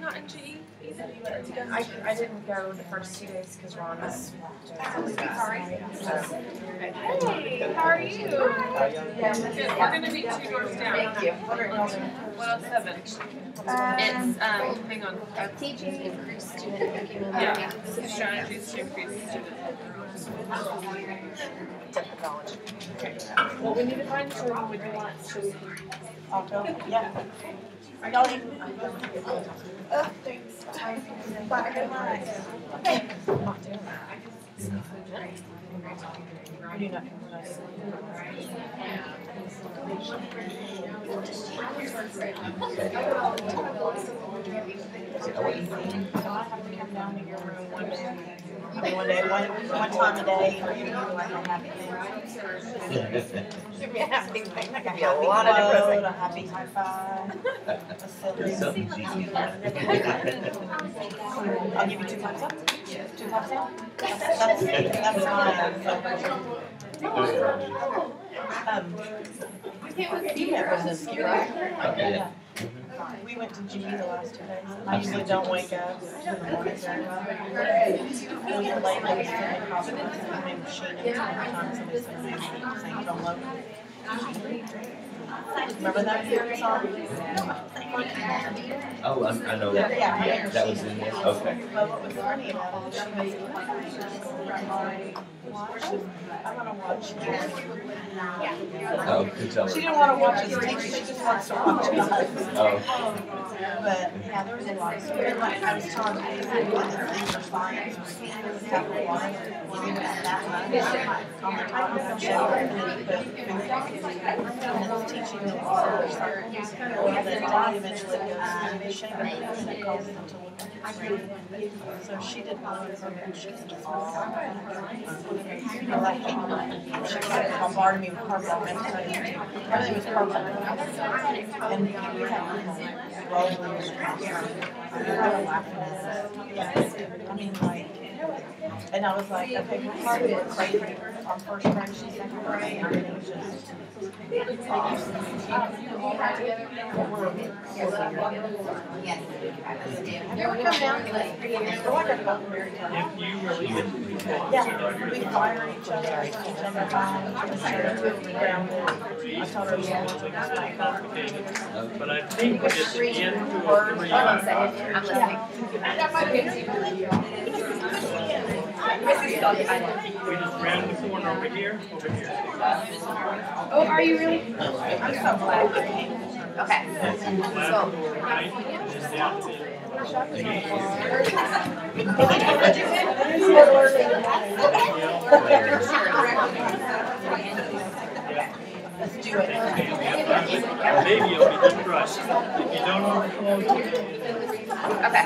not in GE either? I didn't go the first 2 days because Ron was doing Sorry. Hey, How are you? Good. We're gonna be 2 doors down. Thank you. 107. It's hang on. Teaching increased student curriculum. Yeah. Strategies to increase student. technology. Well, we need to find someone we want to. I'll go. Yeah. Are y'all eating? Thanks. Bye. Good night. Okay. I'm not doing that. I do nothing when I sleep. I have to come down to your room one day. One time a day, or you do like a happy thing. Give me a happy thing. That could be a lot of different. A happy high five. A silly. I'll give you 2 thumbs up. 2 thumbs down. That's my you met Brzezinski, right? Yeah. We went to GE the last 2 days. I usually don't wake up in the morning very well. We were late, like, sending coffee with my machine every time somebody sends me saying don't load. Remember that song? Oh, I know that. Yeah, that was in there. Okay. Well, what was funny about it, she was I want to watch Oh, good job. She didn't want to watch us teach, she just wants to watch us. Oh. But yeah, there was a lot of spirit. Like I was telling you, one of the things for science was capital one. We went at that time on the type of show and then it's teaching them all the circles. And then Dottie eventually goes, maybe shame and it calls them to look at it. So she did one of them and she just you know, like she kind of bombarded me with purple. Everything was purple. And we had rolling in the house. They were laughing at us. Yeah. I mean, like, and I was like, okay, we're probably crazy. Our first grade, she's second grade, and it was just. Have you ever come down to like, we're like a Butler. Yeah, we fire each other, each other down, grounded. I told her, yeah, but I think it's in 2 or 3 I'm listening. We just round the corner over here. Oh, are you really? I'm so glad you came. Okay. So. Right? Just down to Let's do it. maybe it'll be just crushed. If you don't overflow, Okay.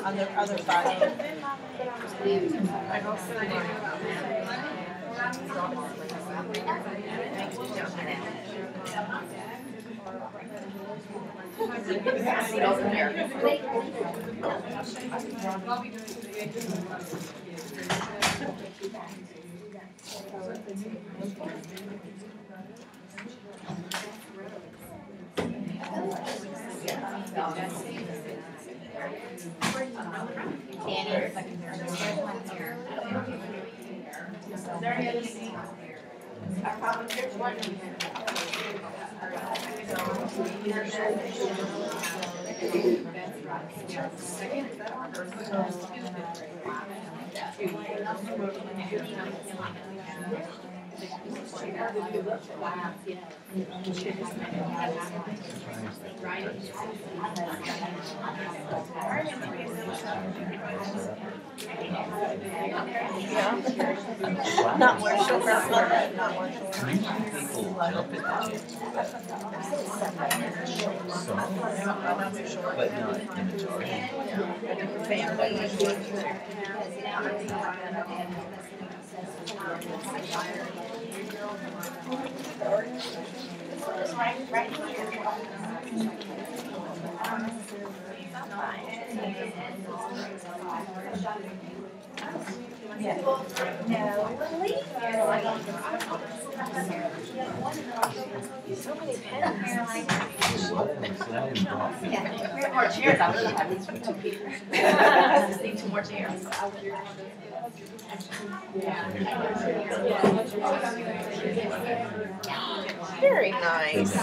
On the other side. Not more sugar, not more sugar. People jump at the gym. Some, but not in the majority. Yeah. No. So many pens. What? Yeah, if we had more chairs, I would have had these for 2 people. Just need 2 more chairs. Very nice.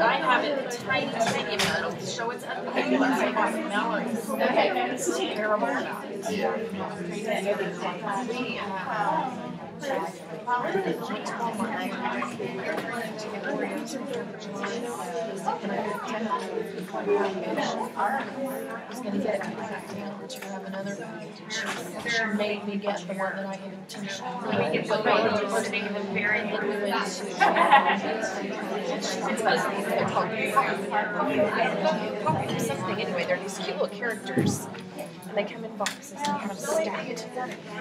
I have it tiny amount. It'll show it's underneath once I got Mallory's. Okay. Terrible about it. She made me get the one that I had intentionally. We get the right to make them very something anyway. They're these cute little characters. And they come in boxes and they have them stacked.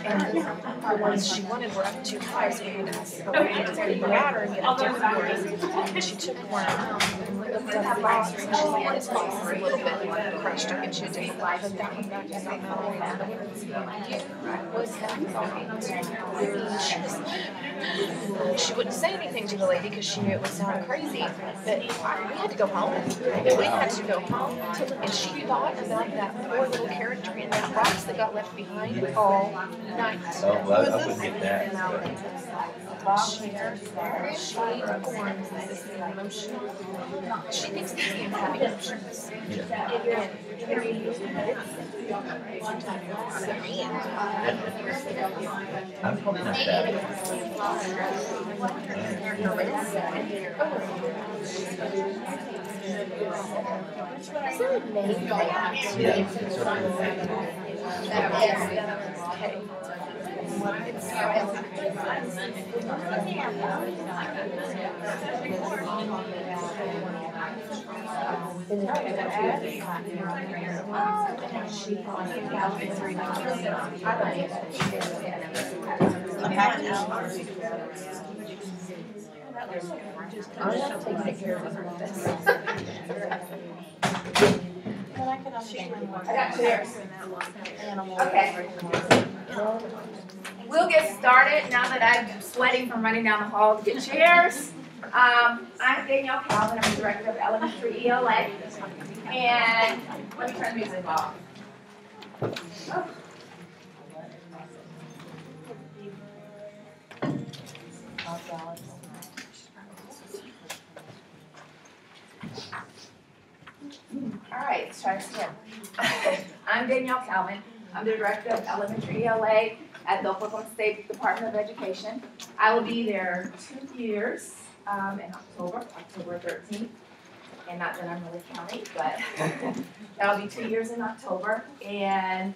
And the ones she wanted were up 2 high, so we had to ask her to grab her and get a different one. And she took one and looked at the box and she's like, this box is a little bit crushed. I'll get you a different one. Put that one back in that metal. She wouldn't say anything to the lady because she knew it would sound crazy. But we had to go home. We had to go home. And she thought about that poor little character in that box that got left behind all night. Oh, well, I wouldn't get that. She thinks these games have emotions. I'm probably not bad. Is there a name for that? Yeah. I got chairs. Okay. We'll get started now that I'm sweating from running down the hall to get chairs. I'm Danielle Kalman. I'm the director of Elementary ELA. And let me turn the music off. Oh. All right, let's try this again. I'm Danielle Kalman. I'm the director of Elementary ELA at the Oklahoma State Department of Education. I will be there 2 years in October 13th. And not that I'm really counting, but that'll be 2 years in October. And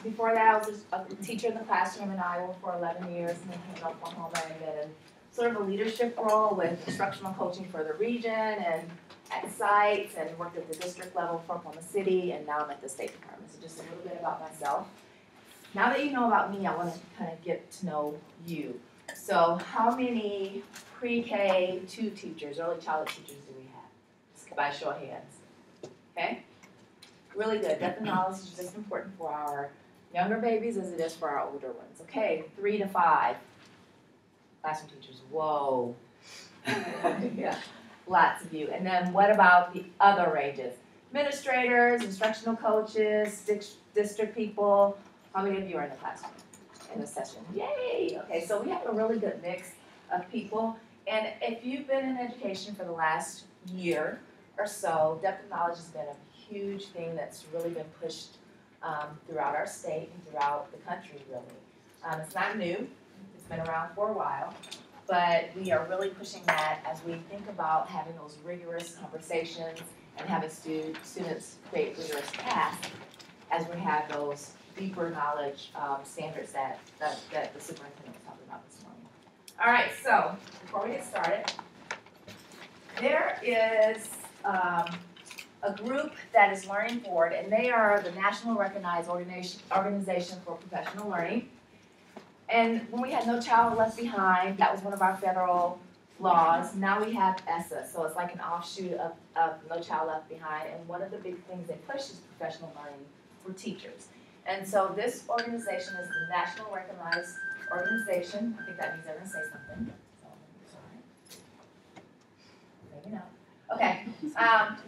before that, I was a teacher in the classroom in Iowa for 11 years, and then came to Oklahoma and did a sort of a leadership role with instructional coaching for the region and at sites, and worked at the district level for Oklahoma City, and now I'm at the State Department. So just a little bit about myself. Now that you know about me, I want to kind of get to know you. So how many pre-K 2 teachers, early childhood teachers do we have? Just by show of hands. Okay? Really good. Depth of knowledge is just important for our younger babies as it is for our older ones. Okay, 3 to 5. Classroom teachers, whoa. Yeah, lots of you. And then what about the other ranges? Administrators, instructional coaches, district people. How many of you are in the classroom in this session? Yay! Okay, so we have a really good mix of people. And if you've been in education for the last year or so, depth of knowledge has been a huge thing that's really been pushed throughout our state and throughout the country, really. It's not new. It's been around for a while. But we are really pushing that as we think about having those rigorous conversations and having students create rigorous tasks as we have those deeper knowledge standards that the superintendent was talking about this morning. All right, so before we get started, there is a group that is Learning Forward, and they are the national recognized organization for professional learning. And when we had No Child Left Behind, that was one of our federal laws, now we have ESSA, so it's like an offshoot of No Child Left Behind, and one of the big things they push is professional learning for teachers. And so this organization is the national recognized organization. I think that means they're going to say something. Maybe not. Okay.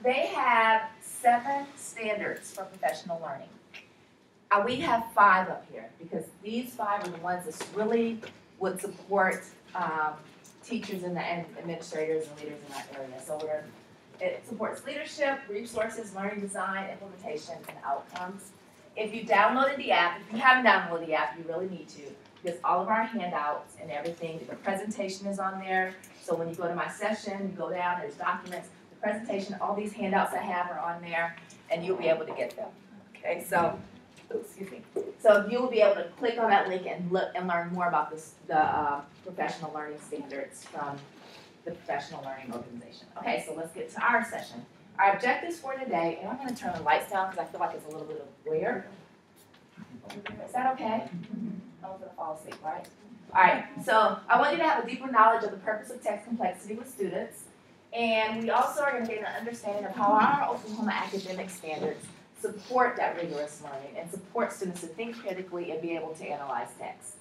They have 7 standards for professional learning. We have 5 up here because these 5 are the ones that really would support teachers and administrators and leaders in that area. So it supports leadership, resources, learning design, implementation, and outcomes. If you downloaded the app, if you haven't downloaded the app, you really need to, because all of our handouts and everything, the presentation is on there. So when you go to my session, you go down, there's documents, the presentation, all these handouts I have are on there, and you'll be able to get them. Okay, so, excuse me. So you will be able to click on that link and look and learn more about this, the professional learning standards from the Professional Learning Organization. Okay, so let's get to our session. Our objectives for today, and I'm going to turn the lights down because I feel like it's a little bit of glare. Is that okay? I'm going to fall asleep, right? All right, so I want you to have a deeper knowledge of the purpose of text complexity with students. And we also are going to get an understanding of how our Oklahoma academic standards support that rigorous learning and support students to think critically and be able to analyze text.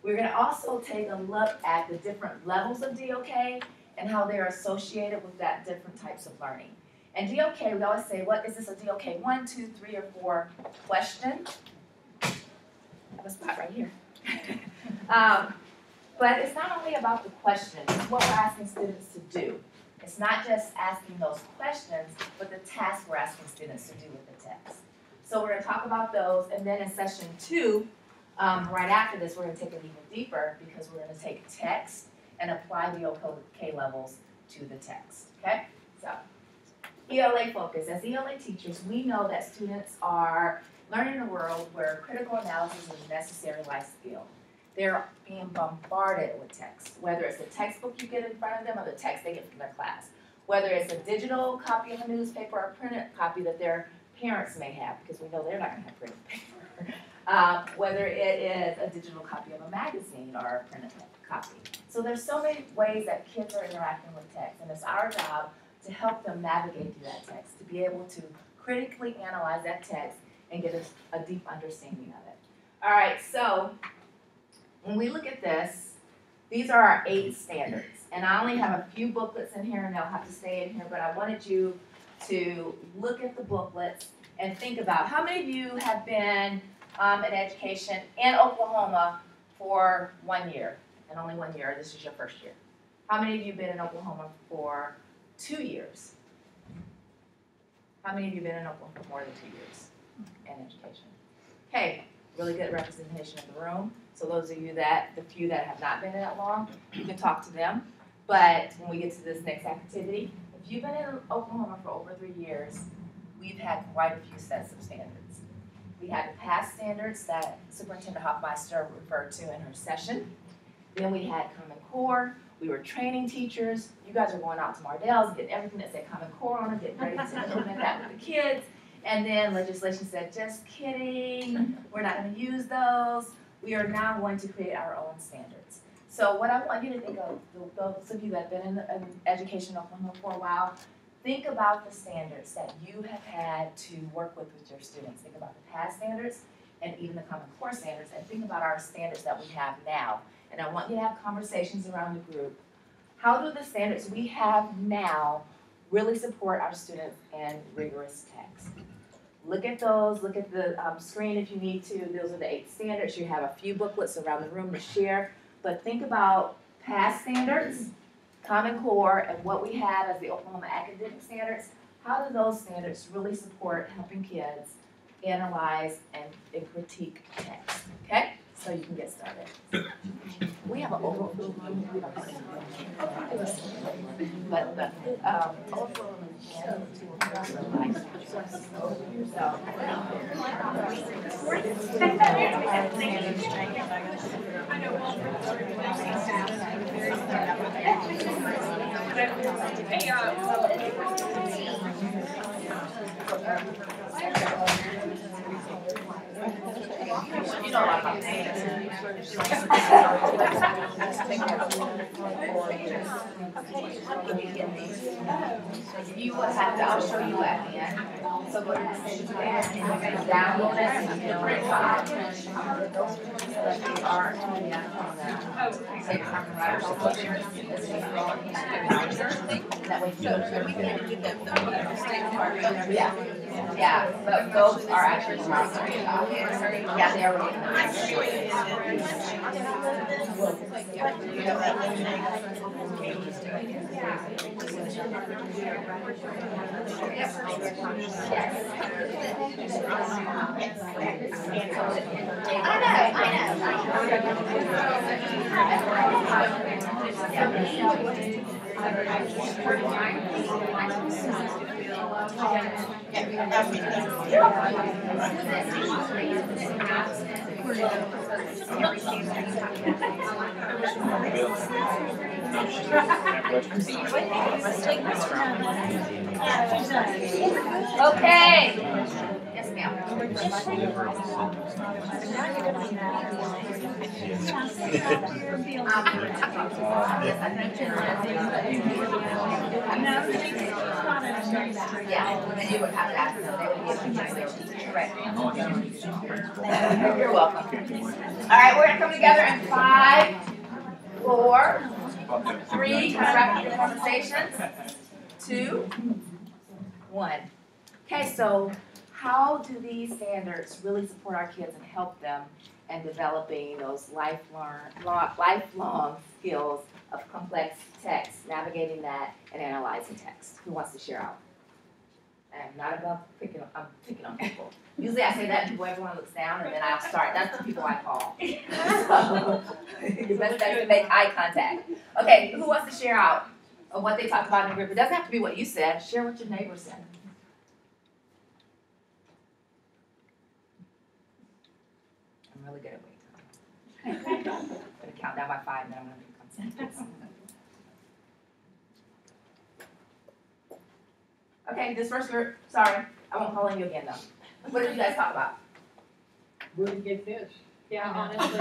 We're going to also take a look at the different levels of DOK and how they're associated with that different types of learning. And DOK, we always say, what is this a DOK 1, 2, 3, or 4 question? I have a spot right here. But it's not only about the questions, it's what we're asking students to do. It's not just asking those questions, but the tasks we're asking students to do with the text. So we're going to talk about those, and then in session 2, right after this, we're going to take it even deeper because we're going to take text and apply the DOK levels to the text. Okay? So, ELA focus. As ELA teachers, we know that students are learning in a world where critical analysis is a necessary life skill. They're being bombarded with text, whether it's the textbook you get in front of them or the text they get from their class, whether it's a digital copy of a newspaper or a printed copy that their parents may have, because we know they're not going to have printed paper, whether it is a digital copy of a magazine or a printed copy. So there's so many ways that kids are interacting with text, and it's our job to help them navigate through that text, to be able to critically analyze that text and get a deep understanding of it. All right, so when we look at this, these are our 8 standards. And I only have a few booklets in here, and they'll have to stay in here, but I wanted you to look at the booklets and think about how many of you have been in education in Oklahoma for 1 year, and only 1 year, this is your first year. How many of you have been in Oklahoma for 2 years? How many of you have been in Oklahoma for more than 2 years in education? Okay, really good representation of the room. So those of you the few that have not been in that long, you can talk to them. But when we get to this next activity, if you've been in Oklahoma for over 3 years, we've had quite a few sets of standards. We had the past standards that Superintendent Hofmeister referred to in her session. Then we had Common Core. We were training teachers. You guys are going out to Mardell's, getting everything that said Common Core on it, getting ready to implement that with the kids. And then legislation said, just kidding, we're not going to use those. We are now going to create our own standards. So what I want you to think of, those of you that have been in education in Oklahoma for a while, think about the standards that you have had to work with your students. Think about the past standards and even the Common Core standards, and think about our standards that we have now. And I want you to have conversations around the group. How do the standards we have now really support our students in rigorous text? Look at those, look at the screen if you need to. Those are the 8 standards. You have a few booklets around the room to share, but think about past standards, Common Core, and what we have as the Oklahoma academic standards. How do those standards really support helping kids analyze and critique text? Okay, so you can get started. We have an overflow room. But the overflow room you know a lot about You would have to, I'll show you at the end. So go to the city plan and you're gonna download it and you can print out. Those that they are on the state copyright. That way, so we can give them the state part. Yeah, yeah, but those are actually yeah, they are really nice. Okay. Yes, ma'am. Yeah, and you would have to ask them. They would give you right. You're welcome. All right, we're gonna come together in 5, 4, 3. Kind of wrap up the conversations. 2, 1. Okay, so how do these standards really support our kids and help them in developing those lifelong skills of complex text, navigating that, and analyzing text? Who wants to share out? I'm not above picking on people. Usually I say that before everyone looks down, and then I'll start. That's the people I call. So, the best bet is to make eye contact. Okay, who wants to share out of what they talked about in the group? It doesn't have to be what you said. Share what your neighbor said. I'm really good at wait time. I'm gonna count down by 5, and then I'm gonna become sentences. Okay, this first group, sorry, I won't call on you again though. What did you guys talk about? Where to get fish? Yeah, honestly.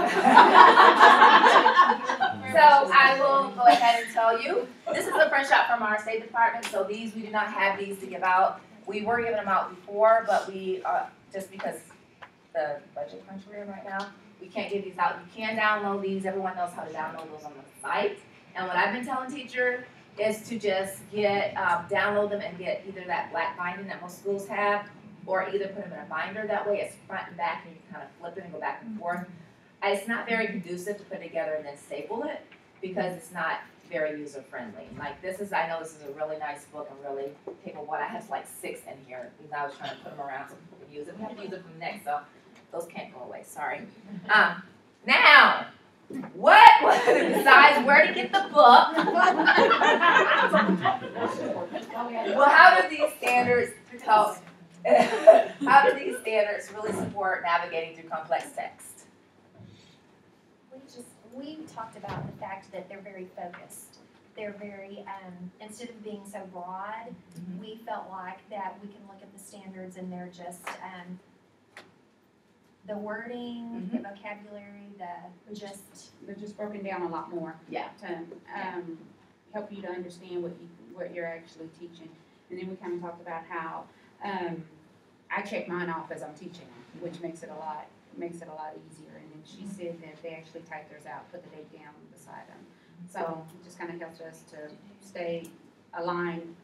So I will go ahead and tell you, this is a print shot from our State Department, so these, we do not have these to give out. We were giving them out before, but we, just because the budget crunch we're in right now, we can't give these out. You can download these, everyone knows how to download those on the site. And what I've been telling teachers is to just get, download them and get either that black binding that most schools have, or either put them in a binder. That way it's front and back and you can kind of flip it and go back and forth. It's not very conducive to put it together and then staple it because it's not very user friendly. Like this is, I know this is a really nice book and really capable one. I have like 6 in here because I was trying to put them around so people could use it. We have to use it from next, so those can't go away, sorry. Now, what, besides where to get the book, well, how do these standards help? How do these standards really support navigating through complex text? We talked about the fact that they're very focused. They're very, instead of being so broad, we felt like that we can look at the standards and they're just, the wording, the vocabulary, They're just broken down a lot more. Yeah. To help you to understand what you're actually teaching. And then we kind of talked about how I check mine off as I'm teaching them, which makes it a lot easier. And then she said that they actually type theirs out, put the date down beside them. So it just kind of helps us to stay aligned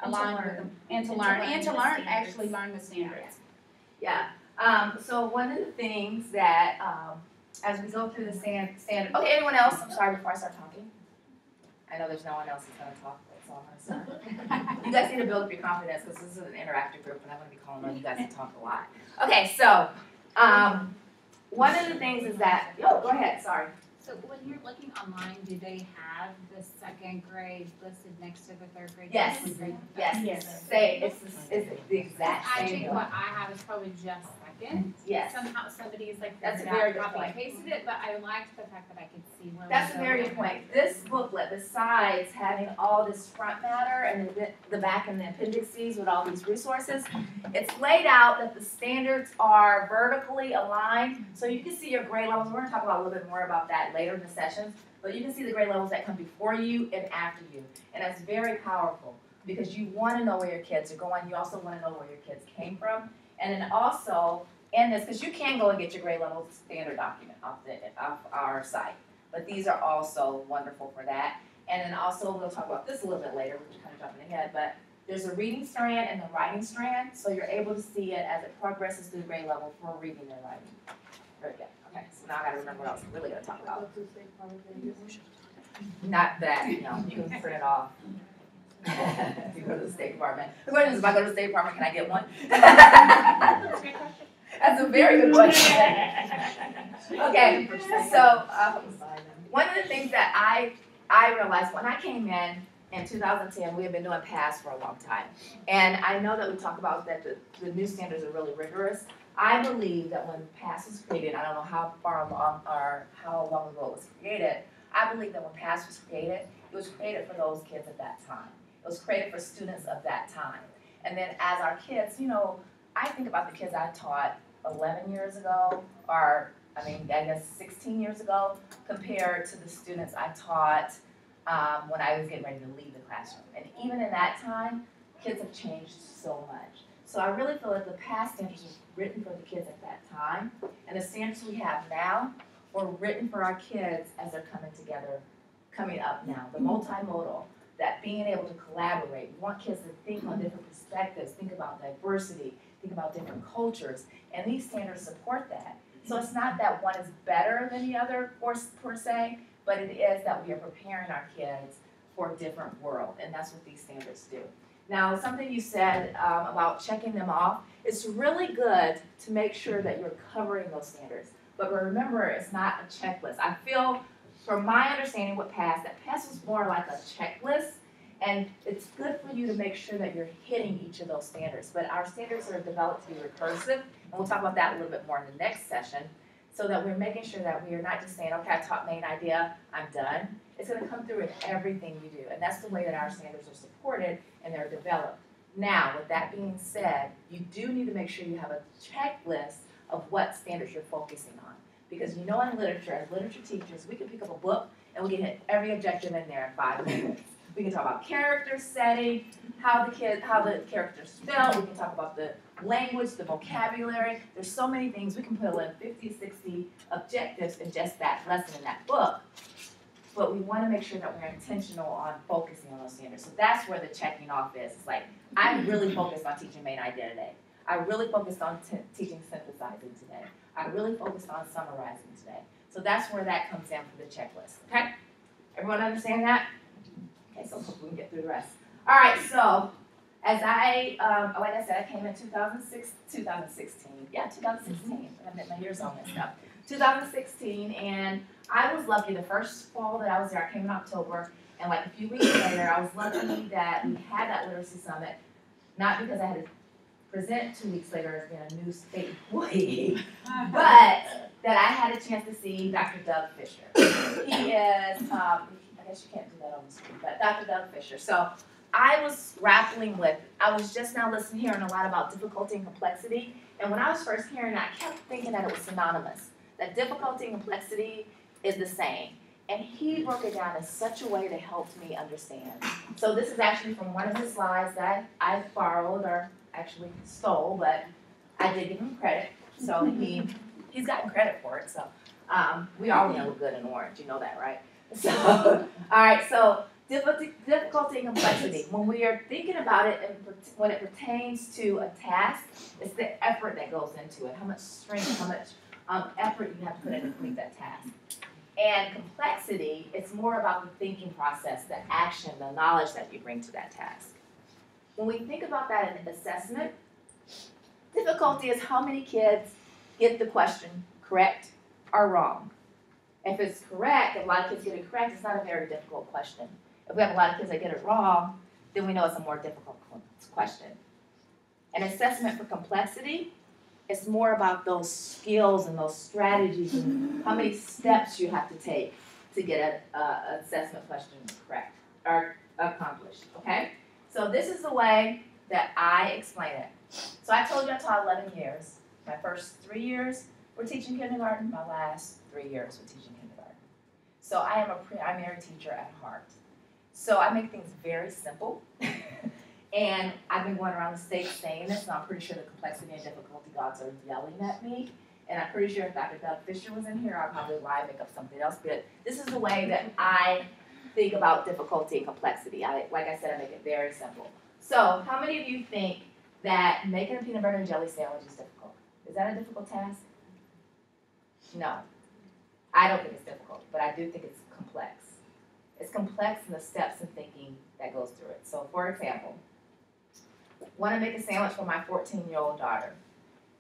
with them and to learn actually learn the standards. Yeah. So one of the things that as we go through the standard. Okay, anyone else? I'm sorry before I start talking. I know there's no one else who's going to talk. That's all I'm going to say. You guys need to build up your confidence because this is an interactive group and I'm going to be calling on you guys to talk a lot. Okay, so one of the things is that, go ahead, sorry. So when you're looking online, do they have the 2nd grade listed next to the 3rd grade? Yes. Yes. Say it's the exact I same think one. what I have is probably just 2nd. Yes. Somehow somebody's like That's a figured very out, good copy point. and pasted it, but I liked the fact that I could see where That's a we're very going. good point. This booklet, besides having all this front matter and the back and the appendices with all these resources, it's laid out that the standards are vertically aligned, so you can see your grade levels. We're going to talk about a little bit more about that later in the sessions. but you can see the grade levels that come before you and after you. And that's very powerful because you want to know where your kids are going. You also want to know where your kids came from. And then also, in this, because you can go and get your grade level standard document off our site. But these are also wonderful for that. And then also, we'll talk about this a little bit later, which is kind of jumping ahead, but there's a reading strand and the writing strand, so you're able to see it as it progresses through the grade level for reading and writing. Very good. Okay, so now I gotta remember what else I'm really gonna talk about. Not that, you can print it off. If you go to the State Department. The question is, if I go to the State Department, can I get one? That's a very good question. Okay, so one of the things that I realized when I came in 2010, we had been doing PASS for a long time. And I know that we talk about that the new standards are really rigorous. I believe that when PASS was created, I don't know how far along or how long ago it was created, I believe that when PASS was created, it was created for those kids at that time. It was created for students of that time. And then as our kids, I think about the kids I taught 11 years ago, or I guess 16 years ago, compared to the students I taught when I was getting ready to leave the classroom. And even in that time, kids have changed so much. So I really feel that the PASS standards were written for the kids at that time, and the standards we have now were written for our kids as they're coming up now. The multimodal, that being able to collaborate. We want kids to think on different perspectives, think about diversity, think about different cultures, and these standards support that. So it's not that one is better than the other per se, but it is that we are preparing our kids for a different world, and that's what these standards do. Now, something you said about checking them off, it's really good to make sure that you're covering those standards. But remember, it's not a checklist. I feel, from my understanding what PASS, that PASS was more like a checklist, and it's good for you to make sure that you're hitting each of those standards. But our standards are developed to be recursive, and we'll talk about that a little bit more in the next session, so that we're making sure that we are not just saying, okay, I taught main idea, I'm done. It's going to come through in everything you do, and that's the way that our standards are supported and they're developed. Now, with that being said, you do need to make sure you have a checklist of what standards you're focusing on. Because in literature, as literature teachers, we can pick up a book and we can hit every objective in there in 5 minutes. We can talk about character setting, how the characters spell. We can talk about the language, the vocabulary. There's so many things. We can put in 50, 60 objectives in just that lesson in that book. But we want to make sure that we're intentional on focusing on those standards. So that's where the checking off is. It's like, I'm really focused on teaching main idea today. I really focused on teaching synthesizing today. I really focused on summarizing today. So that's where that comes in for the checklist. Okay? Everyone understand that? Okay, so we can get through the rest. All right, so as like I said, I came in 2016. Yeah, 2016. I met my years on this stuff. 2016, and I was lucky the first fall that I was there, I came in October, and like a few weeks later, I was lucky that we had that literacy summit, not because I had to present 2 weeks later as being a new state employee, but that I had a chance to see Dr. Doug Fisher. He is, I guess you can't do that on the screen, but Dr. Doug Fisher. So I was grappling with, I was just now hearing a lot about difficulty and complexity, and when I was first hearing that, I kept thinking that it was synonymous, that difficulty and complexity is the same. And he broke it down in such a way that helped me understand. So this is actually from one of his slides that I borrowed or actually stole, but I did give him credit. So he's gotten credit for it. So we all know good and orange, you know that, right? So all right, so difficulty and complexity. When we are thinking about it, and when it pertains to a task, it's the effort that goes into it. How much strength, how much effort you have to put in to complete that task. And complexity, it's more about the thinking process, the action, the knowledge that you bring to that task. When we think about that in assessment, difficulty is how many kids get the question correct or wrong. If it's correct, if a lot of kids get it correct, it's not a very difficult question. If we have a lot of kids that get it wrong, then we know it's a more difficult question. An assessment for complexity, it's more about those skills and those strategies and how many steps you have to take to get an assessment question correct or accomplished, okay? So this is the way that I explain it. So I told you I taught 11 years. My first 3 years were teaching kindergarten. My last 3 years were teaching kindergarten. So I am a primary teacher at heart. So I make things very simple. And I've been going around the state saying this, and I'm pretty sure the complexity and difficulty gods are yelling at me. And I'm pretty sure if Dr. Doug Fisher was in here, I'd probably lie and make up something else. But this is the way that I think about difficulty and complexity. Like I said, I make it very simple. So how many of you think that making a peanut butter and jelly sandwich is difficult? Is that a difficult task? No. I don't think it's difficult, but I do think it's complex. It's complex in the steps and thinking that goes through it. So for example, want to make a sandwich for my 14-year-old daughter.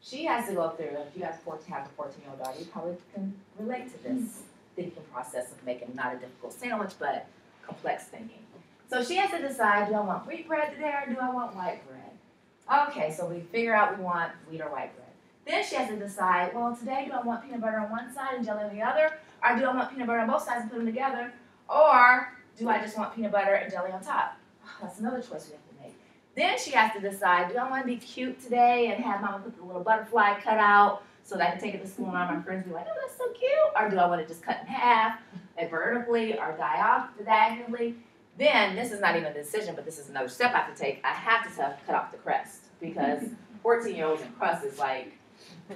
She has to go through, if you guys have a 14-year-old daughter, you probably can relate to this thinking process of making not a difficult sandwich, but complex thinking. So she has to decide, do I want wheat bread today or do I want white bread? Okay, so we figure out we want wheat or white bread. Then she has to decide, well, today do I want peanut butter on one side and jelly on the other, or do I want peanut butter on both sides and put them together, or do I just want peanut butter and jelly on top? Oh, that's another choice we have to make. Then she has to decide, do I want to be cute today and have Mama put the little butterfly cut out so that I can take it to school and all my friends be like, oh, that's so cute, or do I want to just cut in half, and vertically or diagonally? Then, this is not even a decision, but this is another step I have to take. I have to cut off the crust because 14-year-olds and crust is like,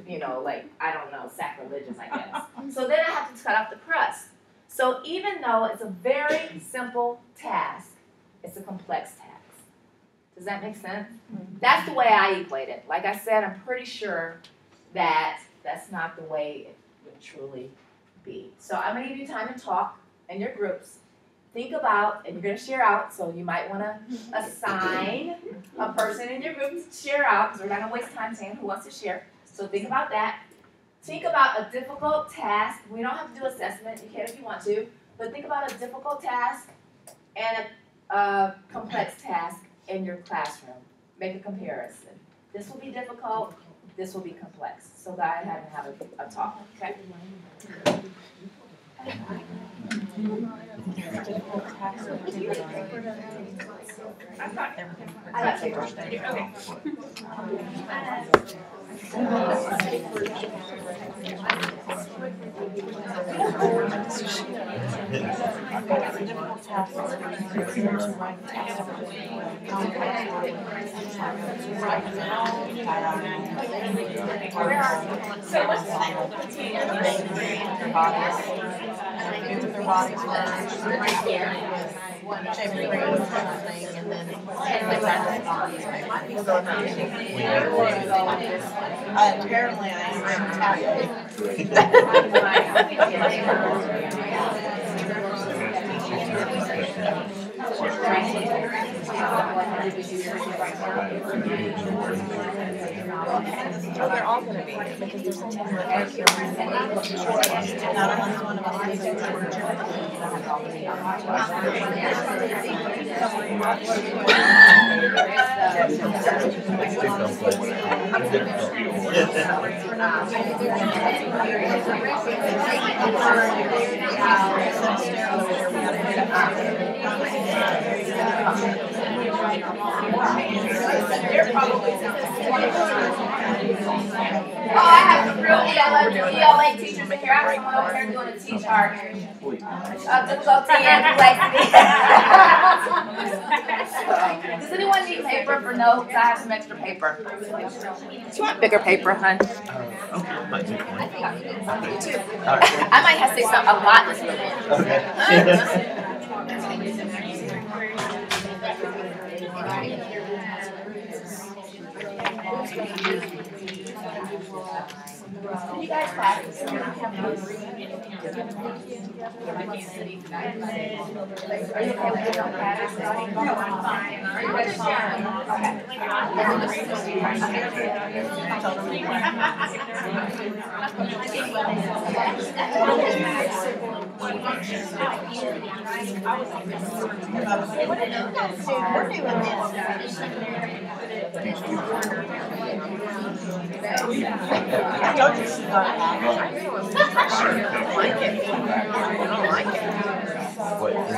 you know, like, I don't know, sacrilegious, I guess. So then I have to cut off the crust. So even though it's a very simple task, it's a complex task. Does that make sense? That's the way I equate it. Like I said, I'm pretty sure that that's not the way it would truly be. So I'm going to give you time to talk in your groups. Think about, and you're going to share out, so you might want to assign a person in your group to share out, because we're not going to waste time saying who wants to share. So think about that. Think about a difficult task. We don't have to do assessment. You can if you want to. But think about a difficult task and a complex task in your classroom. Make a comparison. This will be difficult. This will be complex. So go ahead and have a talk. Okay? I got paper. Okay. Apparently I'm tapping. Well, they're all going to be, because there's something like Not unless one of us needs Oh, I have some real ELA teachers in here. I have someone over there doing a teach art. Difficulty and complexity. Does anyone need paper for notes? I have some extra paper. Do you want bigger paper, hon? Okay, might take one. I might have to say something a lot this weekend. Can you guys practice? Are you okay with this on practice? Are you guys I told you she's not happy. I like it. I don't like it. What is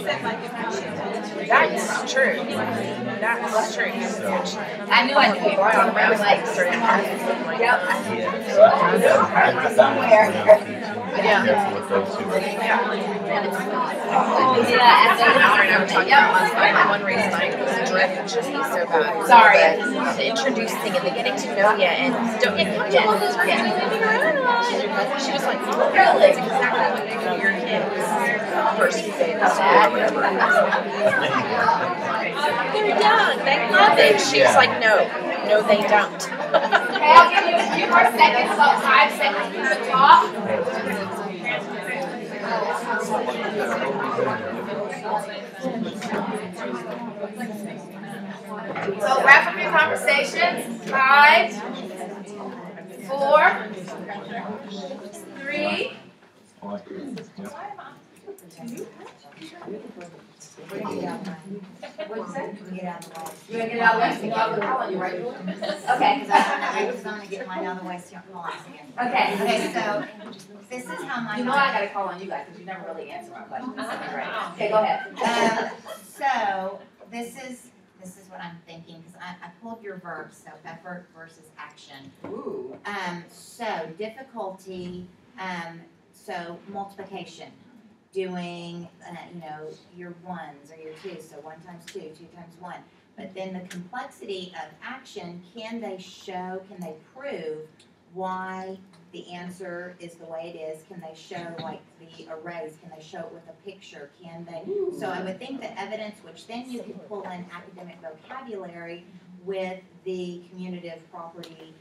it? That's true. That's true. I knew I could be wrong, but I was like, yep. Somewhere. Oh, yeah. One reason I was dreading just so bad. Sorry. The introducing and the getting to know you and don't get comfortable with those She was like, oh, really? That's exactly what they do your kids. First few days. They're young. They love it. She was like, no, they don't. Okay, I'll give you a few more seconds, about 5 seconds to talk. So wrap up your conversations. 5, 4, 3. What'd you say? Get out of the way. You gonna get it out of the way? So you have the call on you, right? Okay. I was gonna get mine out of the way so you don't call us again. Okay. Okay, so this is how my. You know I gotta call on you guys because you never really answer my questions. Right. Okay, go ahead. So this is what I'm thinking, because I pulled your verbs, so effort versus action. Ooh. So difficulty, so multiplication, doing, your ones or your twos, so 1 times 2, 2 times 1. But then the complexity of action, can they prove why the answer is the way it is? Can they show like the arrays? Can they show it with a picture? Can they? So I would think the evidence, which then you can pull in academic vocabulary with the commutative property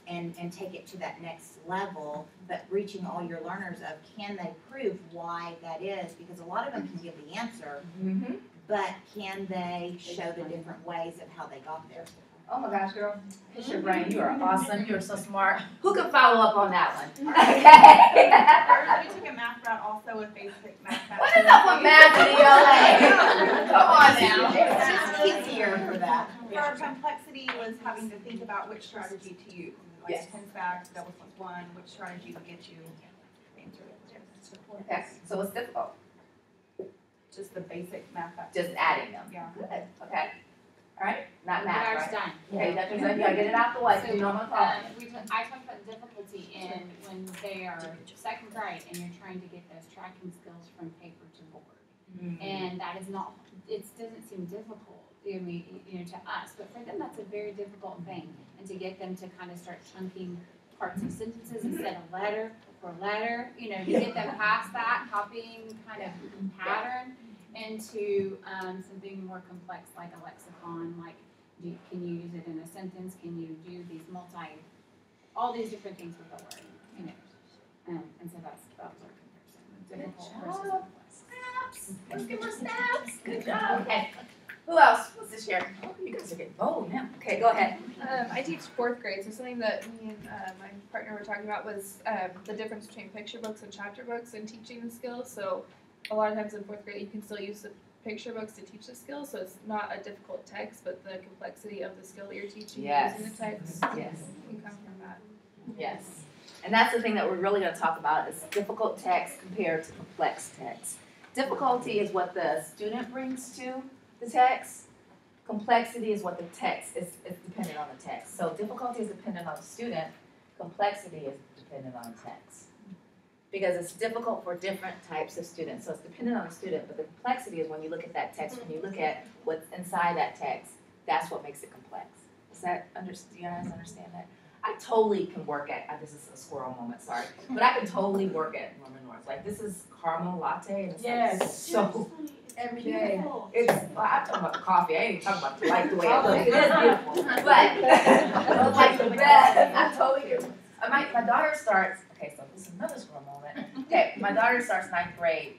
and take it to that next level, but reaching all your learners of can they prove why that is? Because a lot of them can give the answer, but can they show the different ways of how they got there? Oh my gosh, girl. It's your brain. You are awesome. You are so smart. Who can follow up on that one? Okay. We took a math route also with basic math. What is up with math in the LA? Come on now. It's just easier for that. For our complexity was having to think about which strategy to use. Like Yes. 10 stacks, double plus 1, which strategy would get you the answer. Okay. So it's difficult. Just the basic math. Just adding them. Yeah. Good. Okay. All right. Not But math, ours right? done. Okay, that's what you gotta get it out the way. So you know what I'm calling. I talked about difficulty in when they are second grade and you're trying to get those tracking skills from paper to board. And that is not, it doesn't seem difficult, to us, but for them, that's a very difficult thing. And to get them to kind of start chunking parts of sentences instead of letter for letter, to get them past that copying kind of pattern into something more complex like a lexicon, like can you use it in a sentence, can you do these all these different things with the word, and so that was our comparison. Difficult versus complex. Snaps. Let's give her snaps. Good job. Okay. Who else wants to share? Oh, you guys are getting bold now. Okay, go ahead. I teach 4th grade, so something that me and my partner were talking about was the difference between picture books and chapter books and teaching the skills. So a lot of times in 4th grade you can still use the picture books to teach the skills, so it's not a difficult text, but the complexity of the skill that you're teaching using the text Yes. can come from that. Yes. And that's the thing that we're really going to talk about is difficult text compared to complex text. Difficulty is what the student brings to the text. Complexity is what the text is dependent on the text. So difficulty is dependent on the student. Complexity is dependent on the text. Because it's difficult for different types of students. So it's dependent on the student, but the complexity is when you look at that text, when you look at what's inside that text, that's what makes it complex. Do you guys understand that? I totally can work at, this is a squirrel moment, sorry, but I can totally work at Norman North. Like this is caramel latte and it's like so every day. It's, I'm talking about the coffee, I ain't even talking about the light the way it looks. It is beautiful, but it's like the best. I totally do. My daughter starts, okay, so this is another squirrel moment. Okay, my daughter starts 9th grade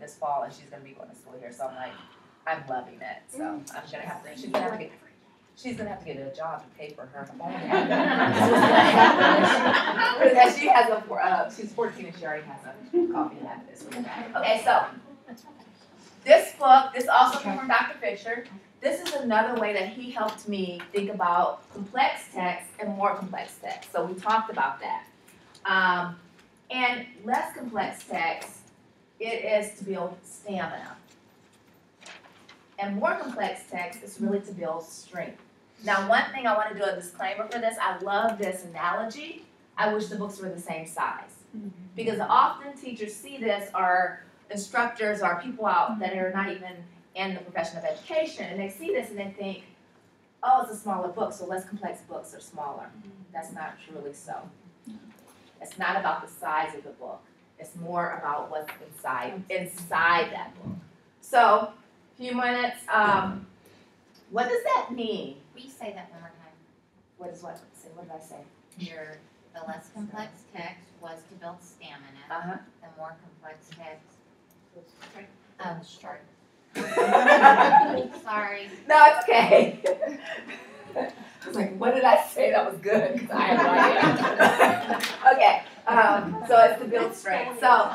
this fall and she's gonna be going to school here, so I'm loving it. So I'm gonna have to, she's gonna have to get a job to pay for her phone. Because she has she's 14 and she already has a coffee habit this week. Okay, so this book, this also came from Dr. Fisher. This is another way that he helped me think about complex text and more complex text. So we talked about that. And less complex text, it is to build stamina. And more complex text is really to build strength. Now, one thing I want to do a disclaimer for this, I love this analogy. I wish the books were the same size. Because often teachers see this, or instructors, or people out that are not even in the profession of education, and they see this and they think, oh, it's a smaller book, so less complex books are smaller. That's not truly so. It's not about the size of the book. It's more about what's inside that book. So, few minutes, what does that mean? Will you say that one more time? What did I say? The less complex text was to build stamina. Uh-huh. The more complex text. Sorry. Sorry. No, it's okay. I was like, what did I say? That was good, because I have no idea. Okay, so it's to build strength. So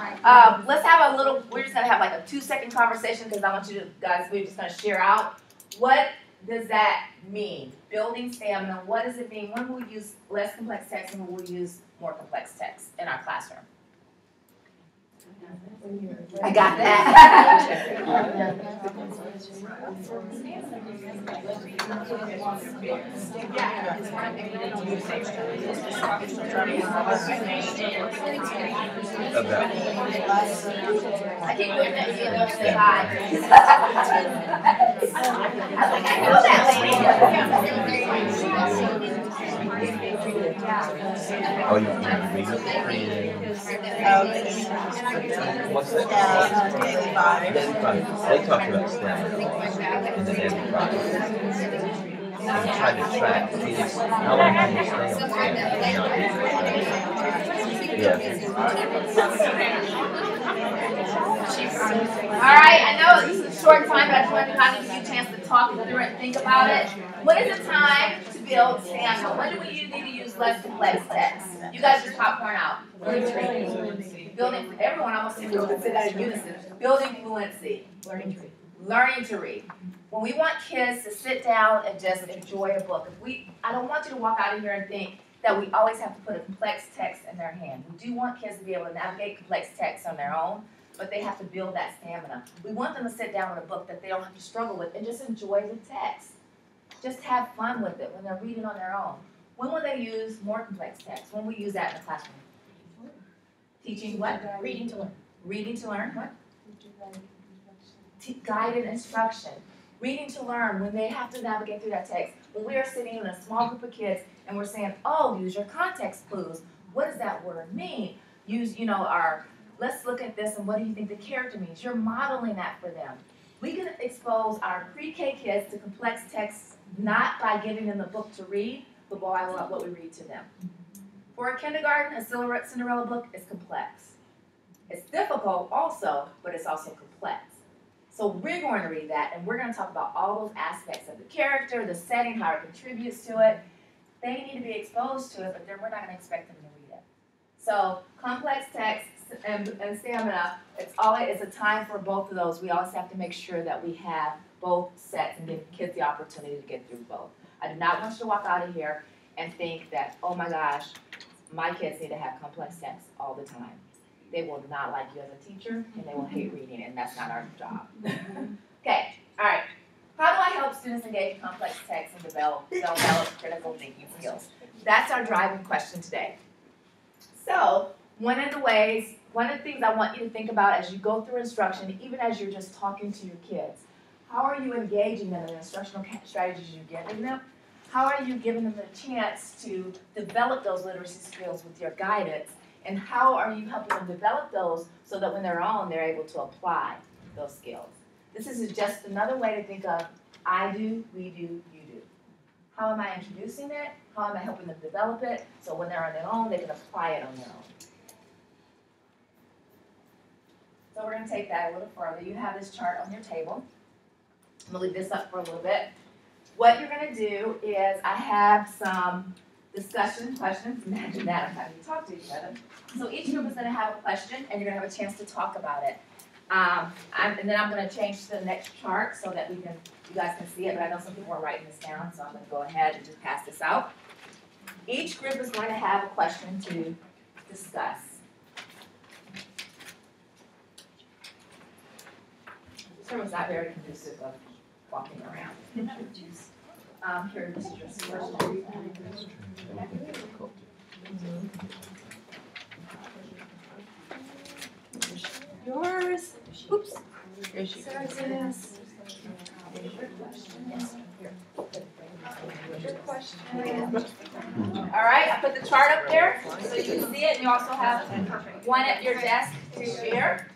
let's have a little, we're just going to have like a 2-second conversation, because I want you to, guys, we're just going to share out. What does that mean? Building stamina, what does it mean? When will we use less complex text and when will we use more complex text in our classroom? I got that. I keep looking at you and don't say hi. I know that lady. Oh, you read it? What's that? Daily five. They talk about stamina in the daily five. And try to track kids how long can you stay on Alright, I know this is a short time, but I just wanted to give you a chance to talk through it and think about it. When is it time to build stamina? When do we need to use less complex text? You guys just popcorn out. Building, everyone almost said that in unison. Building fluency. Learning to read. When we want kids to sit down and just enjoy a book, I don't want you to walk out of here and think that we always have to put a complex text in their hand. We do want kids to be able to navigate complex text on their own, but they have to build that stamina. We want them to sit down with a book that they don't have to struggle with and just enjoy the text. Just have fun with it when they're reading on their own. When will they use more complex text? When will we use that in the classroom? Teaching what? Reading to learn. Reading to learn, what? Guided instruction. Reading to learn, when they have to navigate through that text. When we are sitting in a small group of kids and we're saying, oh, use your context clues. What does that word mean? Use, let's look at this and what do you think the character means? You're modeling that for them. We can expose our pre-K kids to complex texts not by giving them the book to read, but by what we read to them. For a kindergarten, a Cinderella book is complex. It's difficult also, but it's also complex. So we're going to read that, and we're going to talk about all those aspects of the character, the setting, how it contributes to it. They need to be exposed to it, but then we're not going to expect them to read it. So complex text and stamina, it's a time for both of those. We always have to make sure that we have both sets and give kids the opportunity to get through both. I do not want you to walk out of here and think that, oh my gosh, my kids need to have complex text all the time. They will not like you as a teacher, and they will hate reading, and that's not our job. Okay, all right. How do I help students engage in complex text and develop critical thinking skills? That's our driving question today. So, one of the things I want you to think about as you go through instruction, even as you're just talking to your kids, how are you engaging them in the instructional strategies you're giving them? How are you giving them the chance to develop those literacy skills with your guidance? And how are you helping them develop those so that when they're on, they're able to apply those skills? This is just another way to think of I do, we do, you do. How am I introducing it? How am I helping them develop it so when they're on their own, they can apply it on their own? So we're going to take that a little further. You have this chart on your table. I'm going to leave this up for a little bit. What you're going to do is I have some discussion questions. Imagine that, I'm having to talk to each other. So each group is going to have a question, and you're going to have a chance to talk about it. And then I'm going to change to the next chart so that you guys can see it, but I know some people are writing this down, so I'm going to go ahead and just pass this out. Each group is going to have a question to discuss. This room is not very conducive of walking around. Here, this is just first. Yours. Oops. Here she Sarah's goes. is. Your question. All right, I put the chart up there so you can see it, and you also have one at your desk to share.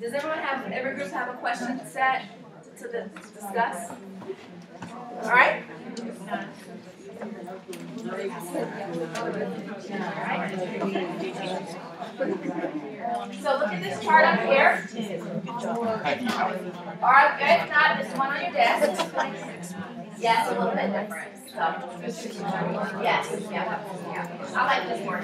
Does every group have a question set to discuss? All right. So look at this chart up here. All right, good. If not, this one on your desk. Yes, a little bit different. So, yes, yeah. I like this more.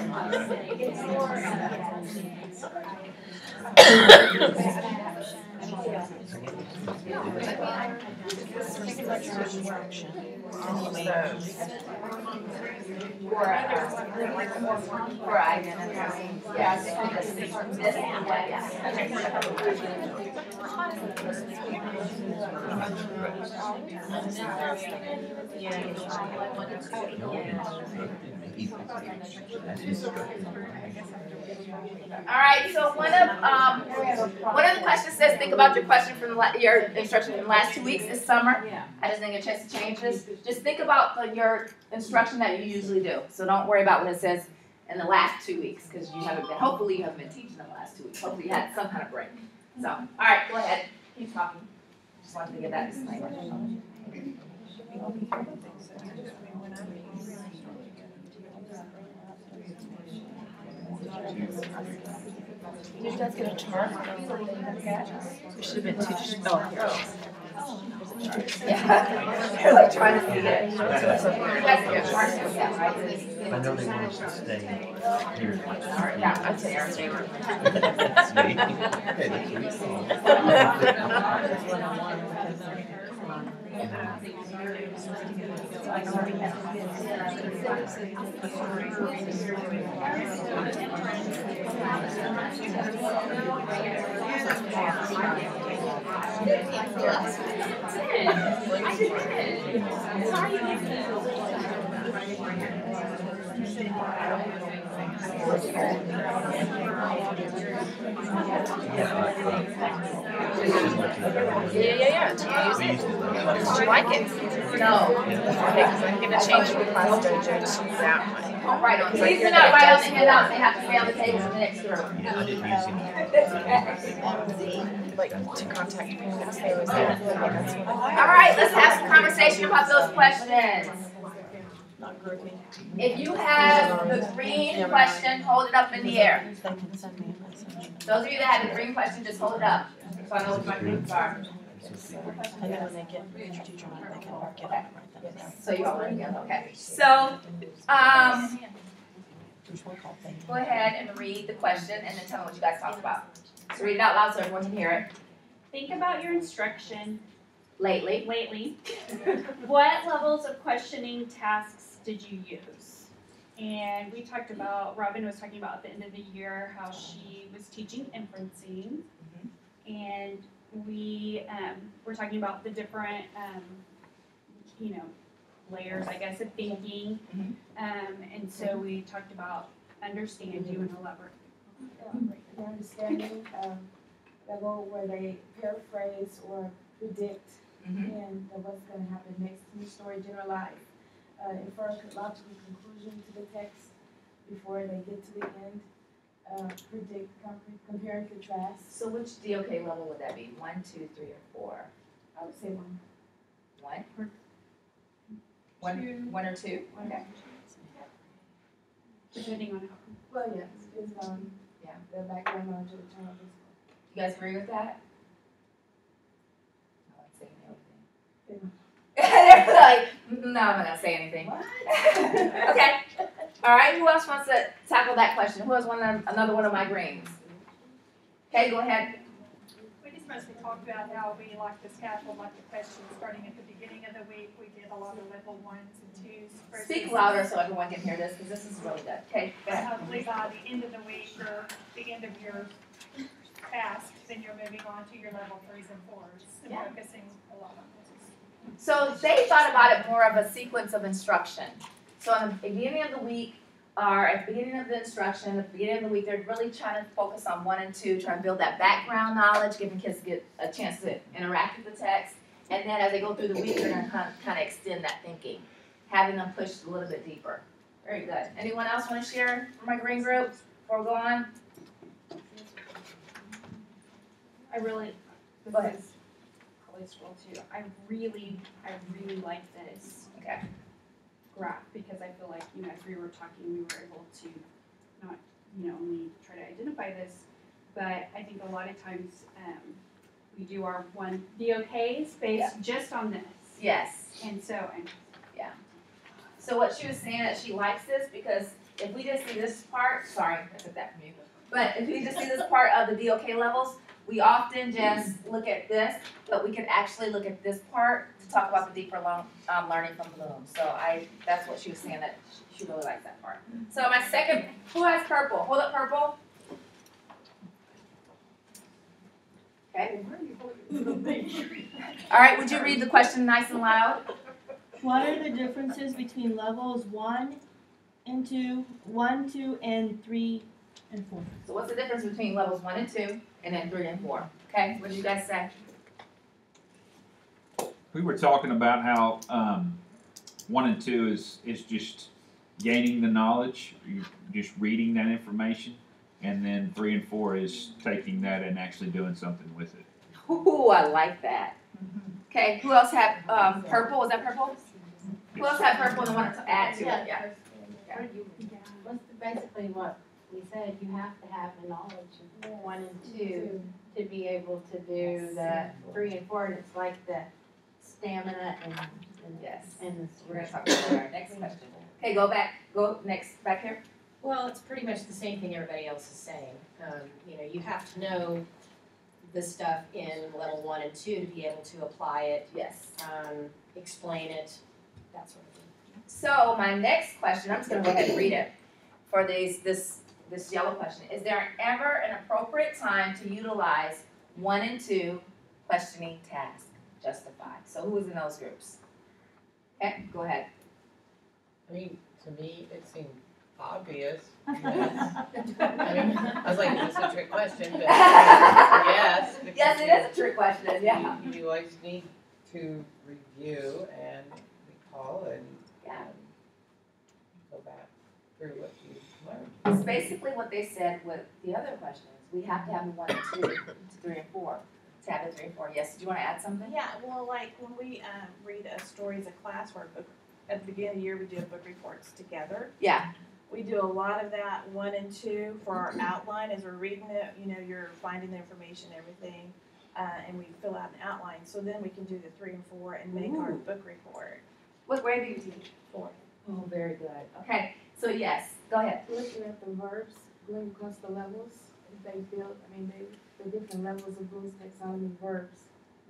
All right, so one of the questions says, think about your question from your instruction from the last 2 weeks this summer. I just didn't get a chance to change this. Just think about your instruction that you usually do. So don't worry about what it says in the last 2 weeks, because hopefully you haven't been teaching in the last 2 weeks. Hopefully you had some kind of break. So, all right, go ahead, keep talking. Just wanted to get that disclaimer. Did you guys get a chart? We should have been teaching. Oh, here. Yeah. You're like trying to see it. You guys get a chart, yeah, right? I know they want us to stay here. Yeah, I'd say our neighbor. That's me. Okay, Yeah. Do you like it? No. Okay, because I'm going to change the class dojo to that one. Oh, right on. Please do not write on the handout. They have to stay on the table in the next room. Yeah, I didn't use him. Like, to contact me. That's what I was saying. All right, let's have some conversation about those questions. If you have the green question, hold it up in the air. Those of you that have the green question, just hold it up, so I know what my groups are. And then when they get your teacher, they can work it out right then. So you all learn together, okay. So, go ahead and read the question and then tell me what you guys talked about. So read it out loud so everyone can hear it. Think about your instruction lately. What levels of questioning tasks did you use? And we talked about, Robin was talking about at the end of the year how she was teaching inferencing. And we were talking about the different, layers, I guess, of thinking. And so we talked about understand. Do you want to elaborate? The understanding level where they paraphrase or predict and what's going to happen next in the story, generalize, infer a logical conclusion to the text before they get to the end, predict, compare and contrast. So which DOK level would that be? 1, 2, 3, or 4? I would say 1. 1? 1 or 2? Okay. Depending on how. Well, yes, it's the background knowledge of the child. You guys agree with that? I won't say anything. They're like, no, I'm not gonna say anything. What? Okay. All right. Who else wants to tackle that question? Who has another one of my greens? Okay, go ahead. We just last month, we talked about how we like to scaffold like the questions starting at the beginning of the week. We did a lot of level 1s and 2s. versus- Speak louder so everyone can hear this, because this is really good. Okay, go ahead. Hopefully by the end of the week or the end of your task, then you're moving on to your level 3s and 4s and Yeah. focusing a lot on those. So they thought about it more of a sequence of instruction. So in the beginning of the week, or at the beginning of the instruction, at the beginning of the week, they're really trying to focus on 1 and 2, trying to build that background knowledge, giving kids get a chance to interact with the text. And then as they go through the week, they're gonna kind of extend that thinking, having them push a little bit deeper. Very good. Anyone else want to share from my green group before we go on? I really, Go ahead. this is probably scroll too. I really like this Okay. graph because I feel like, as we were talking, we were able to not, only try to identify this, but I think a lot of times we do our the okays based just on this. Yes. And so, So what she was saying that she likes this because if we just see this part, sorry, I took that from you. But if we just see this part of the DOK levels, we often just look at this, but we could actually look at this part to talk about the deeper learning from Bloom. So that's what she was saying, that she really likes that part. So my second, who has purple? Hold up purple. Okay. All right, would you read the question nice and loud? What are the differences between levels 1 and 2, 1, 2, and 3 and 4? So what's the difference between levels 1 and 2, and then 3 and 4? Okay, what did you guys say? We were talking about how 1 and 2 is just gaining the knowledge, you're just reading that information, and then 3 and 4 is taking that and actually doing something with it. Ooh, I like that. Okay, who else had purple? Was that purple? Who else had purple and wanted to add to it? Yeah. Basically what we said, you have to have the knowledge of 1 and 2 to be able to do the 3 and 4, and it's like the stamina and yes. And we're gonna talk about our next question. Okay, go next back here. Well, it's pretty much the same thing everybody else is saying. You have to know the stuff in level 1 and 2 to be able to apply it. Yes. Explain it, that sort of thing. So my next question, I'm just gonna go ahead and read it for this yellow question. Is there ever an appropriate time to utilize 1 and 2 questioning task? Justify. So who is in those groups? Okay, go ahead. I mean, to me, it seemed obvious. Yes. I was like, is this a trick question? But yes. Yes, it is a trick question, yeah. You always need to review and recall and go back through what you learned. It's basically what they said with the other questions. We have to have the 1 and 2 to 3 and 4. To have the 3 and 4. Yes, do you want to add something? Yeah, well, like when we read a story as a class or a book, at the beginning of the year, we do book reports together. Yeah. We do a lot of that 1 and 2 for our outline as we're reading it. You're finding the information, everything, and we fill out an outline. So then we can do the 3 and 4 and make our book report. What grade do you teach? 4. Oh, very good. Okay, so yes, go ahead. Looking at the verbs, going across the levels, if they build, the different levels of Bloom's taxonomy verbs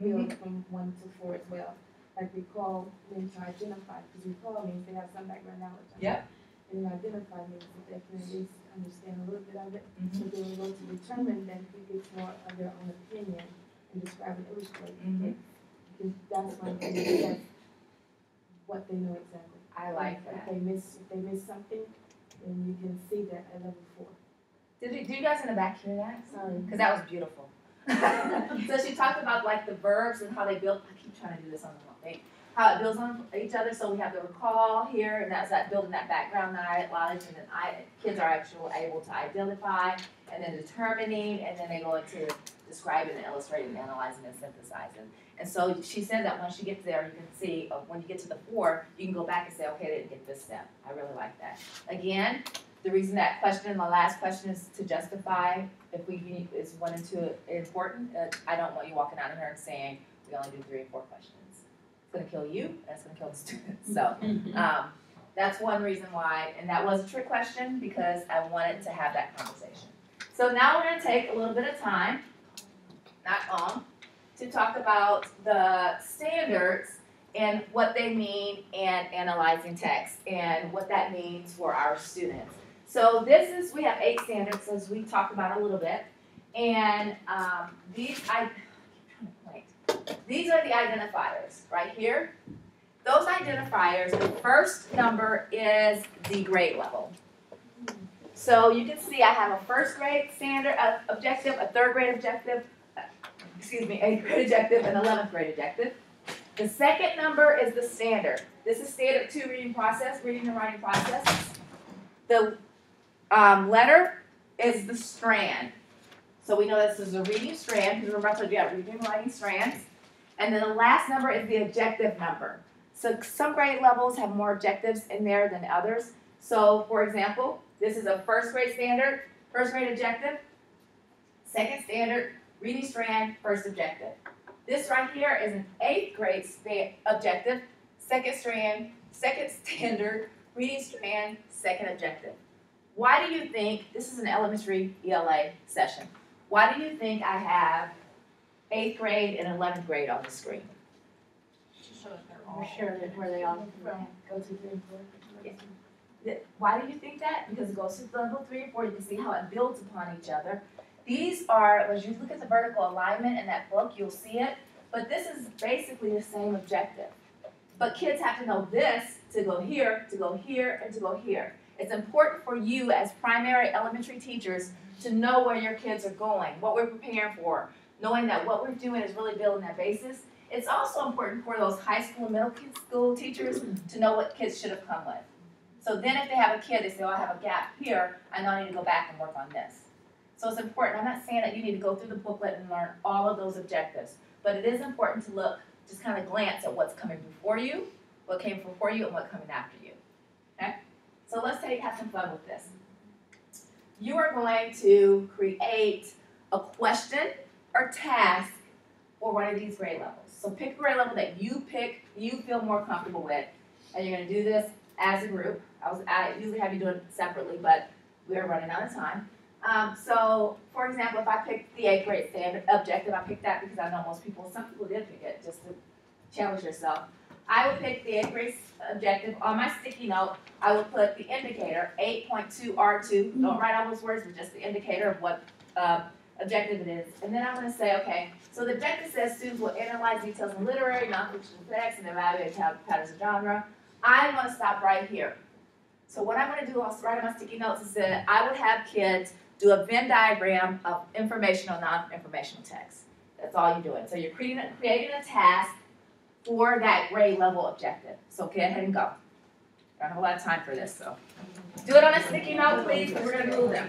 build from 1 to 4 as well. Like recall means to identify, because recall means they have some background knowledge. Yep. And then identify means that they can at least understand a little bit of it. So then we go to determine, then who gets more of their own opinion and describe and illustrate. Because that's one thing that says what they know exactly. I like that. If they miss something, then you can see that at level 4. Do you guys in the back hear that? Sorry. Because that was beautiful. So she talked about like the verbs and how they build. I keep trying to do this on the wrong thing. How it builds on each other. So we have the recall here, and that's that building that background knowledge, and then kids are actually able to identify, and then determining, and then they go into describing and illustrating, analyzing, and synthesizing. And so she said that once you get there, you can see when you get to the 4, you can go back and say, okay, they didn't get this step. I really like that. Again, the reason that question, the last question, is to justify if is 1 and 2 important. I don't want you walking out of here and saying we only do 3 and 4 questions. It's going to kill you, and it's going to kill the students. So that's one reason why, and that was a trick question because I wanted to have that conversation. So now we're going to take a little bit of time to talk about the standards and what they mean and analyzing text and what that means for our students. So we have 8 standards as we talked about a little bit. And these are the identifiers right here. Those identifiers, the first number is the grade level. So you can see I have a first grade standard objective, a third grade objective, 8th grade objective, and 11th grade objective. The second number is the standard. This is standard 2 reading and writing process. The letter is the strand. So we know this is a reading strand, because remember I told you have reading and writing strands. And then the last number is the objective number. So some grade levels have more objectives in there than others. So for example, this is a first grade standard, first grade objective, second standard, reading strand, first objective. This right here is an 8th grade objective, second strand, second standard, reading strand, second objective. Why do you think, this is an elementary ELA session, why do you think I have 8th grade and 11th grade on the screen? Where they all go to 3 and 4. Why do you think that? Because it goes to level 3 and 4, you can see how it builds upon each other. These are, as you look at the vertical alignment in that book, you'll see it, but this is basically the same objective. But kids have to know this to go here, to go here, and to go here. It's important for you as primary elementary teachers to know where your kids are going, what we're preparing for, knowing that what we're doing is really building that basis. It's also important for those high school and middle school teachers to know what kids should have come with. So then if they have a kid, they say, oh, I have a gap here, I know I need to go back and work on this. So it's important. I'm not saying that you need to go through the booklet and learn all of those objectives, but it is important to look, just kind of glance at what's coming before you, what came before you, and what's coming after you. Okay? So let's have some fun with this. You are going to create a question or task for one of these grade levels. So pick a grade level that you feel more comfortable with, and you're going to do this as a group. I usually have you do it separately, but we are running out of time. So, for example, if I picked the 8th grade standard objective, I picked that because I know some people did pick it just to challenge yourself. I would pick the 8th grade objective. On my sticky note, I would put the indicator, 8.2R2. Don't write all those words, but just the indicator of what objective it is. And then I'm going to say, okay, so the objective says students will analyze details in literary, non-fictional text, and evaluate patterns of genre. I want to stop right here. So what I'm going to do, I'll write on my sticky notes, is that I would have kids do a Venn diagram of informational, non-informational text. That's all you're doing. So you're creating a task for that grade level objective. So go ahead and go. I don't have a lot of time for this, so. Do it on a sticky note, please, and we're going to move them.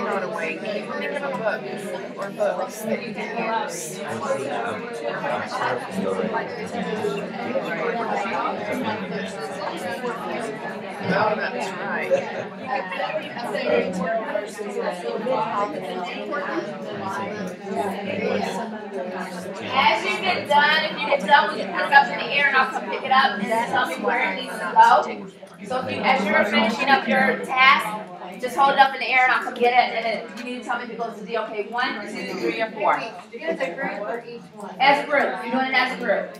Not awake. Think of a book or books that you can use. Oh, that's right. As you get done, if you get done, we can put it up in the air and I'll come pick it up and tell me where it needs to go. So as you're finishing up your task, just hold it up in the air and I'll come get it, and then you need to tell me if it goes to D, okay, 1, 2, 3, or 4. As a group or each one? As a group, you're doing it as a group.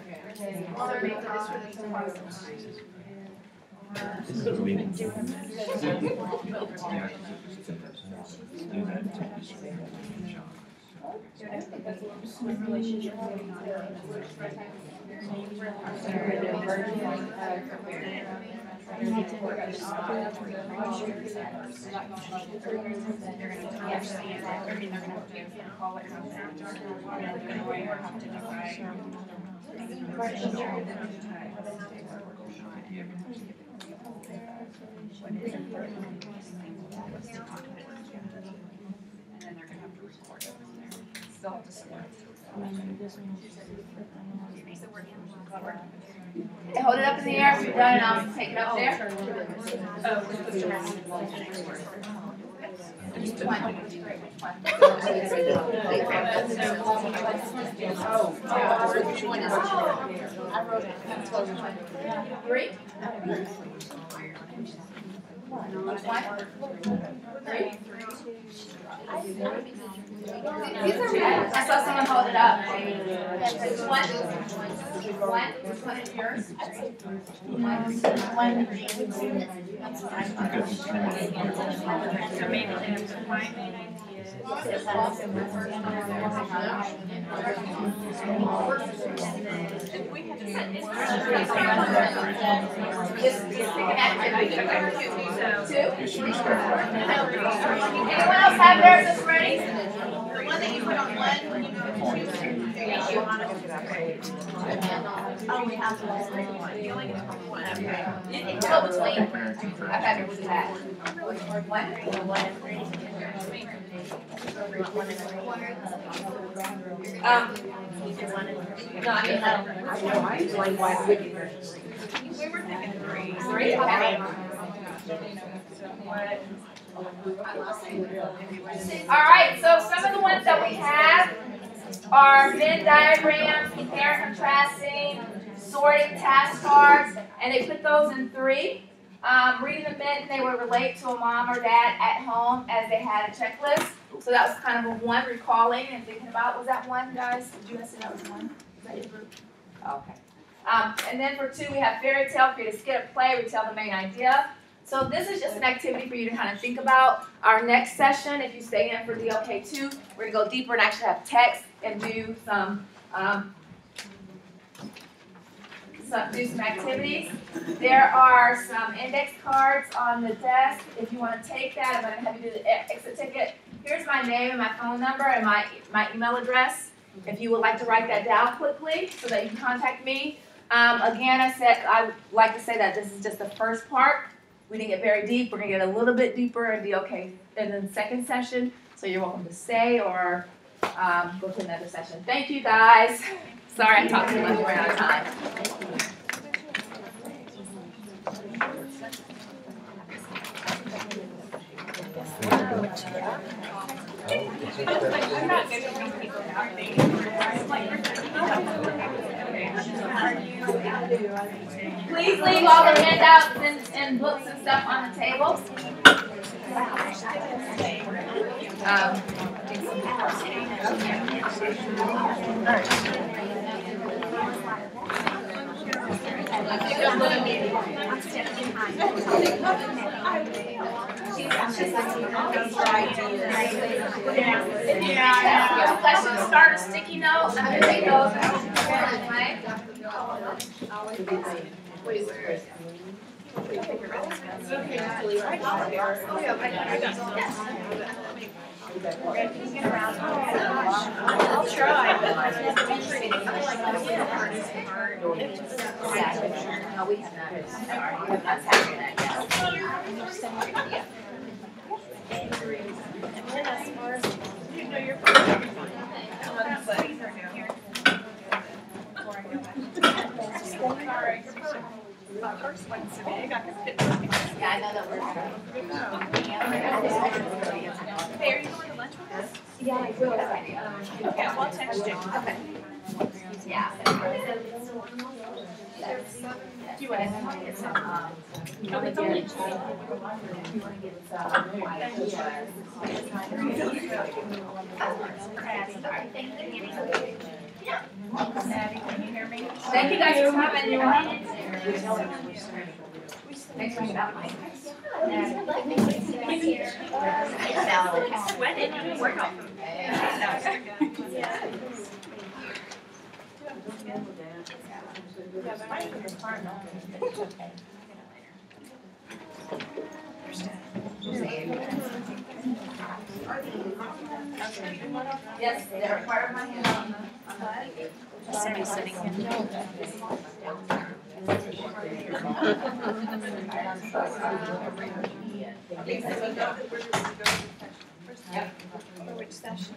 Okay, hold it up in the air. If you're done, I'll take it up there. Which one? Which one is it? I wrote it. 3? Which one? 3? I saw someone hold it up. Which one? One? Which one is yours? Anyone else have theirs that's ready? The one that you put on one, you know, oh, we have one. You can go between. I've had to do that. One? No, I mean, we were thinking 3. 3, okay. Alright, so some of the ones that we have are Venn diagrams, compare and contrasting, sorting task cards, and they put those in 3. Reading them meant they would relate to a mom or dad at home as they had a checklist. So that was kind of a 1, recalling and thinking about. Was that 1, guys? Did you guys say that was 1? Was that your group? Okay. And then for 2, we have fairy tale, create a skit or play, retell the main idea. So this is just an activity for you to kind of think about. Our next session, if you stay in for DLK2, we're going to go deeper and actually have text and do some activities. There are some index cards on the desk. If you want to take that, I'm going to have you do the exit ticket. Here's my name and my phone number and my email address. If you would like to write that down quickly so that you can contact me. Again, I would like to say that this is just the first part. We didn't get very deep. We're going to get a little bit deeper in DLK in the second session. So you're welcome to stay or go to another session. Thank you, guys. Sorry I talked too much. We're out of time. Please leave all the handouts and books and stuff on the table. Questions, start a sticky note. I'm going to take those. I'll try. No, we have not. Sorry, we have not taken that yet. You know your sorry. My first one's so big, I can fit. Yeah, I know that we're. Hey, are you going to lunch with us? Yeah, I will. Okay, I'll text you. Okay. Yeah. Do you want to get some? Oh, it's only 2. Can you hear me? Thank you guys for coming. Thanks for hanging out, Mike. Sweated. Work off. Yes, they're part of my hand on the Somebody's sitting here. Yep. For which session?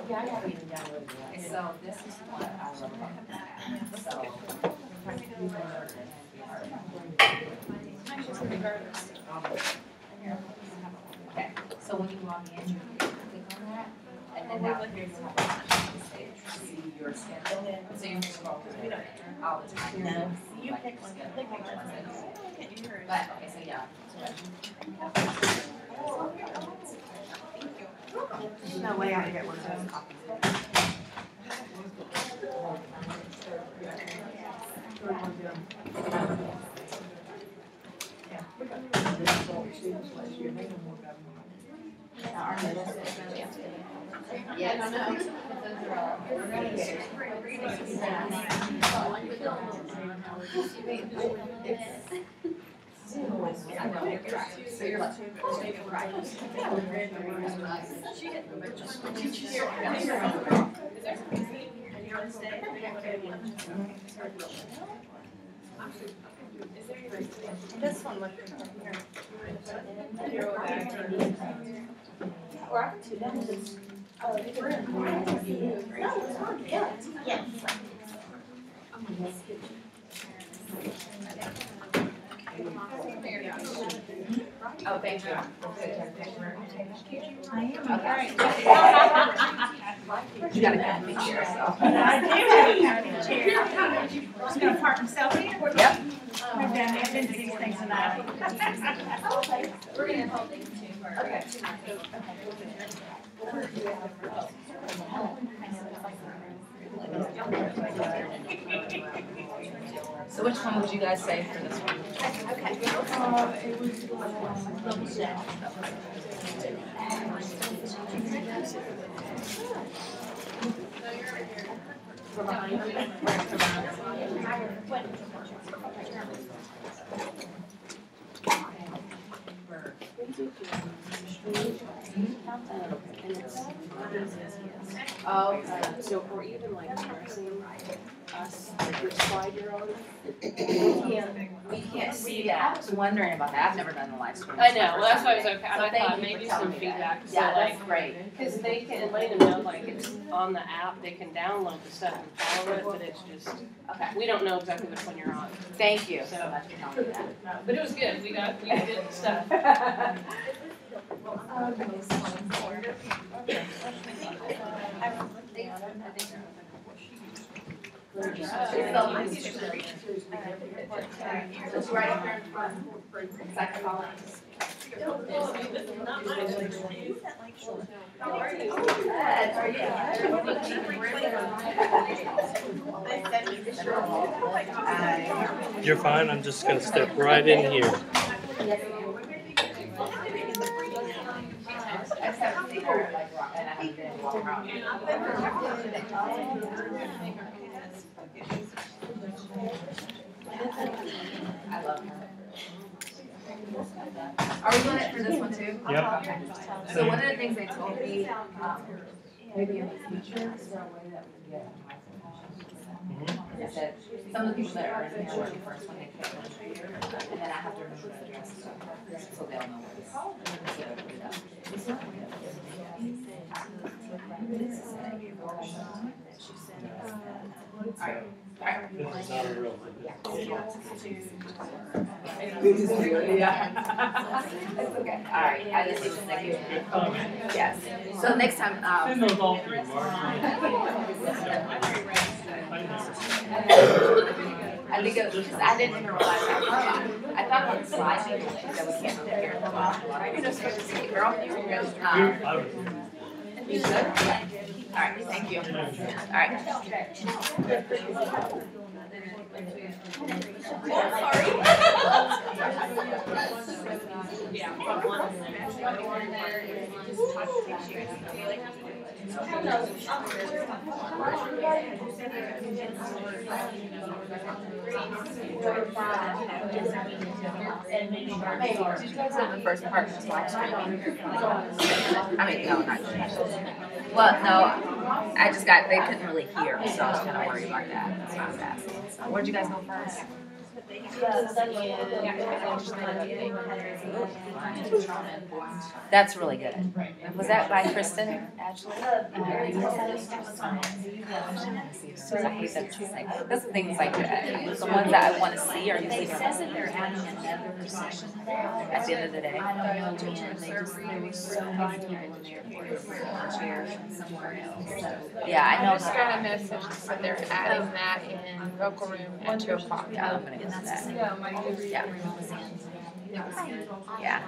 Yeah, I haven't even downloaded it. So this is what I love about that. So. Okay, so when you log in, you click on that, and then now here's what happens. See your schedule, so you scroll through it all the time. No. You pick one, click one. But, okay, so yeah. There's no way I can get one of those copies. Yes. So you're like, This one looked here. or I can do that. Yeah. Oh, thank you. You got a county chair, so. I do have a county chair. Just gonna park myself here. Yep. I've done the these things tonight. We're gonna hold things too. Okay. So which one would you guys say for this one? It was double stack. Oh, So for even like nursing us, like which slide you're on? we can't see that. I was wondering about that. I've never done the live stream. I know, well, that's why I was okay, and So I thank thought you for maybe telling some me that. feedback, so Yeah, like, that's great. cause they can, letting them know, like, it's on the app, they can download the stuff and follow it, but it's just, Okay. we don't know exactly which one you're on. Thank you so much for telling me that. But it was good, we did stuff. It's right up there in front for second calling. How are you? Good. How are you? You're fine, I'm just gonna step right in here. I just haven't seen her like rock, and I haven't been walking around. I love her. Are we doing it for this one too? Yep. Okay. So one of the things they told me, maybe in the future, is there a way that we get they said some of the people that are in there working first when they pick one, and then I have to remember the address, so they'll know what it's. Alright. This is not a real thing. Yeah. It's okay. Alright, I just need to thank you. Good comment. Yes. So next time, Send those all through, Mark. I think it was because I didn't even realize I thought on the slide that we can't compare the bottom. You're just supposed to see, girl. I was. You should. Alright, thank you. Alright. And maybe Did you guys have the first part was live streaming? I mean, no, not well, no, I just got, they couldn't really hear, so I was kind of worried about that. That's why I was asking. Where'd you guys go first? That's really good. Was that by Kristen, Ashley? So I hate that. That's the things like that. The ones that I want to see are usually from at the end of the day. Yeah, I know. I just got a message that said they're adding that in vocal room at 2 o'clock. I'm gonna get to that. Yeah. Yeah.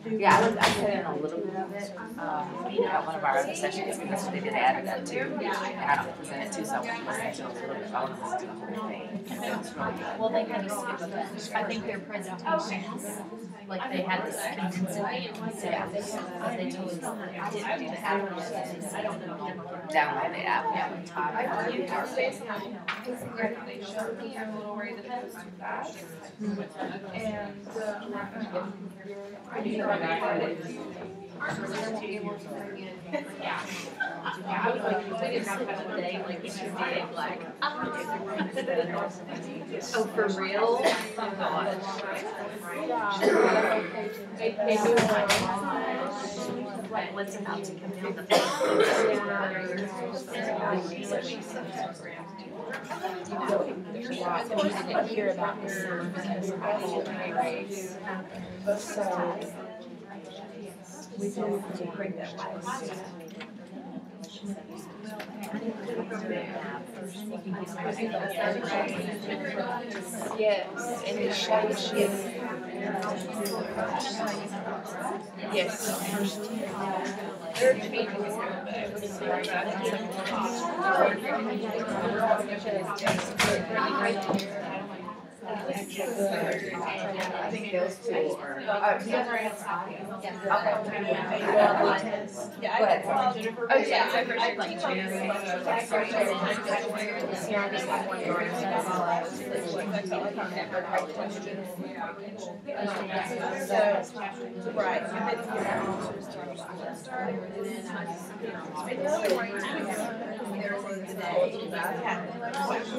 Yeah, I put in a little bit of it, at one of our other sessions, because they did add that too, and I don't present it too, so I won't listen to it a little bit, I want to listen to the whole thing. It's really good. Well, they kind of skipped a bunch. I think their presentations, like they had this condensed down, so they totally didn't do the app. Download the app, yeah. I think based on what they showed me, I'm a little worried that it was too fast. And, I was like, we didn't have that today, like, it's just big, like, oh, for real? Oh, God. They do Like, what's about to come down the I didn't hear about this race. So we do bring that life. Yes, and it shows you. Yes. They're changing it, but I was sorry about I think those two are. You guys are in okay. Yeah, go ahead. Oh, yeah, I'd like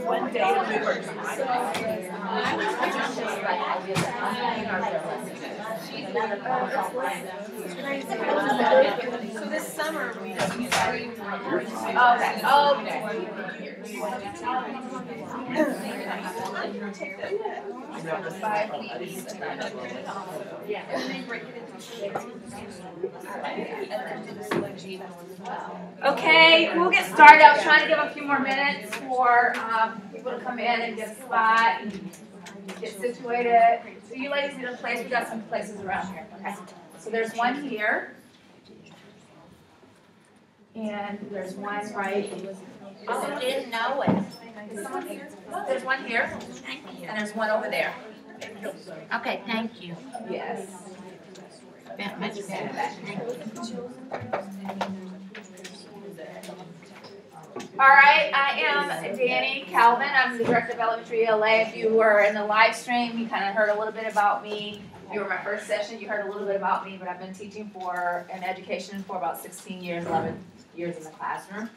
One day we were so this summer we okay. Okay, we'll get started. I was trying to give a few more minutes for people to come in and get a spot and get situated. So you ladies need a place. We got some places around here. Okay. So there's one here. And there's one right. Oh, didn't know it. There's one here. And there's one over there. Okay, thank you. Yes. All right, I am Danielle Kalman. I'm the Director of Elementary ELA. If you were in the live stream, you kind of heard a little bit about me. If you were in my first session, you heard a little bit about me, but I've been teaching in education for about 16 years, 11 years in the classroom.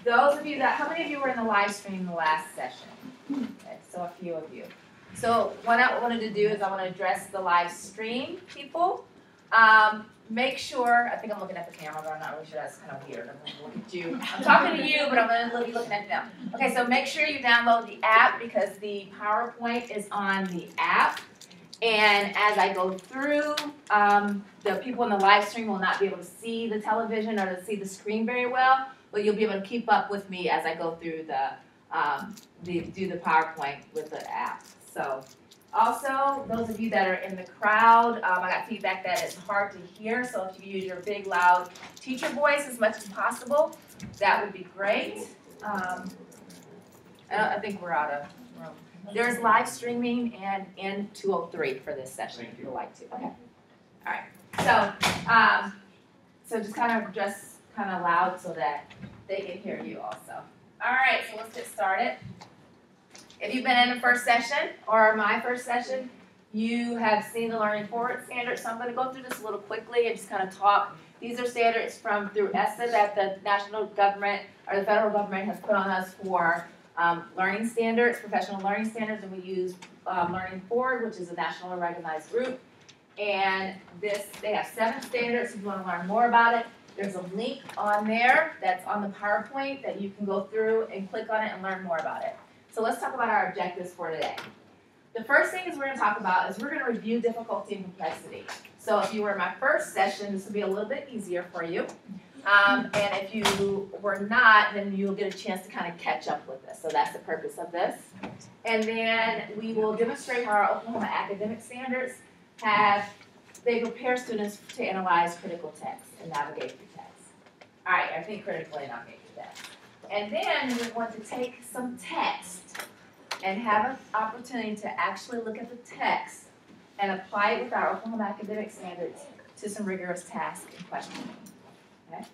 Those of you how many of you were in the live stream the last session? Okay, so a few of you. So what I wanted to do is I want to address the live stream people. Make sure, I think I'm looking at the camera, but I'm not really sure, that's kind of weird. I'm going to look at you. I'm talking to you, but I'm going to be looking at them. Okay, so make sure you download the app because the PowerPoint is on the app. And as I go through, the people in the live stream will not be able to see the television or to see the screen very well, but you'll be able to keep up with me as I go through do the PowerPoint with the app. So. Also, those of you that are in the crowd, I got feedback that it's hard to hear, so if you use your big, loud teacher voice as much as possible, that would be great. I think we're out of room. There's live streaming and N203 for this session if you'd like to. Okay. All right. So just kind of loud so that they can hear you also. All right, so let's get started. If you've been in the first session or my first session, you have seen the Learning Forward standards. So I'm going to go through this a little quickly and just kind of talk. These are standards through ESSA that the national government or the federal government has put on us for learning standards, professional learning standards, and we use Learning Forward, which is a nationally recognized group. And they have 7 standards. If you want to learn more about it, there's a link on there that's on the PowerPoint that you can go through and click on it and learn more about it. So let's talk about our objectives for today. The first thing is we're going to talk about is we're going to review difficulty and complexity. So if you were in my first session, this will be a little bit easier for you. And if you were not, then you'll get a chance to kind of catch up with this. So that's the purpose of this. And then we will demonstrate how our Oklahoma academic standards they prepare students to analyze critical text and navigate through text. All right, I think critically and navigate through text. And then we want to take some text and have an opportunity to actually look at the text and apply it with our Oklahoma academic standards to some rigorous tasks and questioning. Okay?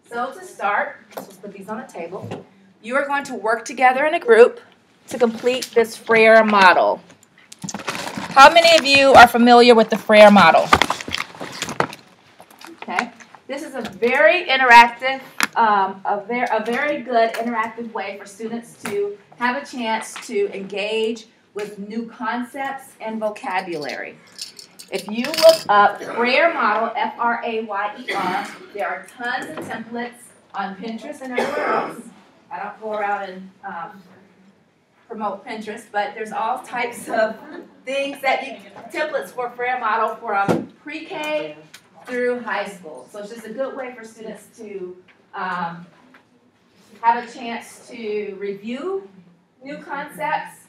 So to start, let's put these on the table. You are going to work together in a group to complete this Frere model. How many of you are familiar with the Frere model? Okay. This is a very interactive, a very good interactive way for students to have a chance to engage with new concepts and vocabulary. If you look up Frere Model, F-R-A-Y-E-R, there are tons of templates on Pinterest and everywhere else. I don't go around and promote Pinterest, but there's all types of things templates for Frere Model from pre-K through high school. So it's just a good way for students to have a chance to review new concepts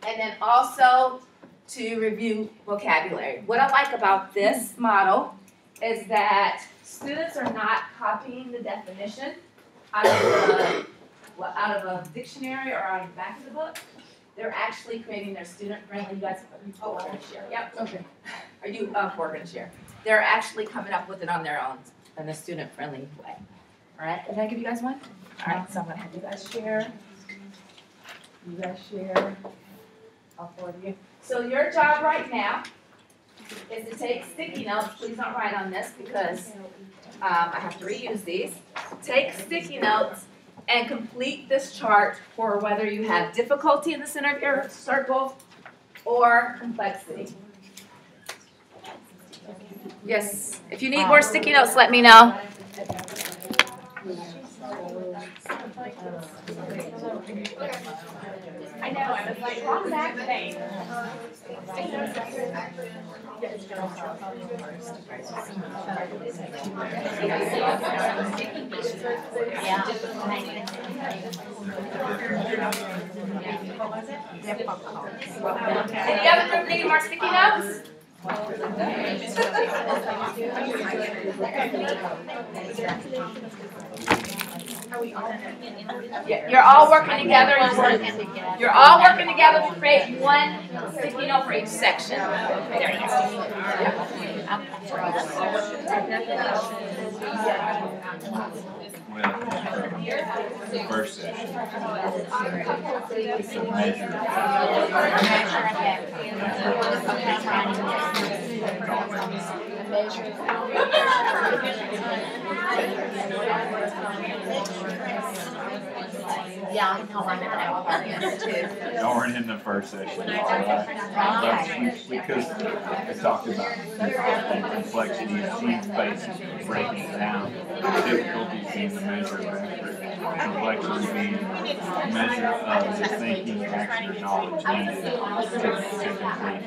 and then also to review vocabulary. What I like about this model is that students are not copying the definition out of a dictionary or out of the back of the book. They're actually creating their student-friendly. You guys, we're going to share. Yep. Okay. Are you? We're going to share. They're actually coming up with it on their own in a student-friendly way. All right. Can I give you guys one? All right. So I'm going to have you guys share. You guys share. All 4 of you. So your job right now is to take sticky notes. Please don't write on this because I have to reuse these. Take sticky notes and complete this chart for whether you have difficulty in the center of your circle or complexity. Yes, if you need more sticky notes, let me know. I know, I was like, wrong back thing. Any other group need more sticky notes? Yeah, you're all working together. You're all working together to create one sticky note for each section. There you The first session. Yeah, no, I'm Y'all weren't in the first session. Because I talked about difficulty, complexity, and sheet basis, breaking it down. Difficulty being the measure of effort, complexity being the measure of the thinking, action, or knowledge needed to complete that task.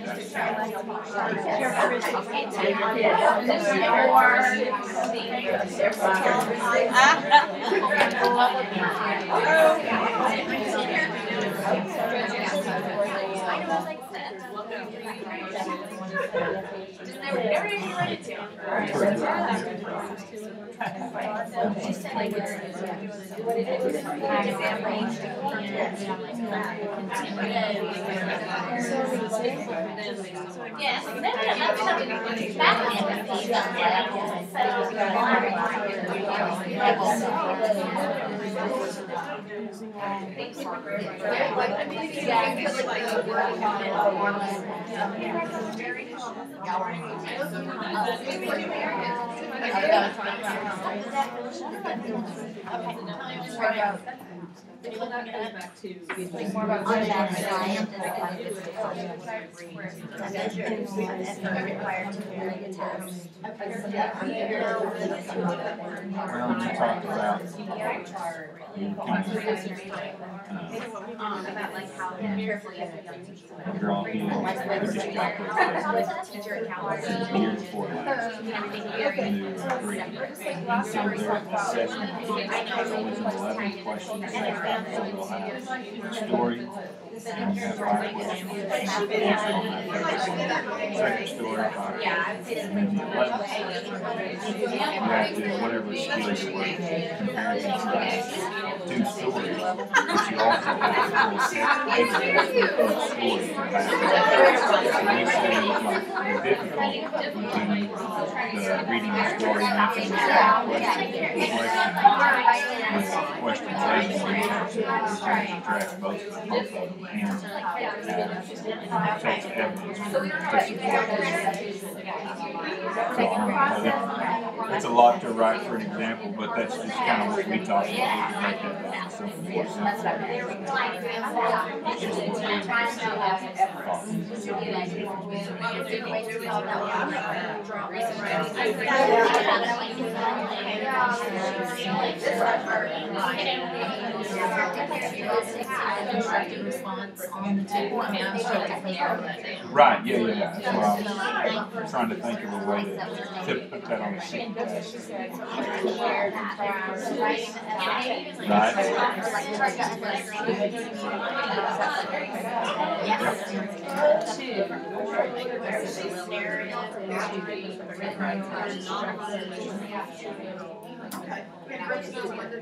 Well, you talked about you kind of you're all here, we just got this year before last, new agreement. So their assessment is always an 11 question assessment, so they'll have a story, and you have 5 questions. Answer on that. Second story, 5 questions. And then the 11th, you have to, whatever skills you work, compare against that 2 stories, but you also have to pull a story to back it. So you say like the difficulty between the reading the story and answering the question 11 to address both of them and text evidence to support so it's a lot to write for an example, but that's just kind of what we talked about. We can break that down to something more simple. It's just what right, yeah. That's why I was trying to think of a way to put that on the sheet.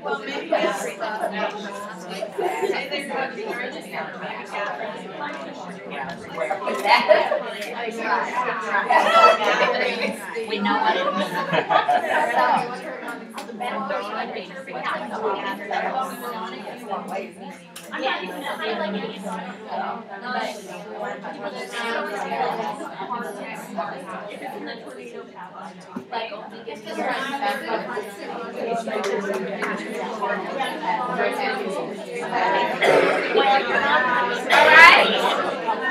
Well, maybe we know what it means.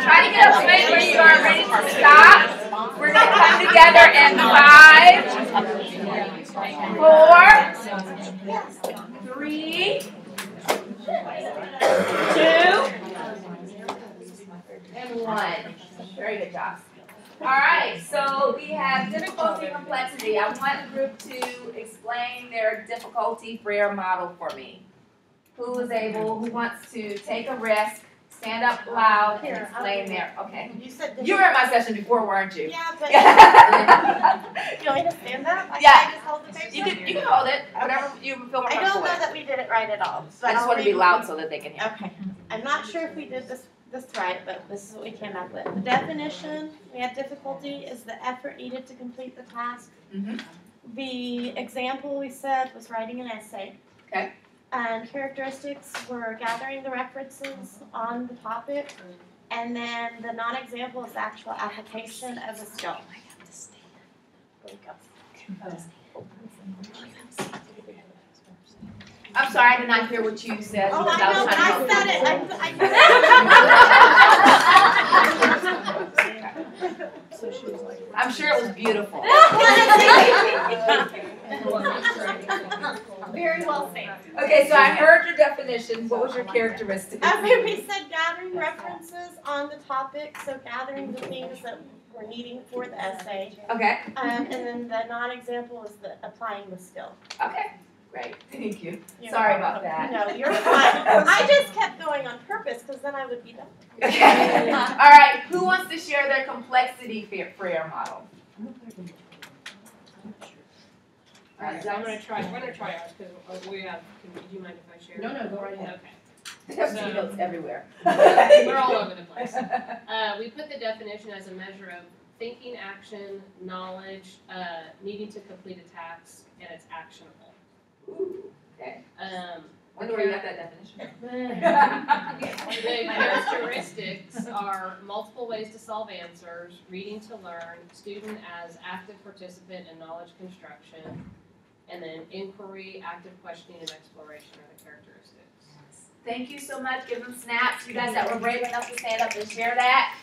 Try to get a place where you are ready to stop. We're going to come together in 5, 4, 3, 2, and 1. Very good job. Alright, so we have difficulty and complexity. I want the group to explain their difficulty Frere model for me. Who wants to take a risk, stand up loud, and explain their, okay. You were at my session before, weren't you? Yeah, but you want me to stand up? Yeah. I just hold the paper? You can hold it, whatever you feel more I comfortable don't know with. that we did it right at all. I just want to be loud so that they can hear. Okay. I'm not sure if we did this right, but this is what we came up with. The definition, we had difficulty, is the effort needed to complete the task. The example we said was writing an essay. Okay. And characteristics were gathering the references on the topic. And then the non-example is the actual application of the skill. I'm sorry, I did not hear what you said. Oh, I know, but I said it. I'm sure it was beautiful. Very well said. Okay, so I heard your definition. What was your characteristic? We said gathering references on the topic, so gathering the things that we're needing for the essay. Okay. And then the non-example is the applying the skill. Okay, great. Thank you. Sorry about that. No, you're fine. I just kept going on purpose because then I would be done. Okay. All right. Who wants to share their complexity Frere model? Alright, so I'm gonna try ours, because we have, do you mind if I share? No, go right ahead. Okay. There's notes everywhere. We're all over the place. We put the definition as a measure of thinking, action, knowledge, needing to complete a task, and it's actionable. Okay. Wonder where you got that definition. The characteristics are multiple ways to solve answers, reading to learn, student as active participant in knowledge construction, and then inquiry, active questioning, and exploration are the characteristics. Thank you so much. Give them snaps. You guys that were brave enough to stand up and share that.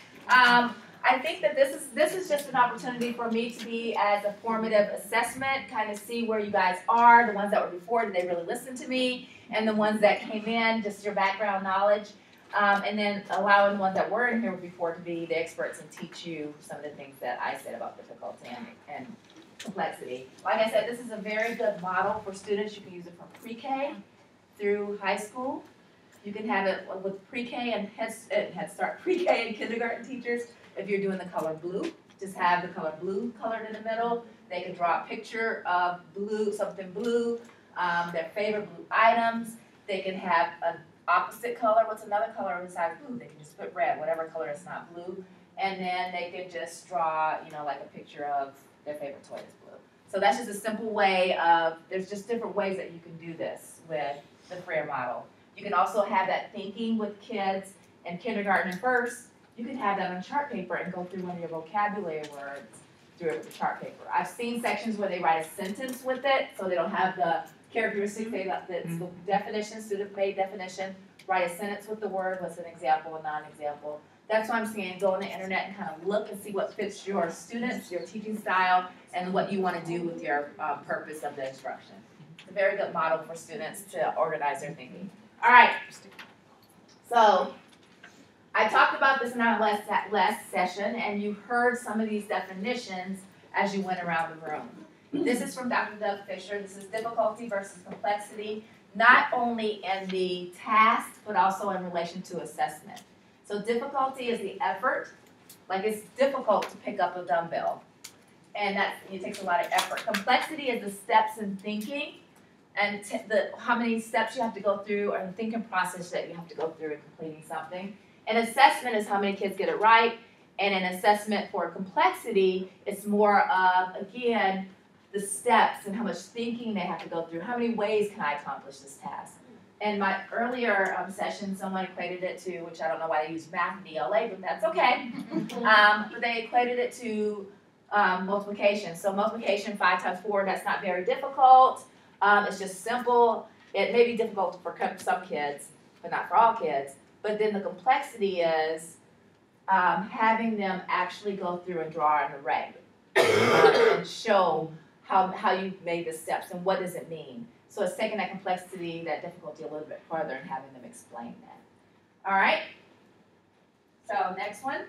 I think that this is just an opportunity for me to be as a formative assessment, kind of see where you guys are. The ones that were before, did they really listen to me? And the ones that came in, just your background knowledge. And then allowing the ones that were in here before to be the experts and teach you some of the things that I said about difficulty and complexity. Like I said, this is a very good model for students. You can use it from pre-K through high school. You can have it with pre-K and Head Start, pre-K and kindergarten teachers. If you're doing the color blue, just have the color blue colored in the middle. They can draw a picture of blue, something blue, their favorite blue items. They can have an opposite color. What's another color besides blue? They can just put red, whatever color is not blue. And then they can just draw, like a picture of their favorite toy is blue. So that's just a simple way of, there's just different ways that you can do this with the Frere model. You can also have that thinking with kids in kindergarten and first. You can have that on chart paper and go through one of your vocabulary words through it with the chart paper. I've seen sections where they write a sentence with it, so they don't have the characteristics, it's the definition, student-made definition. Write a sentence with the word, what's an example, a non-example. That's what I'm saying, go on the internet and kind of look and see what fits your students, your teaching style, and what you want to do with your purpose of the instruction. It's a very good model for students to organize their thinking. All right, so I talked about this in our last session, and you heard some of these definitions as you went around the room. This is from Dr. Doug Fisher. This is difficulty versus complexity, not only in the task, but also in relation to assessment. So difficulty is the effort, like it's difficult to pick up a dumbbell, and it takes a lot of effort. Complexity is the steps in thinking, and how many steps you have to go through, or the thinking process that you have to go through in completing something. And assessment is how many kids get it right, and an assessment for complexity is more of, again, the steps and how much thinking they have to go through. How many ways can I accomplish this task? In my earlier session, someone equated it to, which I don't know why they use math and ELA, but that's okay. But they equated it to multiplication. So multiplication, 5 times 4, that's not very difficult. It's just simple. It may be difficult for some kids, but not for all kids. But then the complexity is having them actually go through and draw an array and show how you made the steps and what does it mean. So it's taking that complexity, that difficulty a little bit further and having them explain that. All right? So next one.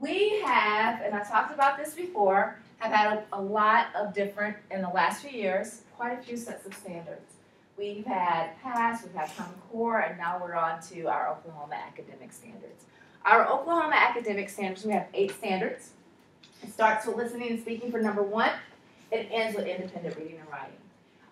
We have, and I talked about this before, have had a lot of different, in the last few years, quite a few sets of standards. We've had PASS, we've had Common Core, and now we're on to our Oklahoma academic standards. Our Oklahoma academic standards, we have 8 standards. It starts with listening and speaking for number 1. It ends with independent reading and writing.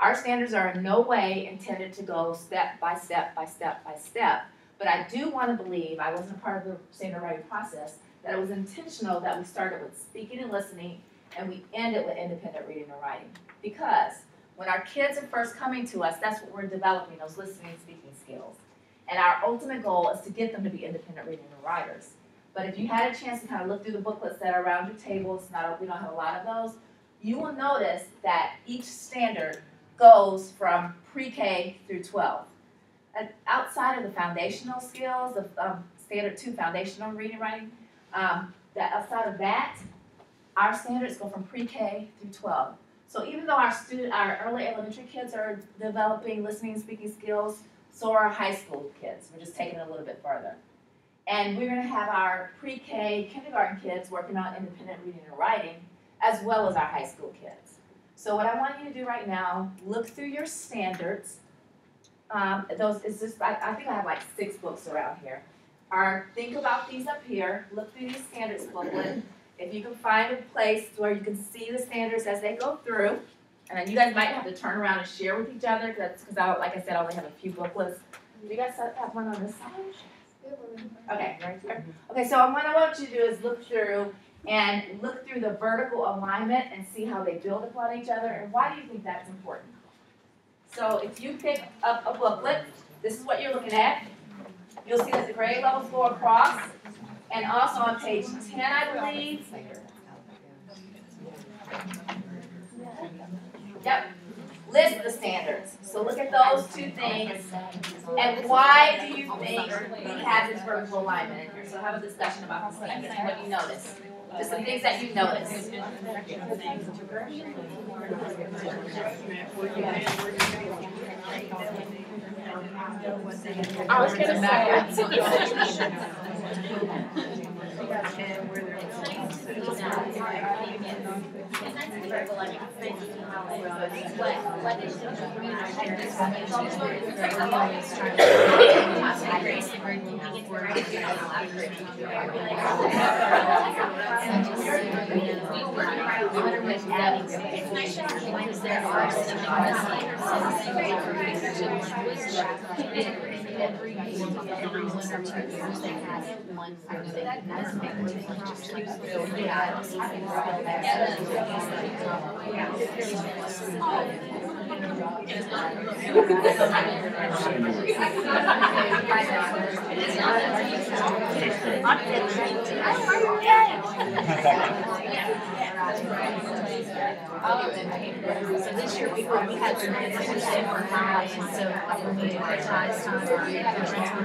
Our standards are in no way intended to go step by step by step by step, but I do want to believe, I wasn't a part of the standard writing process, that it was intentional that we started with speaking and listening and we ended with independent reading and writing. Because when our kids are first coming to us, that's what we're developing, those listening and speaking skills. And our ultimate goal is to get them to be independent reading and writers. But if you had a chance to kind of look through the booklets that are around your tables, we don't have a lot of those, you will notice that each standard goes from pre-K through 12. And outside of the foundational skills, the standard 2 foundational reading and writing, outside of that, our standards go from pre-K through 12. So even though our early elementary kids are developing listening and speaking skills, so are our high school kids. We're just taking it a little bit further. And we're going to have our pre-K kindergarten kids working on independent reading and writing, as well as our high school kids. So what I want you to do right now, look through your standards. I think I have like 6 books around here. Think about these up here. Look through these standards booklet. If you can find a place where you can see the standards as they go through, and then you guys might have to turn around and share with each other, because like I said, I only have a few booklets. Do you guys have one on this side? Okay, right there. Okay, so what I want you to do is look through the vertical alignment and see how they build upon each other. And why do you think that's important? So if you pick up a booklet, this is what you're looking at. You'll see that the grade levels go across, and also on page 10, I believe. Yep, list the standards. So look at those two things, and why do you think we have this vertical alignment in here? So have a discussion about the standards and what you notice. Just some things that you notice. I was gonna say. So this year we had some and so we advertised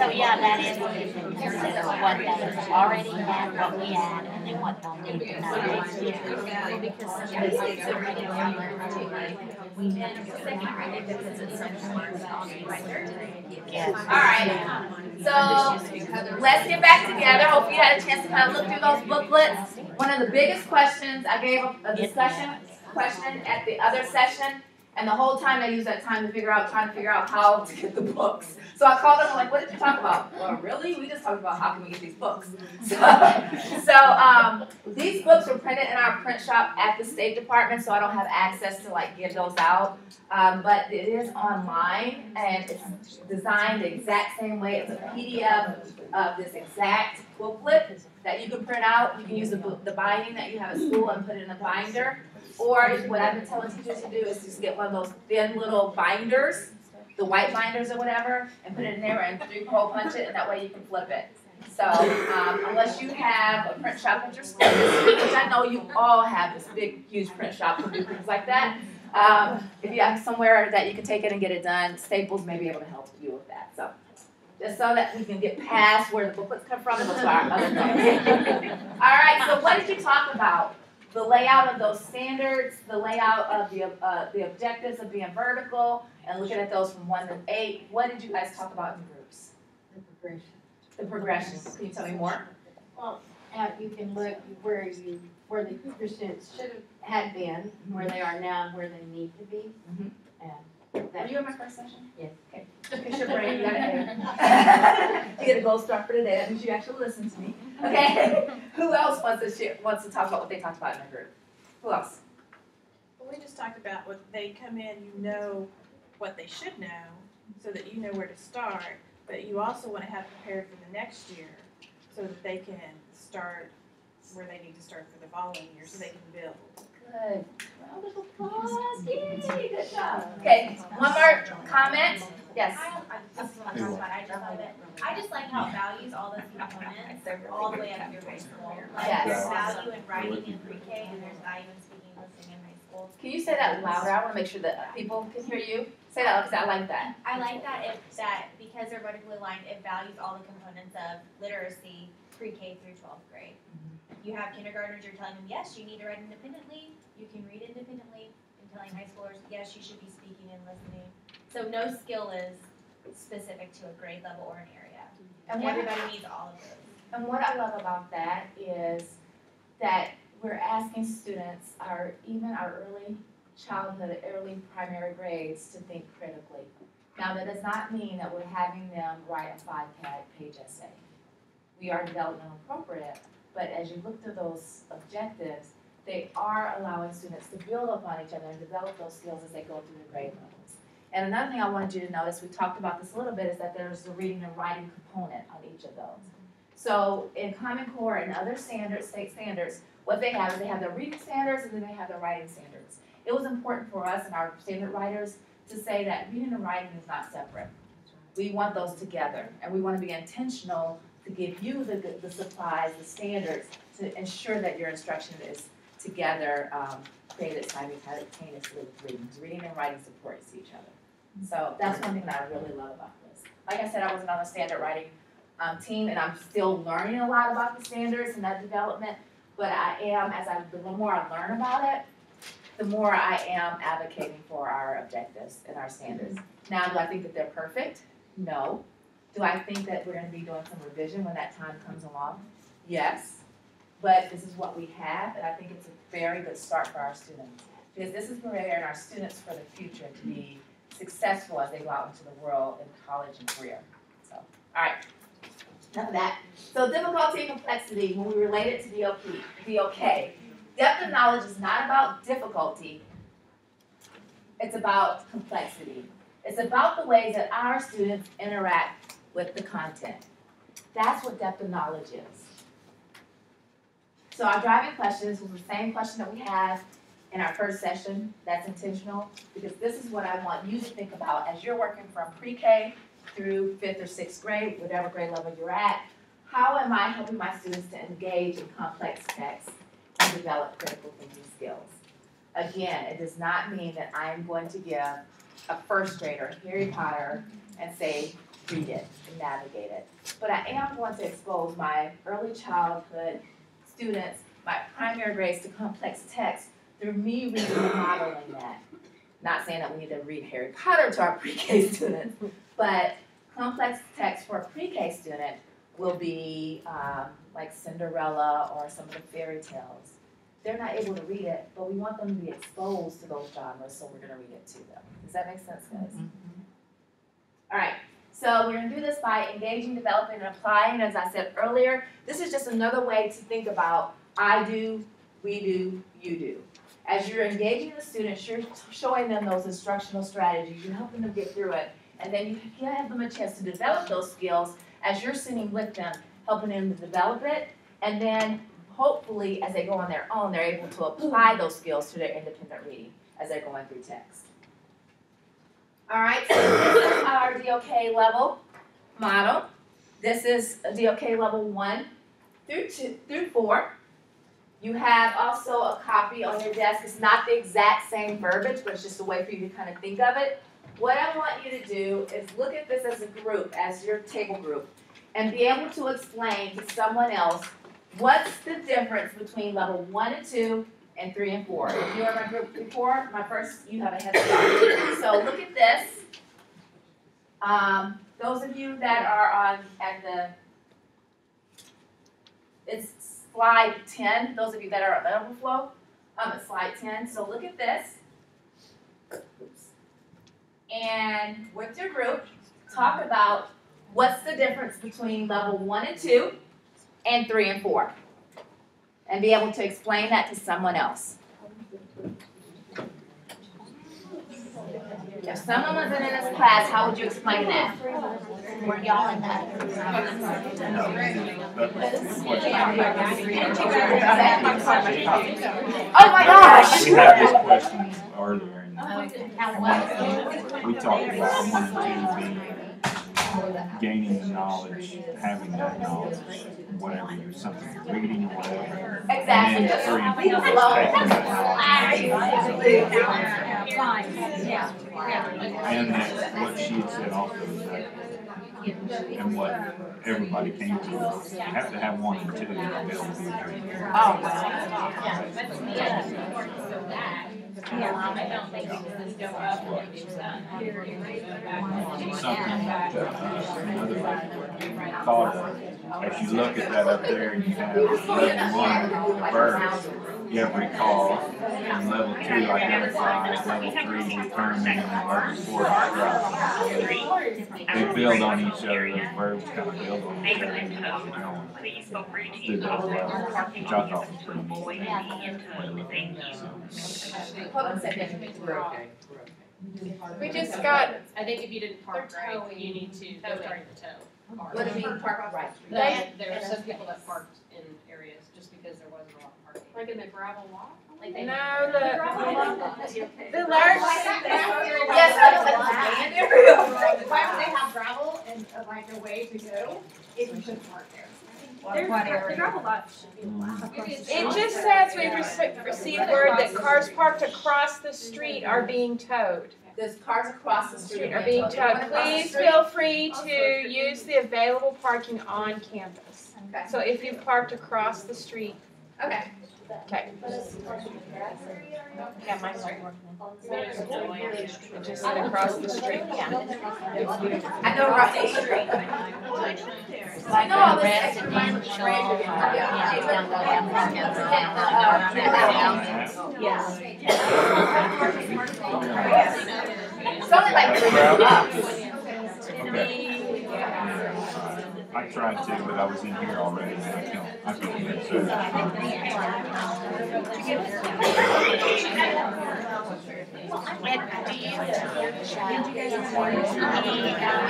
So yeah, that is what we consider what they already have, what we add, and then what they'll need to know next year. Because some of these are already Alright, so let's get back together. Hope you had a chance to kind of look through those booklets. One of the biggest questions, I gave a discussion question at the other session, and the whole time I used that time to trying to figure out how to get the books. So I called them and like, what did you talk about? Well, really? We just talked about how can we get these books. So these books were printed in our print shop at the State Department, so I don't have access to like give those out. But it is online, and it's designed the exact same way. It's a PDF of this exact booklet that you can print out. You can use the binding that you have at school and put it in a binder. Or what I've been telling teachers to do is just get one of those thin little binders, the white binders or whatever, and put it in there and 3-hole punch it, and that way you can flip it. So unless you have a print shop at your school, which I know you all have this big, huge print shop to do things like that, if you have somewhere that you can take it and get it done, Staples may be able to help you with that. So just so that we can get past where the booklets come from and go to our other things. All right, so what did you talk about? The layout of those standards, the layout of the objectives of being vertical, and looking at those from 1 to 8. What did you guys talk about in groups? The progression. The progression. Can you tell me more? Well, you can look where the students should have been, where they are now, and where they need to be. Were you in my first session? Yes. Okay. Push your brain. You got it. You get a gold star for today. That means you actually listened to me. Okay. Who else wants to talk about what they talked about in the group? Who else? Well, we just talked about when they come in, you know what they should know, so that you know where to start. But you also want to have prepared for the next year, so that they can start where they need to start for the following year, so they can build. Good. Round of applause. Yay, good job. Okay, one more comment? Yes. I just like how it values all those components all the way up through high school. Like Yes. there's value in writing in pre-K and there's value in speaking and listening in high school. Can you say that louder? I want to make sure that people can hear you. Say that because I like that. I like that because they're vertically aligned, it values all the components of literacy pre-K through 12th grade. You have kindergartners, you're telling them, yes, you need to write independently, you can read independently, and telling high schoolers, yes, you should be speaking and listening. So no skill is specific to a grade level or an area. And everybody needs all of those. And what I love about that is that we're asking students, even our early childhood, early primary grades, to think critically. Now, that does not mean that we're having them write a 5-page essay. we are developmental appropriate, but as you look through those objectives, they are allowing students to build upon each other and develop those skills as they go through the grade levels. And another thing I wanted you to notice, we talked about this a little bit, is that there's the reading and writing component on each of those. So in Common Core and other standards, state standards, what they have is they have their reading standards and then they have their writing standards. It was important for us and our standard writers to say that reading and writing is not separate. We want those together, and we want to be intentional to give you the supplies, the standards, to ensure that your instruction is together, created simultaneously with reading. Reading and writing supports each other. So that's one thing that I really love about this. Like I said, I wasn't on the standard writing team, and I'm still learning a lot about the standards and that development, but I am, the more I learn about it, the more I am advocating for our objectives and our standards. Now, do I think that they're perfect? No. Do I think that we're going to be doing some revision when that time comes along? Yes. But this is what we have, and I think it's a very good start for our students. Because this is preparing our students for the future to be successful as they go out into the world in college and career. So, all right. Enough of that. So difficulty and complexity, when we relate it to DOK. Depth of knowledge is not about difficulty. It's about complexity. It's about the ways that our students interact with the content. That's what depth of knowledge is. So our driving questions was the same question that we had in our first session. That's intentional, because this is what I want you to think about as you're working from pre-K through 5th or 6th grade, whatever grade level you're at. How am I helping my students to engage in complex text and develop critical thinking skills? Again, it does not mean that I'm going to give a first grader Harry Potter and say, read it and navigate it. But I am going to expose my early childhood students, my primary grades, to complex text through me reading and modeling that. Not saying that we need to read Harry Potter to our pre-K students, but complex text for a pre-K student will be like Cinderella or some of the fairy tales. They're not able to read it, but we want them to be exposed to those genres, so we're going to read it to them. Does that make sense, guys? All right, so we're going to do this by engaging, developing, and applying. As I said earlier, this is just another way to think about I do, we do, you do. As you're engaging the students, you're showing them those instructional strategies. You're helping them get through it. And then you give them a chance to develop those skills as you're sitting with them, helping them to develop it. And then hopefully, as they go on their own, they're able to apply those skills to their independent reading as they're going through text. All right, so this is our DOK level model. This is a DOK level 1 through 4. You have also a copy on your desk. It's not the exact same verbiage, but it's just a way for you to kind of think of it. What I want you to do is look at this as a group, as your table group, and be able to explain to someone else what's the difference between level 1 and 2 and 3 and 4. If you were in my group before, you have a head start. So look at this. Those of you that are it's slide 10. Those of you that are at Overflow, at slide 10. So look at this. Oops. And with your group, talk about what's the difference between level 1 and 2 and 3 and 4. And be able to explain that to someone else. If someone wasn't in this class, how would you explain that? Were y'all in that? Oh my gosh! We had this question earlier, and we talked about 1 and 2 being gaining the knowledge, having that knowledge, whatever you're something you're reading or whatever. Exactly. And then 3 and 4 is taking that knowledge. And that's what she had said also is that, and what everybody came to, you have to have 1 and 2 to be able to do 3 and 4. Oh, Something that another thought, as you look at that up there, and you have level 1, the verbs, you have recall, and level 2, identify, level 3, determine, and level 4, describe. They build on each other, those verbs kind of build on each other as you're going. please feel free to through use the all the parking which I lot thought was pretty neat. avoid any into thank you. Hold on a second. We're okay. We just got, I think if you didn't park right, you need to go in the tow. What do you mean park off? Right. There are some people that parked in areas just because there wasn't a lot of parking. Like in the gravel walk? Like they. no, the Yes, Why would they have gravel and like a way to go if you shouldn't park there? The gravel lot should be allowed. it just says we received word that cars parked across the street are being towed. There's cars across the street. Are being towed. Please feel free to use the available parking on campus. Okay. So if you parked across the street. Okay. Okay. Yeah, mine's not working. Just said across the street. I know across the street. I know all this extra It's only like 3 bucks. I tried to, but I was in here already, and I couldn't get it.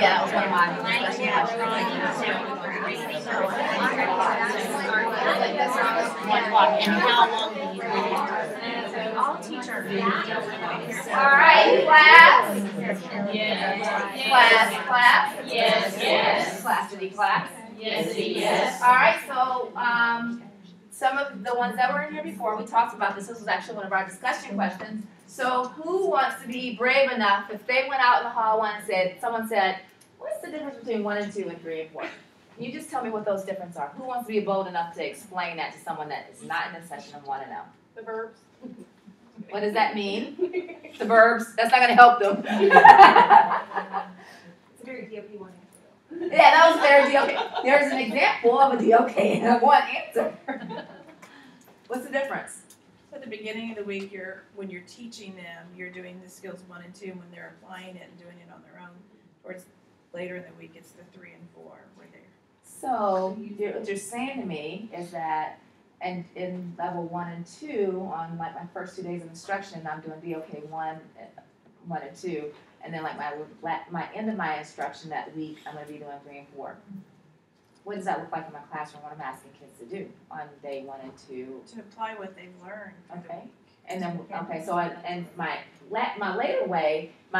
Yeah, that was one of All right, class. Yes. Class. Yes. Class, did he clap? Yes. All right, so, some of the ones that were in here before, we talked about this. This was actually one of our discussion questions. So who wants to be brave enough if they went out in the hall and someone said, what's the difference between 1 and 2 and 3 and 4? Can you just tell me what those differences are? Who wants to be bold enough to explain that to someone that is not in the session and want to know? The verbs. What does that mean? The verbs? That's not going to help them. It's a very DOP one. Yeah, that was very DOK. There's an example of a DOK and one answer. What's the difference? So at the beginning of the week, when you're teaching them, you're doing the skills 1 and 2, and when they're applying it and doing it on their own, towards later in the week, it's the 3 and 4 where they're. So what you're saying to me is that, and in level 1 and 2, on like my first 2 days of instruction, I'm doing DOK 1 and 2, and then like my end of my instruction that week, I'm going to be doing 3 and 4. What does that look like in my classroom? What I'm asking kids to do on day 1 and 2? To apply what they've learned. Okay. And then so my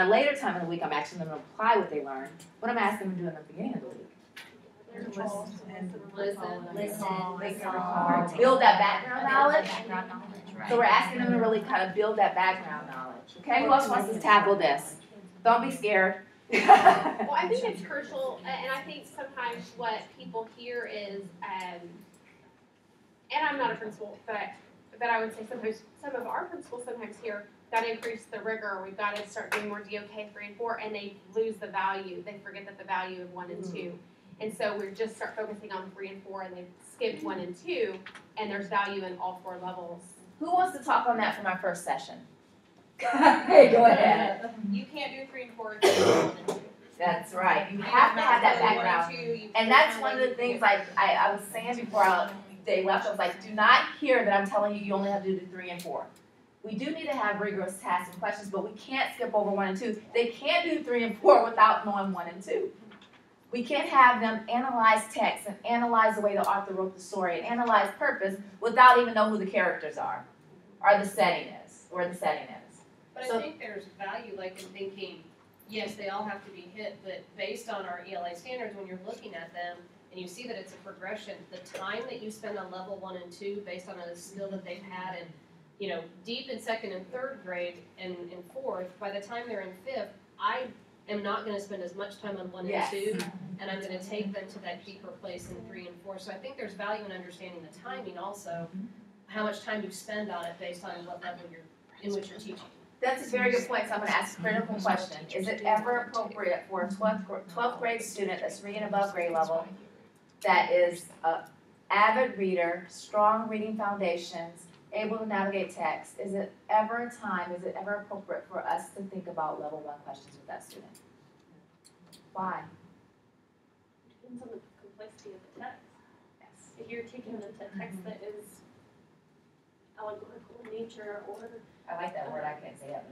later time in the week, I'm actually going to apply what they learned. What I'm asking them to do in the beginning of the week. Listen. Build that background knowledge. So we're asking them to really kind of build that background knowledge. Okay, who else wants to tackle this? Don't be scared. Well, I think it's crucial, and I think sometimes what people hear is, and I'm not a principal, but I would say sometimes some of our principals sometimes hear, got to increase the rigor, we've got to start doing more DOK 3 and 4, and they lose the value. They forget that the value of 1 and 2. And so we just start focusing on 3 and 4, and they've skipped 1 and 2, and there's value in all 4 levels. Who wants to talk on that for my first session? Hey, go ahead. You can't do 3 and 4 if you do 1 and 2. That's right. You have to have that background. And that's one of the things like I was saying before they left. I was like, do not hear that I'm telling you only have to do 3 and 4. We do need to have rigorous tasks and questions, but we can't skip over 1 and 2. They can't do 3 and 4 without knowing 1 and 2. We can't have them analyze text and analyze the way the author wrote the story and analyze purpose without even knowing who the characters are, or the setting is, or the setting is. But I think there's value, like in thinking, yes, they all have to be hit, but based on our ELA standards, when you're looking at them and you see that it's a progression, the time that you spend on level 1 and 2 based on a skill that they've had and, you know, deep in 2nd and 3rd grade and in 4th, by the time they're in 5th, I am not going to spend as much time on 1 and 2, and I'm going to take them to that deeper place in 3 and 4. So I think there's value in understanding the timing also, how much time you spend on it based on what level in which you're teaching. That's a very good point, so I'm going to ask a critical question. Is it ever appropriate for a 12th grade student that's reading above grade level that is an avid reader, strong reading foundations, able to navigate text, is it ever appropriate for us to think about level 1 questions with that student? Why? Depends on the complexity of the text. Yes. if you're taking them to text that is allegorical in nature or I like that word, I can't say it.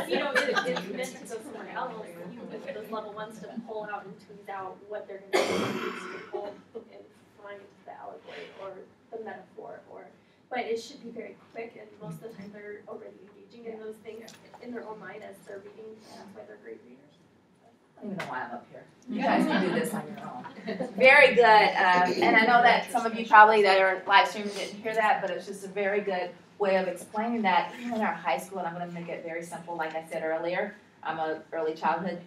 you know, it's meant to go somewhere else. You with those level ones to pull out and tease out what they're going to use to pull and find the allegory or the metaphor. But it should be very quick, and most of the time they're already engaging in those things in their own mind as they're reading. And that's why they're great readers. I don't even know why I'm up here. You guys can do this on your own. Very good. And I know that some of you probably that are live streaming didn't hear that, but it's just a very good way of explaining that even in our high school, and I'm going to make it very simple, like I said earlier. I'm an early childhood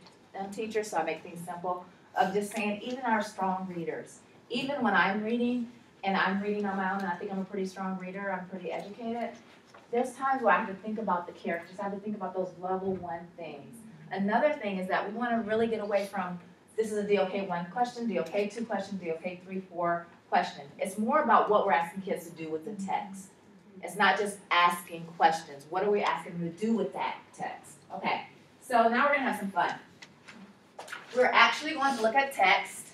teacher, so I make things simple. Of just saying, even our strong readers, even when I'm reading, and I'm reading on my own, and I think I'm a pretty strong reader, I'm pretty educated, there's times where I have to think about the characters, I have to think about those level 1 things. Another thing is that we want to really get away from, this is a DOK 1 question, DOK 2 question, DOK 3, 4 question. It's more about what we're asking kids to do with the text. It's not just asking questions. What are we asking them to do with that text? Okay, so now we're going to have some fun. We're actually going to look at text,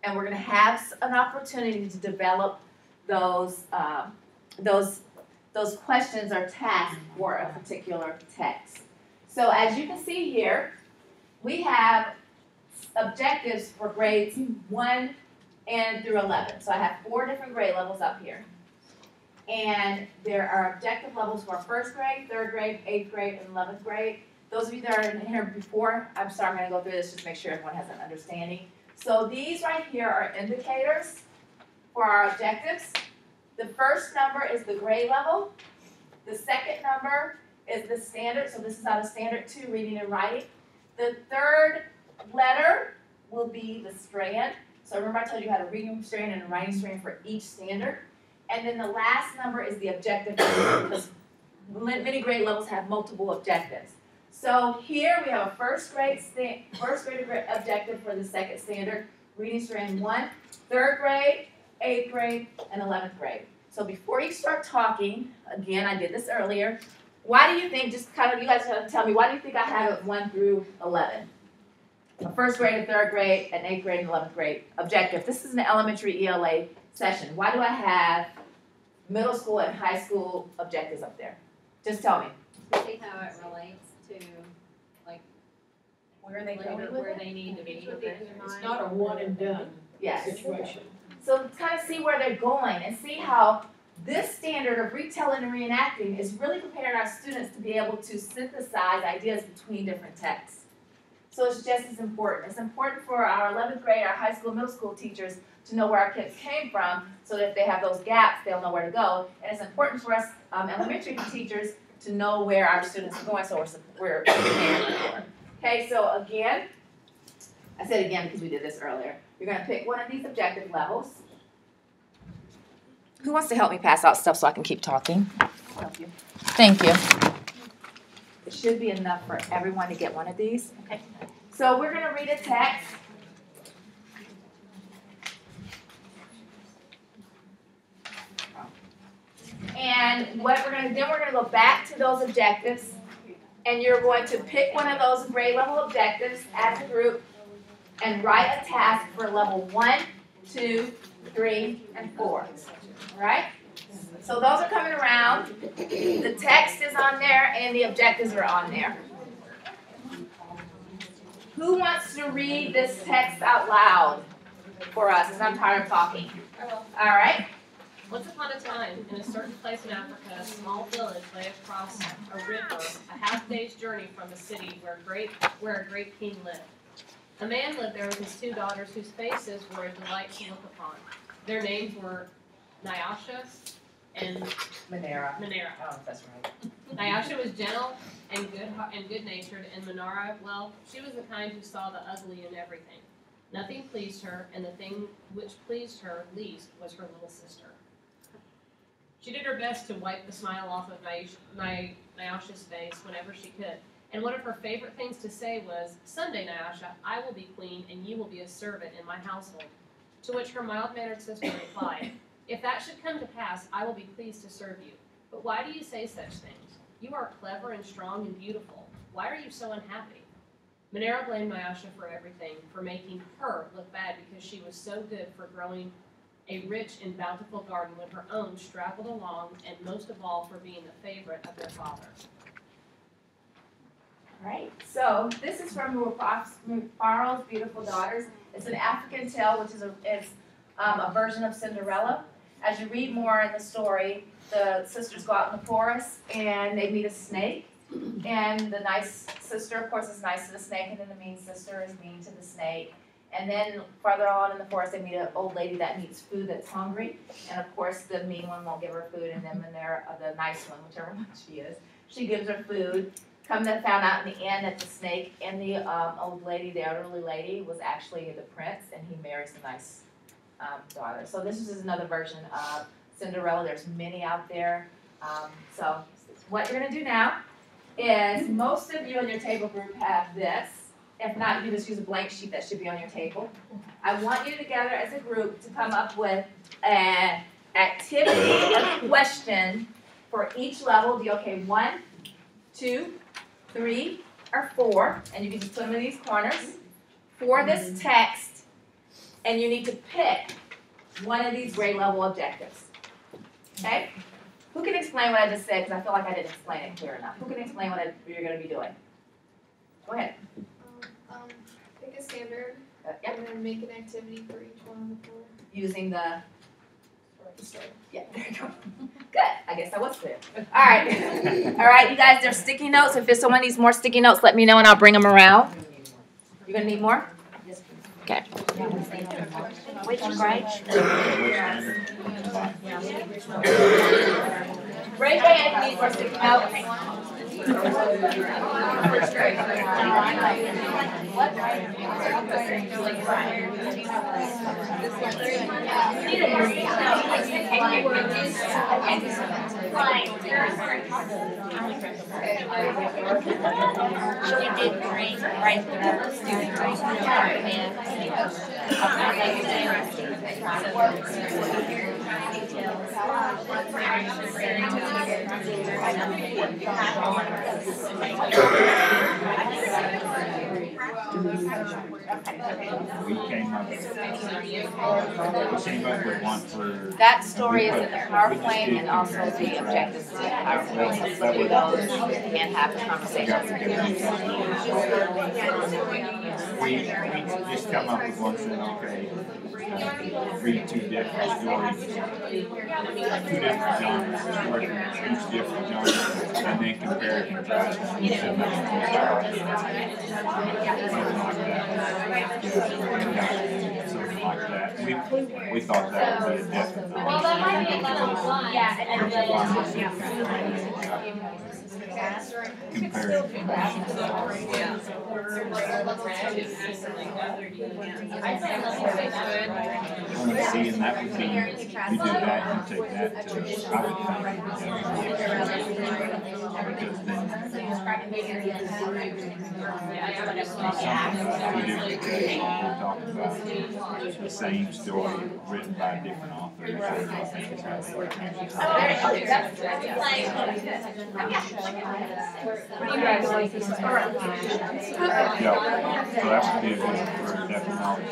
and we're going to have an opportunity to develop those questions or tasks for a particular text. So as you can see here, we have objectives for grades 1 and through 11. So I have 4 different grade levels up here. And there are objective levels for 1st grade, 3rd grade, 8th grade, and 11th grade. Those of you that are in here before, I'm sorry, I'm going to go through this just to make sure everyone has an understanding. So these right here are indicators for our objectives. The first number is the grade level. The second number is the standard. So this is out of standard 2, reading and writing. The third letter will be the strand. So remember I told you how to reading strand and a writing strand for each standard. And then the last number is the objective because many grade levels have multiple objectives. So here we have a first grade objective for the second standard, reading strand 1, 3rd grade, 8th grade, and 11th grade. So before you start talking, again, I did this earlier, why do you think, just kind of, you guys have to tell me, why do you think I have it 1 through 11? A 1st grade, a 3rd grade, an 8th grade, and 11th grade objective. This is an elementary ELA session. Why do I have middle school and high school objectives up there? Just tell me. See how it relates to, like, where they need to be. It's not a one and done situation. So kind of see where they're going and see how this standard of retelling and reenacting is really preparing our students to be able to synthesize ideas between different texts. So it's just as important. It's important for our 11th grade, our high school, middle school teachers to know where our kids came from so that if they have those gaps, they'll know where to go. And it's important for us elementary teachers to know where our students are going so we're prepared for. Okay, so again, I said again because we did this earlier. You're going to pick one of these objective levels. Who wants to help me pass out stuff so I can keep talking? I'll help you. Thank you. It should be enough for everyone to get one of these. Okay. So we're going to read a text. And what we're going to do, we're going to go back to those objectives. And you're going to pick one of those grade level objectives as a group and write a task for level 1, 2, 3, and 4. All right? So those are coming around. The text is on there and the objectives are on there. Who wants to read this text out loud for us? Because I'm tired of talking. All right. Once upon a time, in a certain place in Africa, a small village lay across a river, a half-day's journey from a city where a great king lived. A man lived there with his 2 daughters whose faces were a delight to look upon. Their names were Nyasha and Manara. Oh, that's right. Nyasha was gentle and good-natured, and Manara, well, she was the kind who saw the ugly in everything. Nothing pleased her, and the thing which pleased her least was her little sister. She did her best to wipe the smile off of Nyasha's face whenever she could, and one of her favorite things to say was, "Someday, Nyasha, I will be queen, and you will be a servant in my household." To which her mild-mannered sister replied, "If that should come to pass, I will be pleased to serve you. But why do you say such things? You are clever and strong and beautiful. Why are you so unhappy?" Monero blamed Nyasha for everything, for making her look bad because she was so good for growing a rich and bountiful garden when her own straggled along, and most of all for being the favorite of their father. All right, so this is from Mufaro's Beautiful Daughters. It's an African tale, which is a version of Cinderella. As you read more in the story, the sisters go out in the forest and they meet a snake. And the nice sister, of course, is nice to the snake, and then the mean sister is mean to the snake. And then farther on in the forest, they meet an old lady that needs food that's hungry. And of course, the mean one won't give her food, and then the nice one, whichever one she is, she gives her food. Come to found out in the end that the snake and the old lady, the elderly lady, was actually the prince, and he marries the nice daughter. So this is another version of Cinderella. There's many out there. So what you're going to do now is most of you in your table group have this. If not, you just use a blank sheet that should be on your table. I want you together as a group to come up with an activity or question for each level. Okay, 1, 2, 3, or 4, and you can just put them in these corners, for this text, and you need to pick one of these grade level objectives. Okay? Who can explain what I just said? Because I feel like I didn't explain it clear enough. Who can explain what you're going to be doing? Go ahead. Pick a standard Yep. and then make an activity for each one on the floor. Using the yeah, there you go. Good. I guess that was clear. All right. All right, you guys, there's sticky notes. If someone needs more sticky notes, let me know and I'll bring them around. You're going to need more? Okay. Which grade? Raise your hand if you need more sticky notes. First grade. What? We came up with one for. That story is in the PowerPoint and also the objectives in the PowerPoint. So look through those and have the conversations. We just come up with one saying, okay, read 2 different stories, 2 different genres, each different genre, and then compare it and contrast it. Something like that. We thought that would be a definite. Well, that might be a level 1. Yeah, and seeing that would be, you do that and take that to, I would think the same story written by different authors. What do you guys like? So that would be a good for definitely.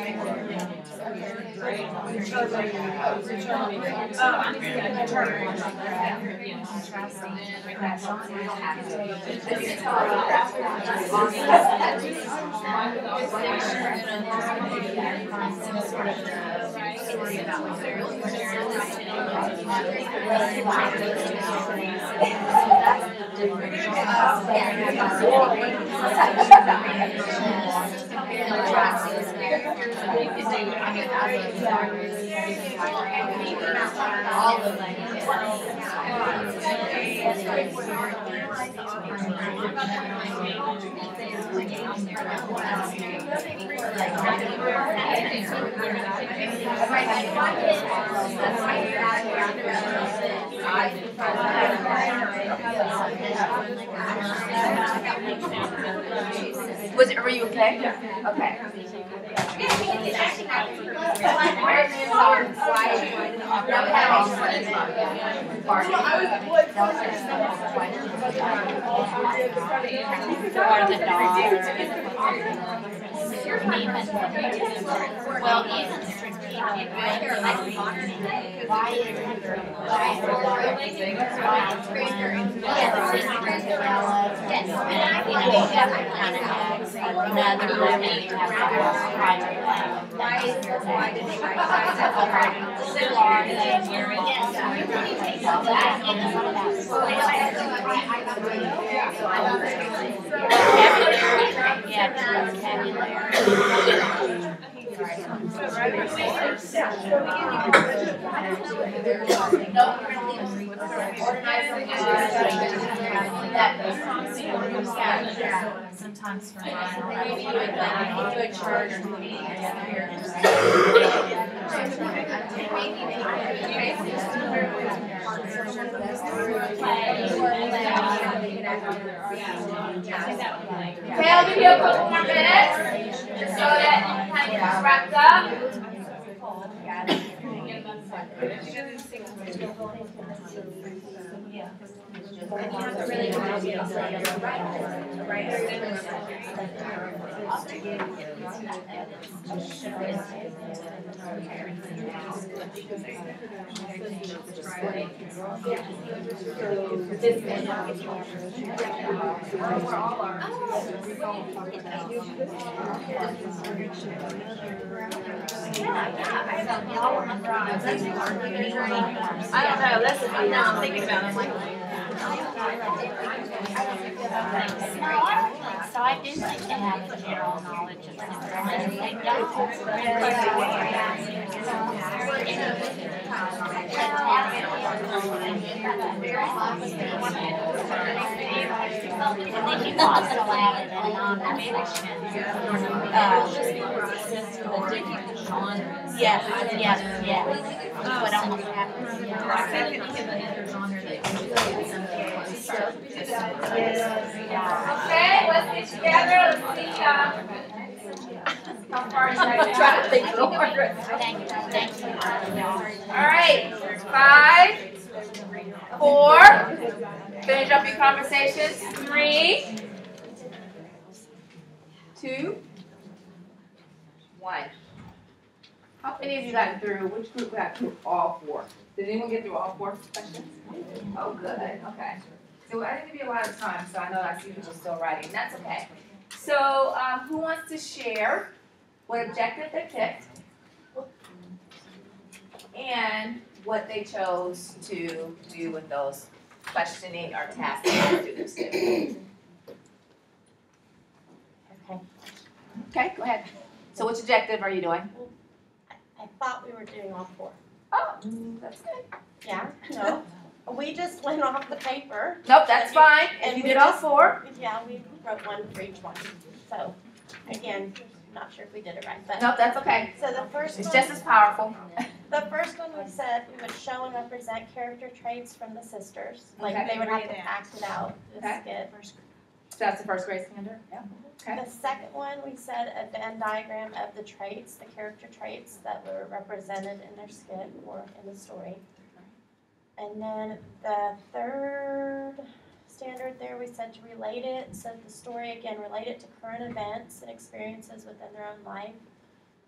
Were you okay? Okay. Well, even strategic, why is sometimes for a charge Okay, I'll give you a couple more minutes, just so that kind of gets wrapped up. I don't know, that's the now I'm thinking about it, I'm like, so I do think they have a general knowledge of something. They and then you also added a non-fiction. Yes. What almost happens. Okay, let's get together, let's see, how far is that? I'm trying to think real hard. Thank you. All right, 5, 4, finish up your conversations, 3, 2, 1. How many of you got through, which group got through all 4? Did anyone get through all 4 questions? Oh, good, okay. So I didn't give you a lot of time, so I know I see people still writing, that's okay. So who wants to share what objective they picked and what they chose to do with those questioning or tasks that students did? Okay, go ahead. So which objective are you doing? I thought we were doing all 4. Oh, that's good. Yeah, no. We just went off the paper. Nope, that's fine. If you did all 4. Yeah, we wrote one for each one. So, again, not sure if we did it right, but. Nope, that's okay. So the first It's one. just as powerful. The first one we said we would show and represent character traits from the sisters. Like Okay. they would have to act it out. Okay. Skit. So that's the first grade standard? Yeah. Okay. The second one, we said a Venn diagram of the traits, the character traits that were represented in their skit or in the story. And then the third standard there, we said to relate it, so the story, again, relate it to current events and experiences within their own life.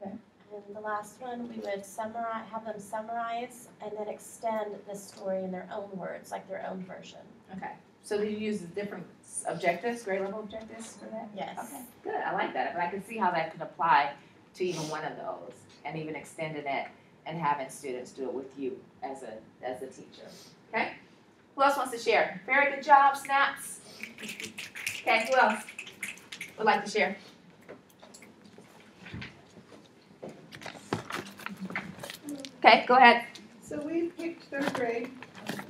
Okay. And the last one, we would summarize, have them summarize and then extend this story in their own words, like their own version. Okay. So did you use different objectives, grade level objectives for that? Yes. Okay, good. I like that. But I can see how that could apply to even one of those and even extending it and having students do it with you as a teacher. Okay? Who else wants to share? Very good job, Snaps. Okay, who else would like to share? Okay, go ahead. So we picked 3rd grade,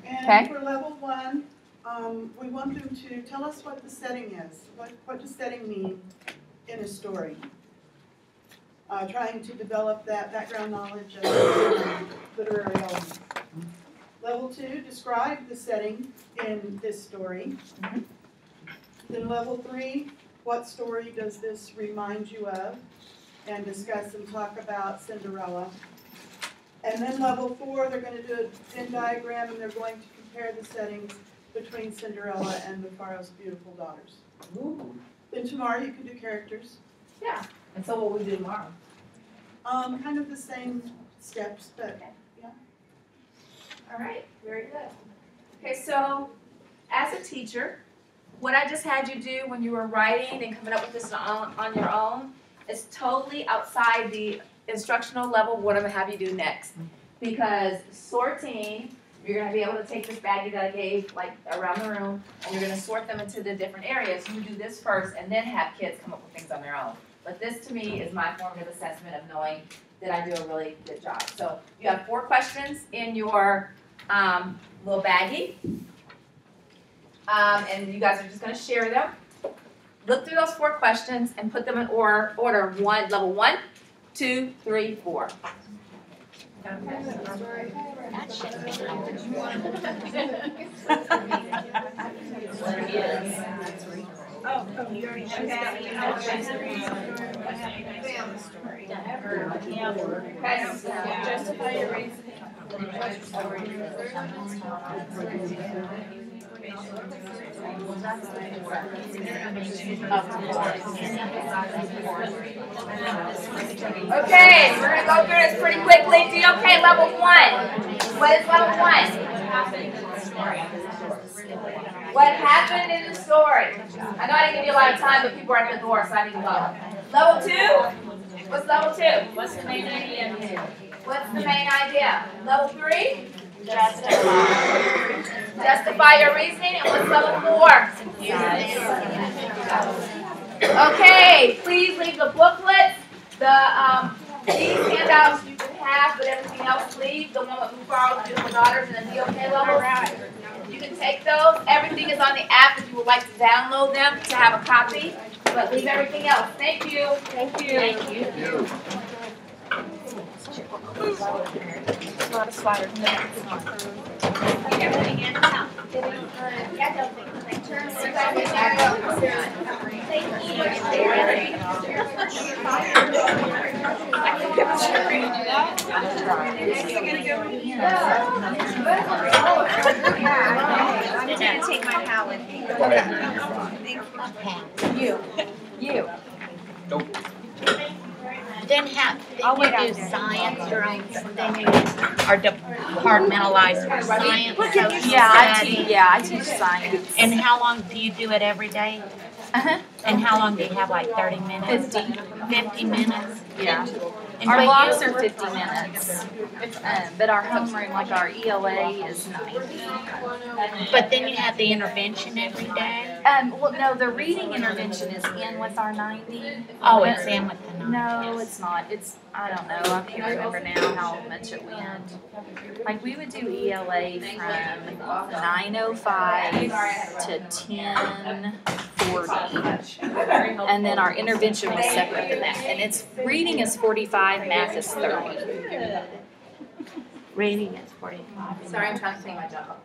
and Okay. for level 1, we want them to tell us what the setting is. What does setting mean in a story? Trying to develop that background knowledge of literary elements. Level 2, describe the setting in this story. Then level 3, what story does this remind you of? and discuss and talk about Cinderella. And then level 4, they're gonna do a Venn diagram and they're going to compare the settings between Cinderella and the Pharaoh's beautiful daughters. Then tomorrow you can do characters. Yeah. And so what will we do tomorrow? Kind of the same steps, but yeah. All right, very good. Okay, so as a teacher, what I just had you do when you were writing and coming up with this on your own is totally outside the instructional level of what I'm gonna have you do next. Because sorting, you're gonna be able to take this baggie that I gave like around the room and you're gonna sort them into the different areas. You do this first and then have kids come up with things on their own. But this to me is my formative assessment of knowing that I do a really good job. So you have 4 questions in your little baggie. And you guys are just gonna share them. Look through those 4 questions and put them in order level 1, 2, 3, 4. Oh, you already know that. Justify your reason. Okay, we're gonna go through this pretty quickly. Okay, level 1. What is level 1? What happened in the story? I know I didn't give you a lot of time, but people are at the door, so I need to go. Level 2? What's level 2? What's the main idea? What's the main idea? Level 3? Justify your reasoning. And what's level 4? Okay, please leave the booklets. These handouts you can have, but everything else leave. The one with Pharaoh's beautiful daughters and the DOK levels. You can take those. Everything is on the app if you would like to download them to have a copy. But leave everything else. Thank you. Thank you. Thank you. A lot of sliders. Everything in now. I'm gonna take my pal with me. You. Then do science during, then you are departmentalized for science. Yeah, I teach science. And how long do you do it every day? And how long do you have, like 30 minutes? 50 minutes? Yeah. And Our but blocks you- are 50 minutes, but our homeroom, like our ELA, is 90. But then you have the intervention every day? Well, no, the reading intervention is in with our 90. Oh, it's in with the 90. No, it's not. I don't know. I can't remember now how much it went. Like, we would do ELA from 9:05 to 10:40. And then our intervention was separate than that. And reading is 45, math is 30. Reading is 45. Sorry, I'm trying to clean my job.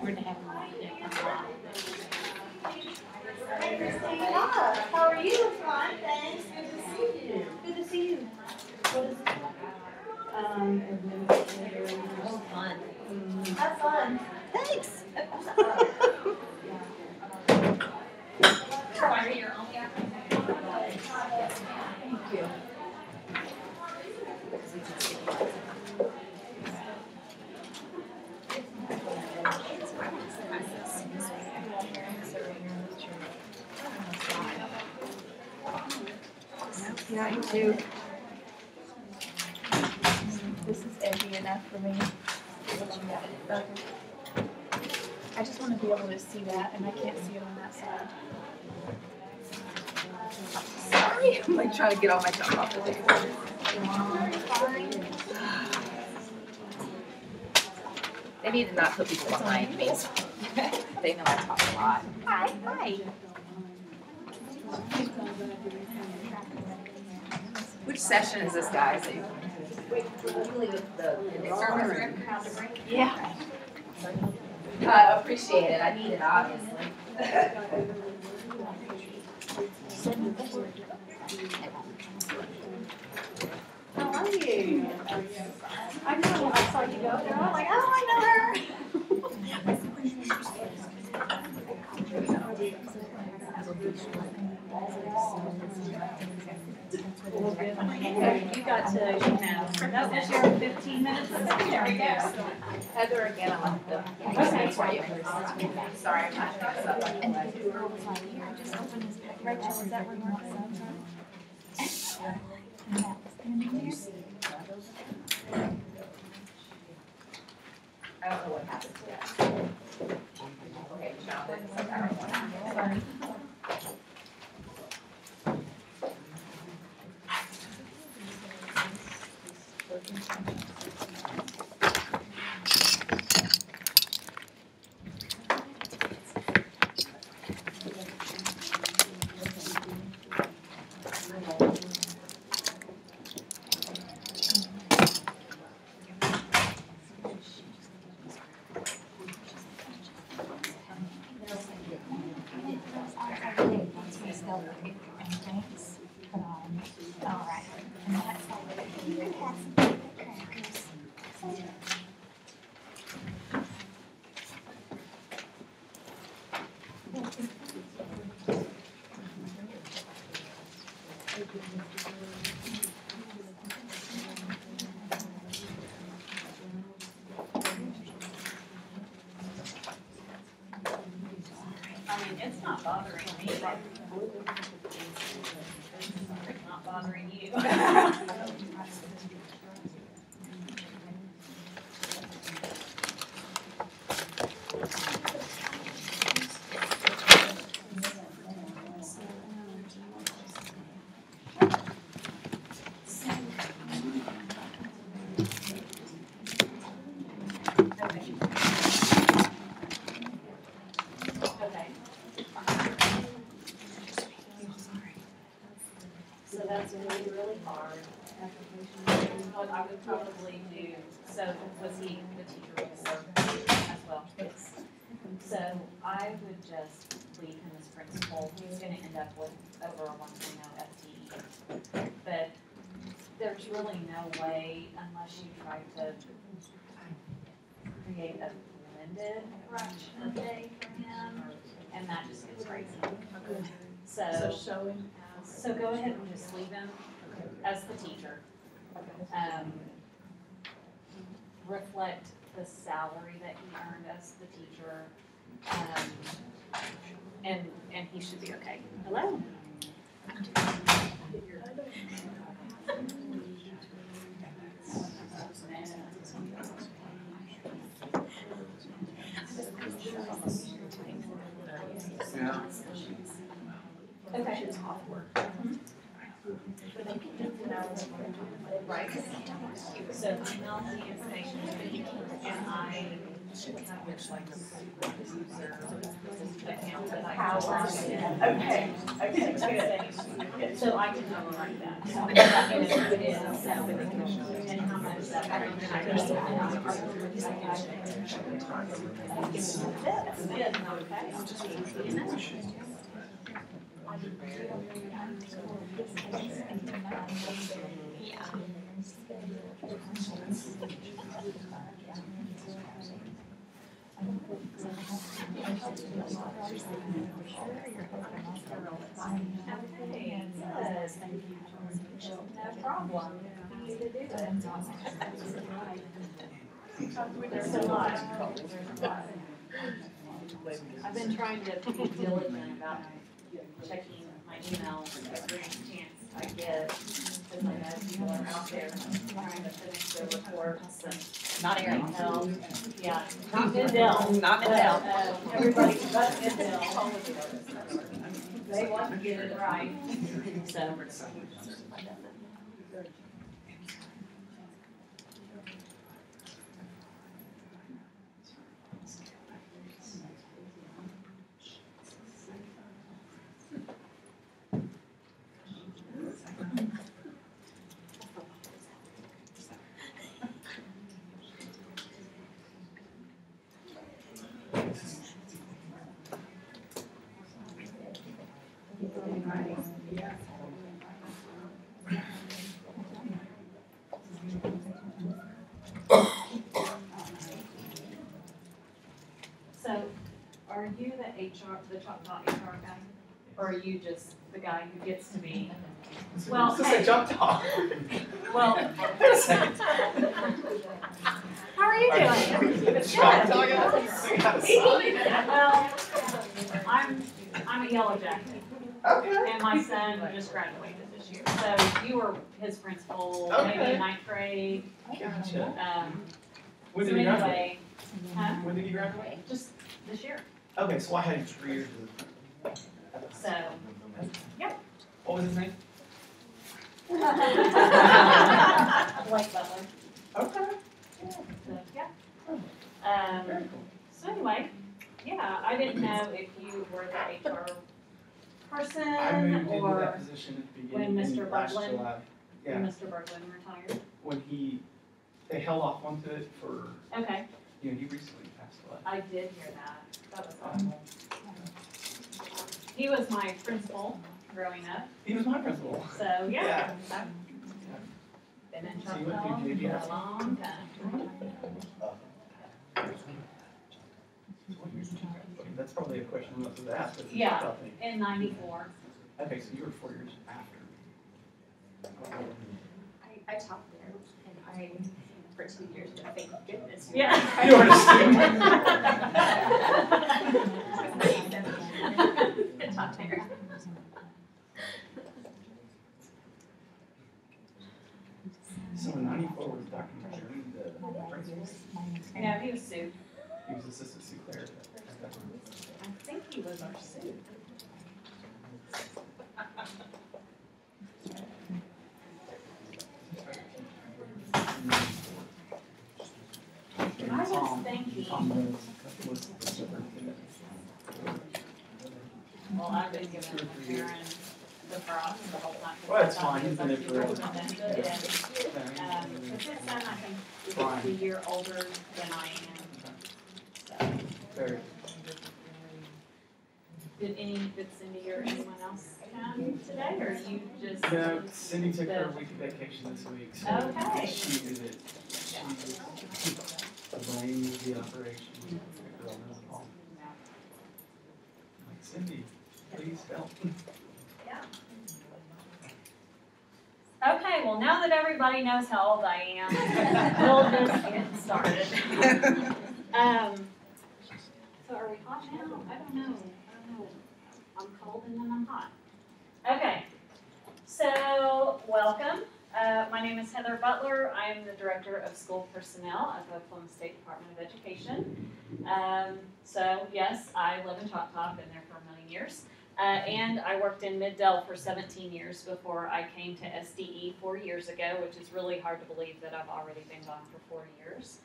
We're gonna have Hey Christina, how are you? Fine, thanks. Good to see you. Good to see you. What is it? fun. Have fun. Thanks. Thank you. Yeah, you do. This is heavy enough for me. I just want to be able to see that, and I can't see it on that side. Sorry, I'm like trying to get all my junk off the table. They need to not put people behind me. They know I talk a lot. Hi. Which session is this, guys? Yeah. I appreciate it. I need it, obviously. How are you? I know, I saw you go there, I'm like, oh, I know her. You got to, that was your 15 minutes. There we go. Heather again, I left them. Okay. Sorry, I'm not sure. Rachel, is that where Mark's I don't know what happened to that. Okay, Jonathan, I don't know what happened. I mean, it's not bothering me. It's not bothering you. So that's really, really hard. What I would probably do, so was he the teacher before as well? Yes. So I would just leave him as principal. He's gonna end up with over a 1.0 FTE. But there's really no way unless you try to create a blended correction day for him, and that just gets crazy. So go ahead and just leave him as the teacher. Reflect the salary that he earned as the teacher, and he should be okay. Hello? Yeah. Okay. Right. So email the information and I have which like account that I have. Okay, good. So I can write that. And who it is, and how much that. That's good, okay. Yeah. Okay, good. No problem. You need to do that. There's a lot. I've been trying to be diligent about checking my emails every chance I get, because I know people are out there trying to finish their reports and not airing hell. Yeah, not Dell. Not Dell. Everybody but Dell. They want to get it right. So. you the Choctaw HR guy? Or are you just the guy who gets to be? Well, Say Choctaw. Well, how are you doing? Good. Well, I'm a yellow jacket. Okay. And my son just graduated this year. So you were his principal, maybe in ninth grade. Gotcha. When So did he graduate? anyway, huh? When did he graduate? Just this year. Okay, so I had him 3 years of. So, yep. What was his name? Like Butler. Okay. So, yeah. So anyway, yeah, I didn't know if you were the HR person I moved into or that position at the beginning when in Mr. last Berglund, July. Yeah. when Mr. Berglund retired. When they held off onto it for, Okay, he recently passed away. I did hear that. That was awful. He was my principal growing up. He was my principal. So, yeah. Yeah. I've been in So you went Choctaw through for JV? a long time. That's probably a question I'm not supposed to ask, but it's a Yeah, Choctaw thing. in '94. Okay, so you were 4 years after me. I taught there, and I, for 2 years, but thank goodness. Yeah. You were a student. I taught there. So in '94 was Dr. McJourney the principal? No, he was Sue. He was Assistant Sue Claire. I think he was our Sue. I was thinking, Tom was the superintendent. well, I've been giving Karen the props the whole time. Well, that's I thought fine. he He's was been our there forever. superintendent, and, but his son, I think, is a year older than I am. Very. Did Cindy or anyone else come today, or you just? No, Cindy took her week of vacation this week, so Okay. she did it. She blamed the operation. The girl knows it all. Like, Cindy, please help. Okay, well, now that everybody knows how old I am, we'll just get started. So are we hot now? I don't know. I'm cold and then I'm hot. Okay, so welcome. My name is Heather Butler. I am the Director of School Personnel at the Oklahoma State Department of Education. So yes, I live in Choctaw, I've been there for a million years. And I worked in Mid-Del for 17 years before I came to SDE 4 years ago, which is really hard to believe that I've already been gone for 4 years.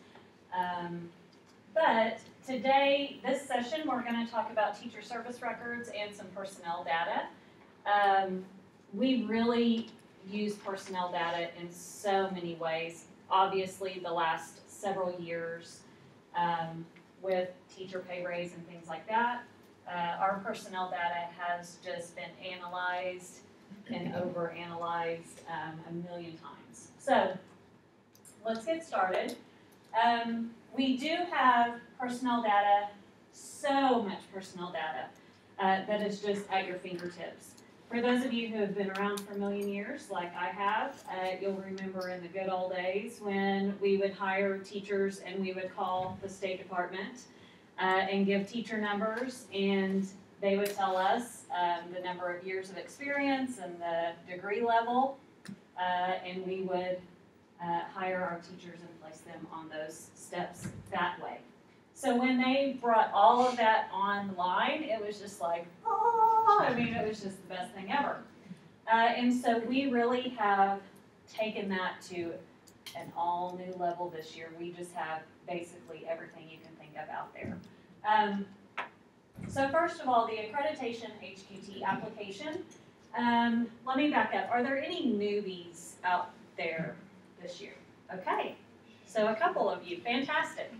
But today, this session, we're going to talk about teacher service records and some personnel data. We really use personnel data in so many ways. Obviously, the last several years with teacher pay raise and things like that, our personnel data has just been analyzed and over-analyzed a million times. So let's get started. We do have personnel data, so much personnel data that is just at your fingertips. For those of you who have been around for a million years, like I have, you'll remember in the good old days when we would hire teachers and we would call the State Department and give teacher numbers, and they would tell us the number of years of experience and the degree level, and we would hire our teachers and place them on those steps that way. So when they brought all of that online, it was just like, oh, I mean, it was just the best thing ever. And so we really have taken that to an all new level this year. We just have basically everything you can think of out there. So first of all, the Accreditation Hpt Application. Let me back up. Are there any newbies out there this year? Okay, so a couple of you, fantastic.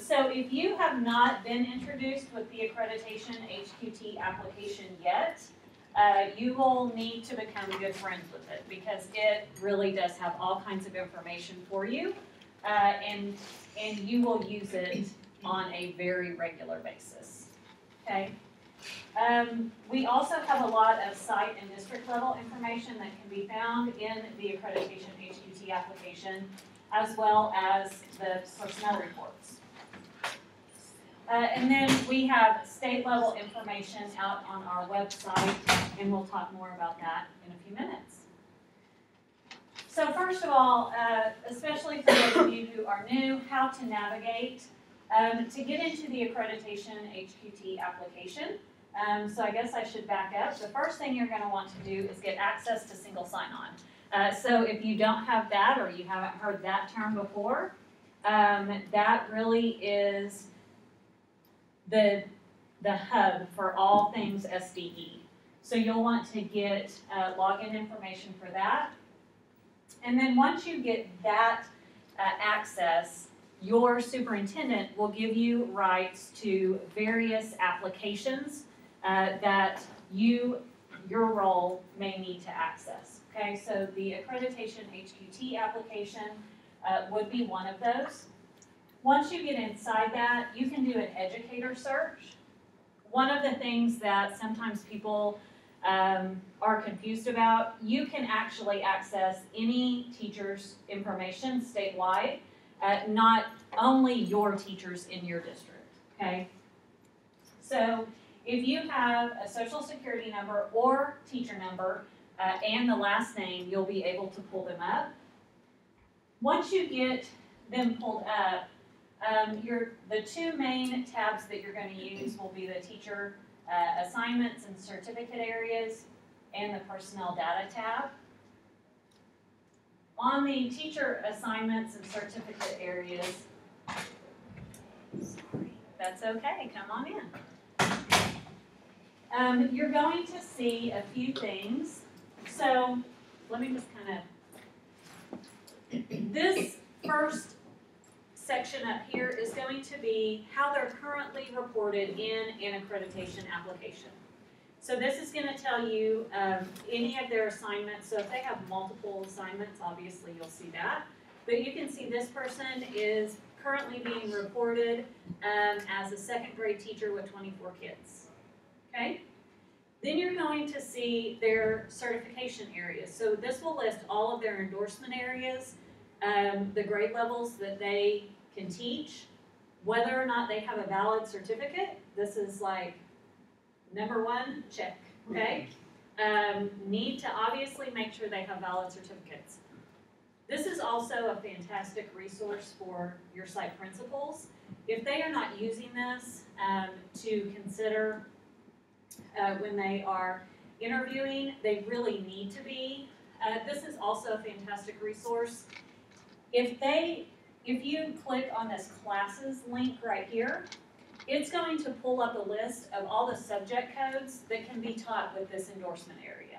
So if you have not been introduced with the Accreditation Hpt application yet, you will need to become good friends with it because it really does have all kinds of information for you, and you will use it on a very regular basis. okay? We also have a lot of site and district level information that can be found in the Accreditation Hpt application, as well as the personnel reports. And then we have state level information out on our website, and we'll talk more about that in a few minutes. So first of all, especially for those of you who are new, how to navigate to get into the Accreditation Hpt application. So I guess I should back up. The first thing you're going to want to do is get access to single sign-on. So if you don't have that or you haven't heard that term before, that really is the hub for all things SDE. So you'll want to get login information for that. And then once you get that access, your superintendent will give you rights to various applications that your role may need to access. Okay, so the Accreditation Hpt application would be one of those. Once you get inside that, you can do an educator search. One of the things that sometimes people are confused about, you can actually access any teacher's information statewide, not only your teachers in your district, okay? So if you have a social security number or teacher number and the last name, you'll be able to pull them up. Once you get them pulled up, the two main tabs that you're going to use will be the teacher assignments and certificate areas and the personnel data tab. On the teacher assignments and certificate areas, sorry, that's okay, come on in. You're going to see a few things. So let me just kind of, this first section up here is going to be how they're currently reported in an accreditation application. So this is going to tell you any of their assignments. So if they have multiple assignments, obviously you'll see that. But you can see this person is currently being reported as a second grade teacher with 24 kids. Okay? Then you're going to see their certification areas. So this will list all of their endorsement areas, the grade levels that they can teach, whether or not they have a valid certificate. This is like number one, check, okay? Need to obviously make sure they have valid certificates. This is also a fantastic resource for your site principals. If they are not using this to consider when they are interviewing, they really need to be. This is also a fantastic resource. If you click on this classes link right here, it's going to pull up a list of all the subject codes that can be taught with this endorsement area.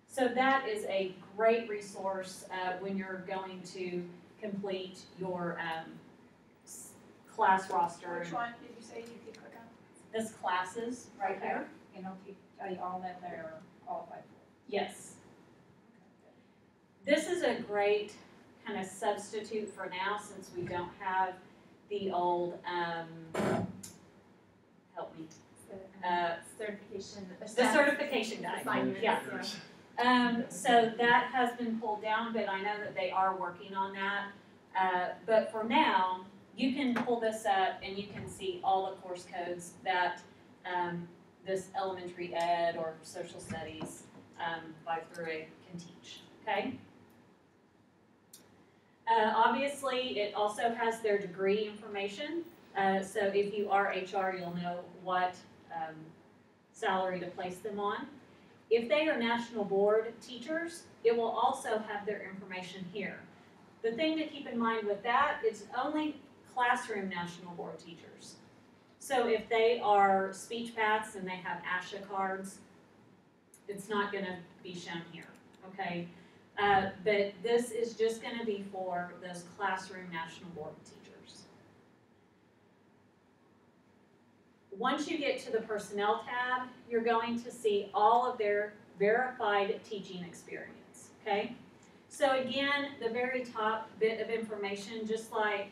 So that is a great resource when you're going to complete your class roster. Which one did you say you could click on? This classes right here. And it'll tell you all that they're qualified for. Yes. This is a great kind of substitute for now since we don't have the old, help me. Certification. The certification guide, yeah. So that has been pulled down, but I know that they are working on that. But for now, you can pull this up and you can see all the course codes that this elementary ed or social studies by Frere can teach, okay? Obviously, it also has their degree information. So if you are HR, you'll know what salary to place them on. If they are national board teachers, it will also have their information here. The thing to keep in mind with that, it's only classroom national board teachers. So if they are speech paths and they have ASHA cards, it's not going to be shown here, okay? But this is just going to be for those classroom national board teachers. Once you get to the personnel tab, you're going to see all of their verified teaching experience, okay? So again, the very top bit of information, just like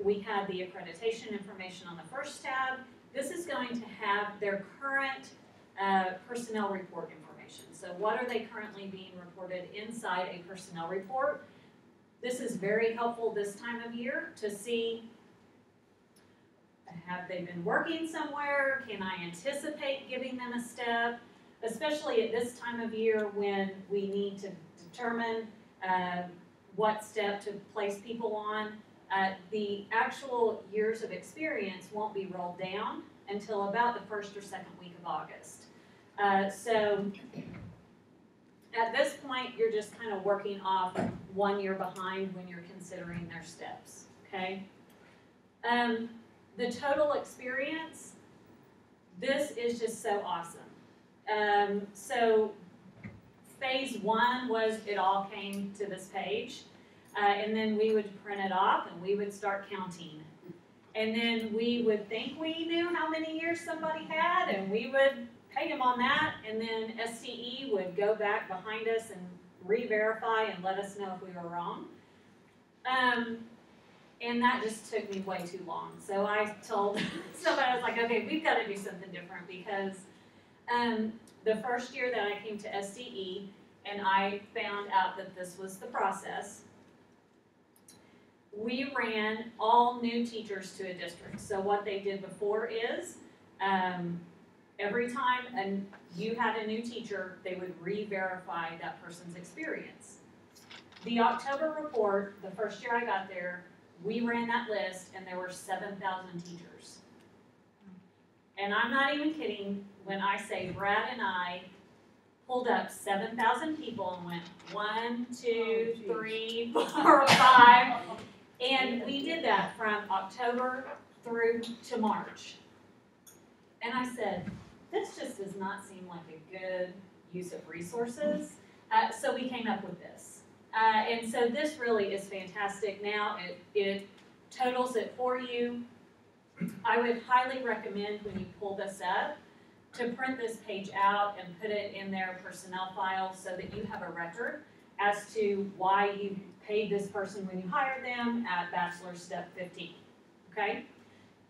we had the accreditation information on the first tab, this is going to have their current personnel report information. So what are they currently being reported inside a personnel report? This is very helpful this time of year to see, have they been working somewhere? Can I anticipate giving them a step? Especially at this time of year when we need to determine what step to place people on. The actual years of experience won't be rolled down until about the first or second week of August. So at this point, you're just kind of working off 1 year behind when you're considering their steps, okay? The total experience, this is just so awesome. So phase 1 was it all came to this page, and then we would print it off and we would start counting. And then we would think we knew how many years somebody had, and we would pay them on that, and then SCE would go back behind us and re-verify and let us know if we were wrong. And that just took me way too long. So I told somebody, I was like, okay, we've got to do something different, because the first year that I came to SCE and I found out that this was the process, we ran all new teachers to a district. So what they did before is, every time you had a new teacher, they would re-verify that person's experience. The October report, the first year I got there, we ran that list and there were 7,000 teachers. And I'm not even kidding when I say Brad and I pulled up 7,000 people and went 1, 2, 3, 4, 5. And we did that from October through to March. And I said, this just does not seem like a good use of resources. So we came up with this. And so this really is fantastic. Now it totals it for you. I would highly recommend when you pull this up to print this page out and put it in their personnel file so that you have a record as to why you paid this person when you hired them at Bachelor Step 15, okay?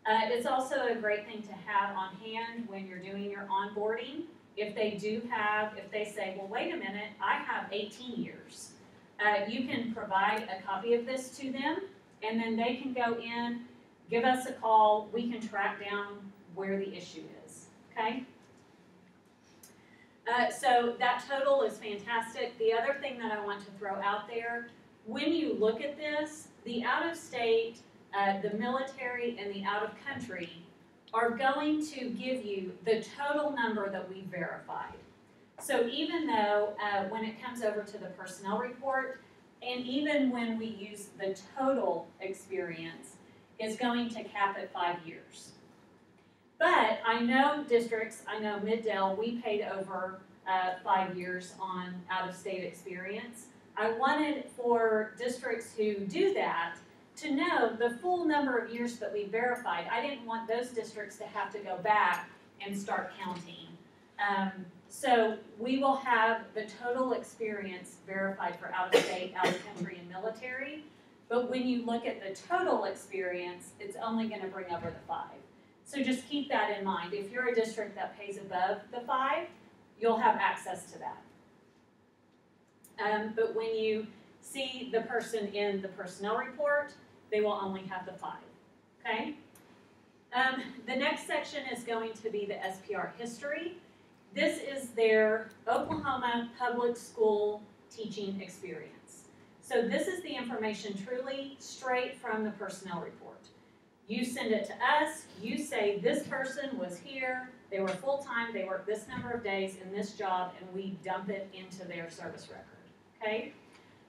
It's also a great thing to have on hand when you're doing your onboarding. If they say, well, wait a minute, I have 18 years. You can provide a copy of this to them, and then they can go in, give us a call, we can track down where the issue is, okay? So that total is fantastic. The other thing that I want to throw out there, when you look at this, the out-of-state, the military, and the out-of-country are going to give you the total number that we verified. So even though when it comes over to the personnel report, and even when we use the total experience, is going to cap at 5 years. But I know districts, I know Middale, we paid over 5 years on out-of-state experience. I wanted for districts who do that to know the full number of years that we verified. I didn't want those districts to have to go back and start counting. So we will have the total experience verified for out-of-state, out-of-country, and military. But when you look at the total experience, it's only going to bring over the 5. So just keep that in mind. If you're a district that pays above the 5, you'll have access to that. But when you see the person in the personnel report, they will only have the 5, okay? The next section is going to be the SPR History. This is their Oklahoma public school teaching experience. So this is the information truly straight from the personnel report. You send it to us, you say this person was here, they were full-time, they worked this number of days in this job, and we dump it into their service record, okay?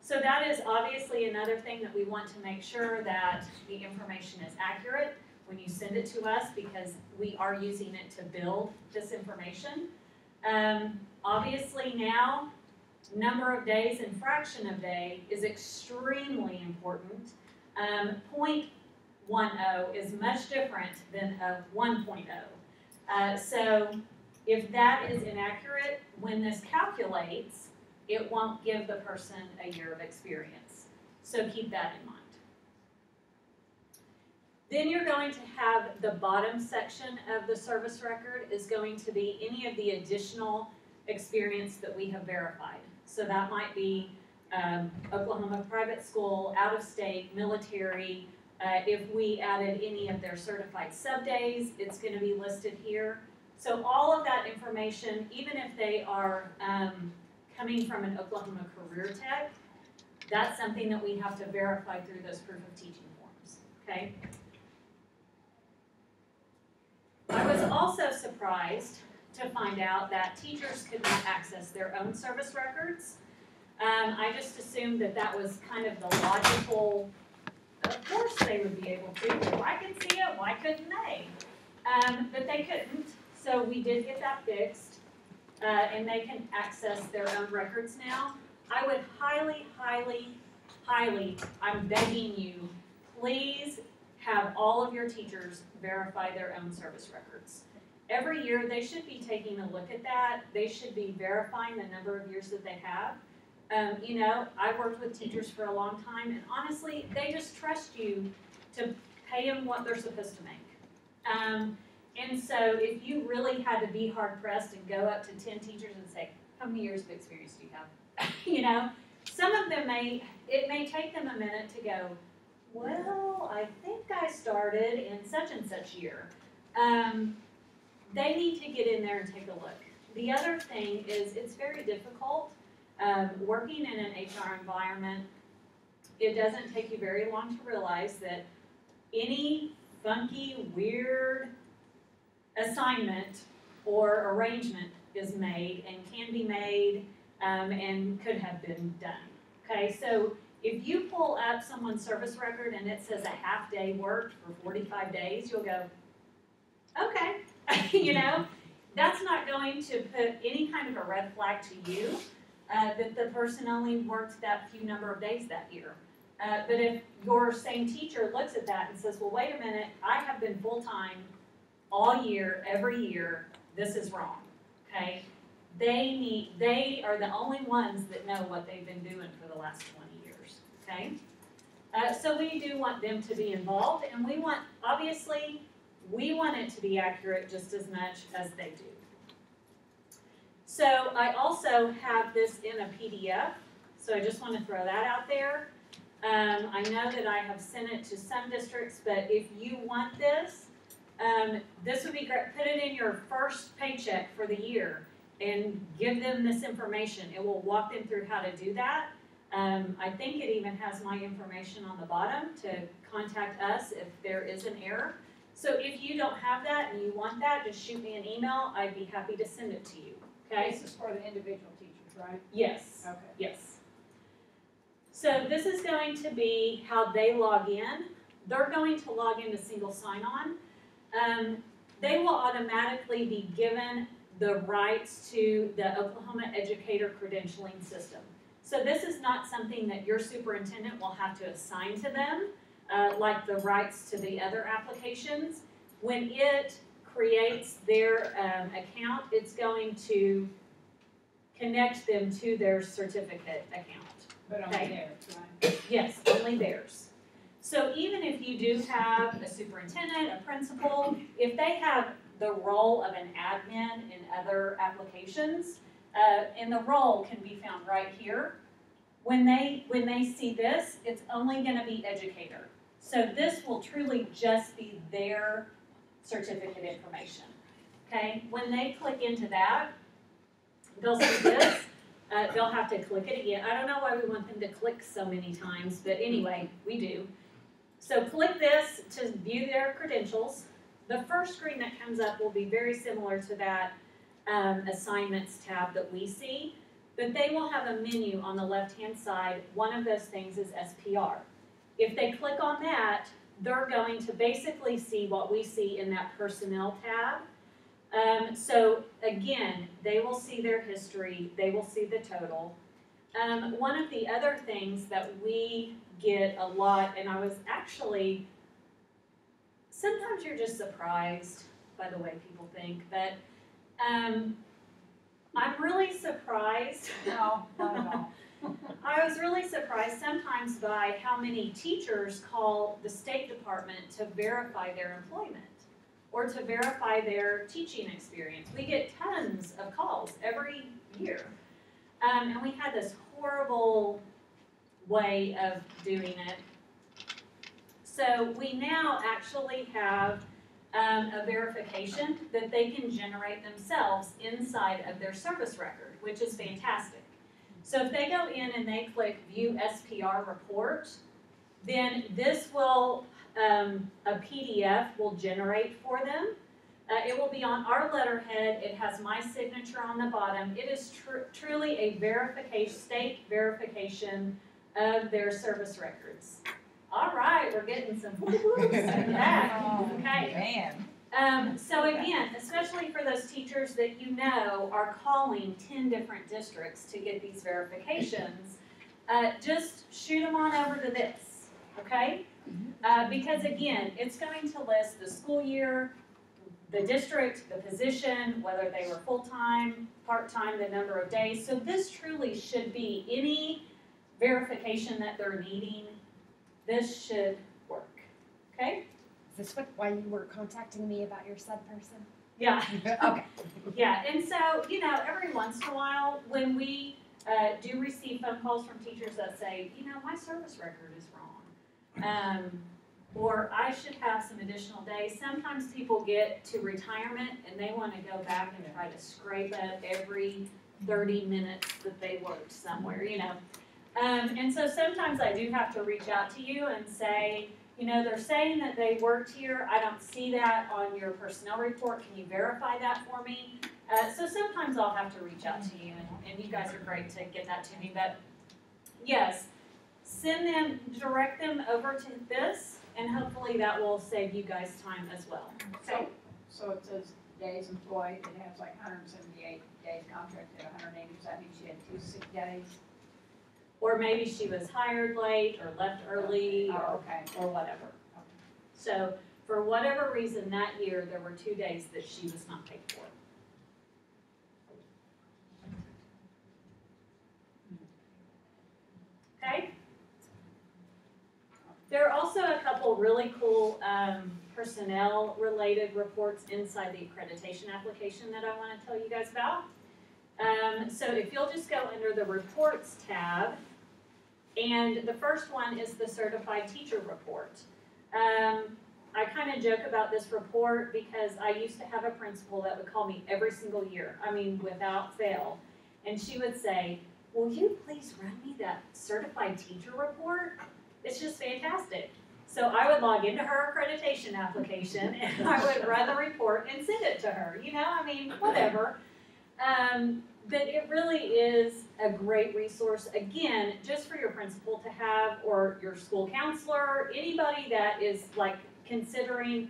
So that is obviously another thing that we want to make sure that the information is accurate when you send it to us, because we are using it to build this information. Obviously now, number of days and fraction of day is extremely important. 0.10 is much different than a 1.0. So if that is inaccurate, when this calculates, it won't give the person a year of experience. So keep that in mind. Then you're going to have the bottom section of the service record is going to be any of the additional experience that we have verified. So that might be Oklahoma private school, out of state, military. If we added any of their certified sub-days, it's going to be listed here. So all of that information, even if they are coming from an Oklahoma career tech, that's something that we have to verify through those proof of teaching forms, okay? I was also surprised to find out that teachers could not access their own service records. I just assumed that that was kind of the logical, of course they would be able to. If I can see it, why couldn't they? But they couldn't, so we did get that fixed, and they can access their own records now. I would highly, highly, highly, I'm begging you, please have all of your teachers verify their own service records. Every year, they should be taking a look at that. They should be verifying the number of years that they have. You know, I've worked with teachers for a long time, and honestly, they just trust you to pay them what they're supposed to make. And so if you really had to be hard-pressed and go up to 10 teachers and say, how many years of experience do you have? You know, some of them it may take them a minute to go, well, I think I started in such and such year. They need to get in there and take a look. The other thing is it's very difficult working in an HR environment. It doesn't take you very long to realize that any funky, weird assignment or arrangement is made and can be made and could have been done. Okay, so if you pull up someone's service record and it says a half day worked for 45 days, you'll go, okay, you know, that's not going to put any kind of a red flag to you that the person only worked that few number of days that year. But if your same teacher looks at that and says, well, wait a minute, I have been full-time all year, every year, this is wrong, okay? They are the only ones that know what they've been doing for the last 20 years, okay? So we do want them to be involved, and we want, obviously, we want it to be accurate just as much as they do. So I also have this in a PDF, so I just want to throw that out there. I know that I have sent it to some districts, but if you want this, this would be great. Put it in your first paycheck for the year and give them this information. It will walk them through how to do that. I think it even has my information on the bottom to contact us if there is an error. So if you don't have that and you want that, just shoot me an email. I'd be happy to send it to you. Okay? This is for the individual teachers, right? Yes. Okay. Yes. So this is going to be how they log in. They're going to log into single sign-on. They will automatically be given the rights to the Oklahoma Educator Credentialing System. So this is not something that your superintendent will have to assign to them, like the rights to the other applications. When it creates their account, it's going to connect them to their certificate account. But only theirs, right? Yes, only theirs. So even if you do have a superintendent, a principal, if they have the role of an admin in other applications, and the role can be found right here, when they see this, it's only going to be educator. So this will truly just be their certificate information. Okay, when they click into that, they'll see this. They'll have to click it again. I don't know why we want them to click so many times, but anyway, we do. So click this to view their credentials. The first screen that comes up will be very similar to that assignments tab that we see, but they will have a menu on the left-hand side. One of those things is SPR. If they click on that, they're going to basically see what we see in that personnel tab. So again, they will see their history, they will see the total. One of the other things that we get a lot, and I was actually, sometimes you're just surprised by the way people think, but I'm really surprised. No, not at all. I was really surprised sometimes by how many teachers call the State Department to verify their employment or to verify their teaching experience. We get tons of calls every year. And we had this horrible way of doing it. So we now actually have a verification that they can generate themselves inside of their service record, which is fantastic. So if they go in and they click View SPR Report, then this will, a PDF will generate for them. It will be on our letterhead. It has my signature on the bottom. It is truly a verification, state verification of their service records. All right, we're getting some back. Okay. Man. So again, especially for those teachers that you know are calling 10 different districts to get these verifications, just shoot them on over to this, okay? Because again, it's going to list the school year, the district, the position, whether they were full-time, part-time, the number of days. So this truly should be any verification that they're needing. This should work, okay? Is this why you were contacting me about your sub person? Yeah. Okay. Yeah, and so, you know, every once in a while, when we do receive phone calls from teachers that say, you know, my service record is wrong, or I should have some additional days. Sometimes people get to retirement and they want to go back and try to scrape up every 30 minutes that they worked somewhere, you know. And so sometimes I do have to reach out to you and say, you know, they're saying that they worked here. I don't see that on your personnel report. Can you verify that for me? So sometimes I'll have to reach out to you, and you guys are great to get that to me. But yes, direct them over to this, and hopefully that will save you guys time as well. Okay? So it says days employed, it has like 178 days contracted, 180, does that mean she had 2 sick days? Or maybe she was hired late or left early or whatever. So for whatever reason that year, there were 2 days that she was not paid for. Okay? There are also a couple really cool personnel related reports inside the accreditation application that I want to tell you guys about. So if you'll just go under the reports tab, and the first one is the certified teacher report. I kind of joke about this report because I used to have a principal that would call me every single year, I mean without fail, and she would say, will you please run me that certified teacher report? It's just fantastic. So I would log into her accreditation application and I would run the report and send it to her, you know, I mean, whatever. But it really is a great resource, again, just for your principal to have, or your school counselor, anybody that is like considering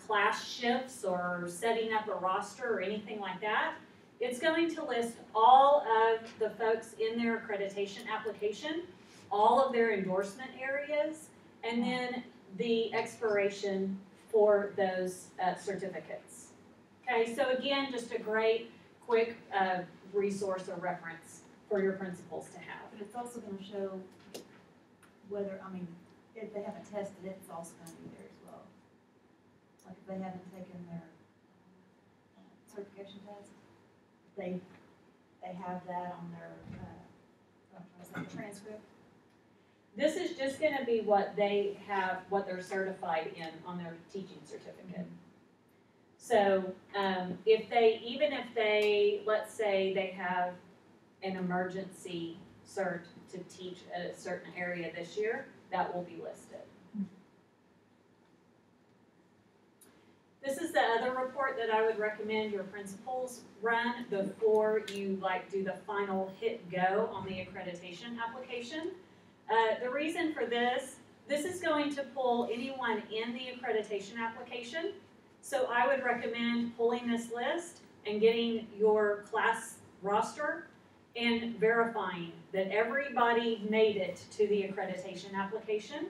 class shifts or setting up a roster or anything like that. It's going to list all of the folks in their accreditation application, all of their endorsement areas, and then the expiration for those certificates. Okay, so again, just a great quick resource or reference for your principals to have. But it's also going to show whether, I mean, if they haven't tested it, it's also going to be there as well. Like if they haven't taken their certification test, they have that on their transcript. This is just going to be what they have, what they're certified in on their teaching certificate. So even if they, let's say they have an emergency cert to teach a certain area this year, that will be listed. This is the other report that I would recommend your principals run before you do the final hit go on the accreditation application. The reason for this is going to pull anyone in the accreditation application. So I would recommend pulling this list and getting your class roster and verifying that everybody made it to the accreditation application.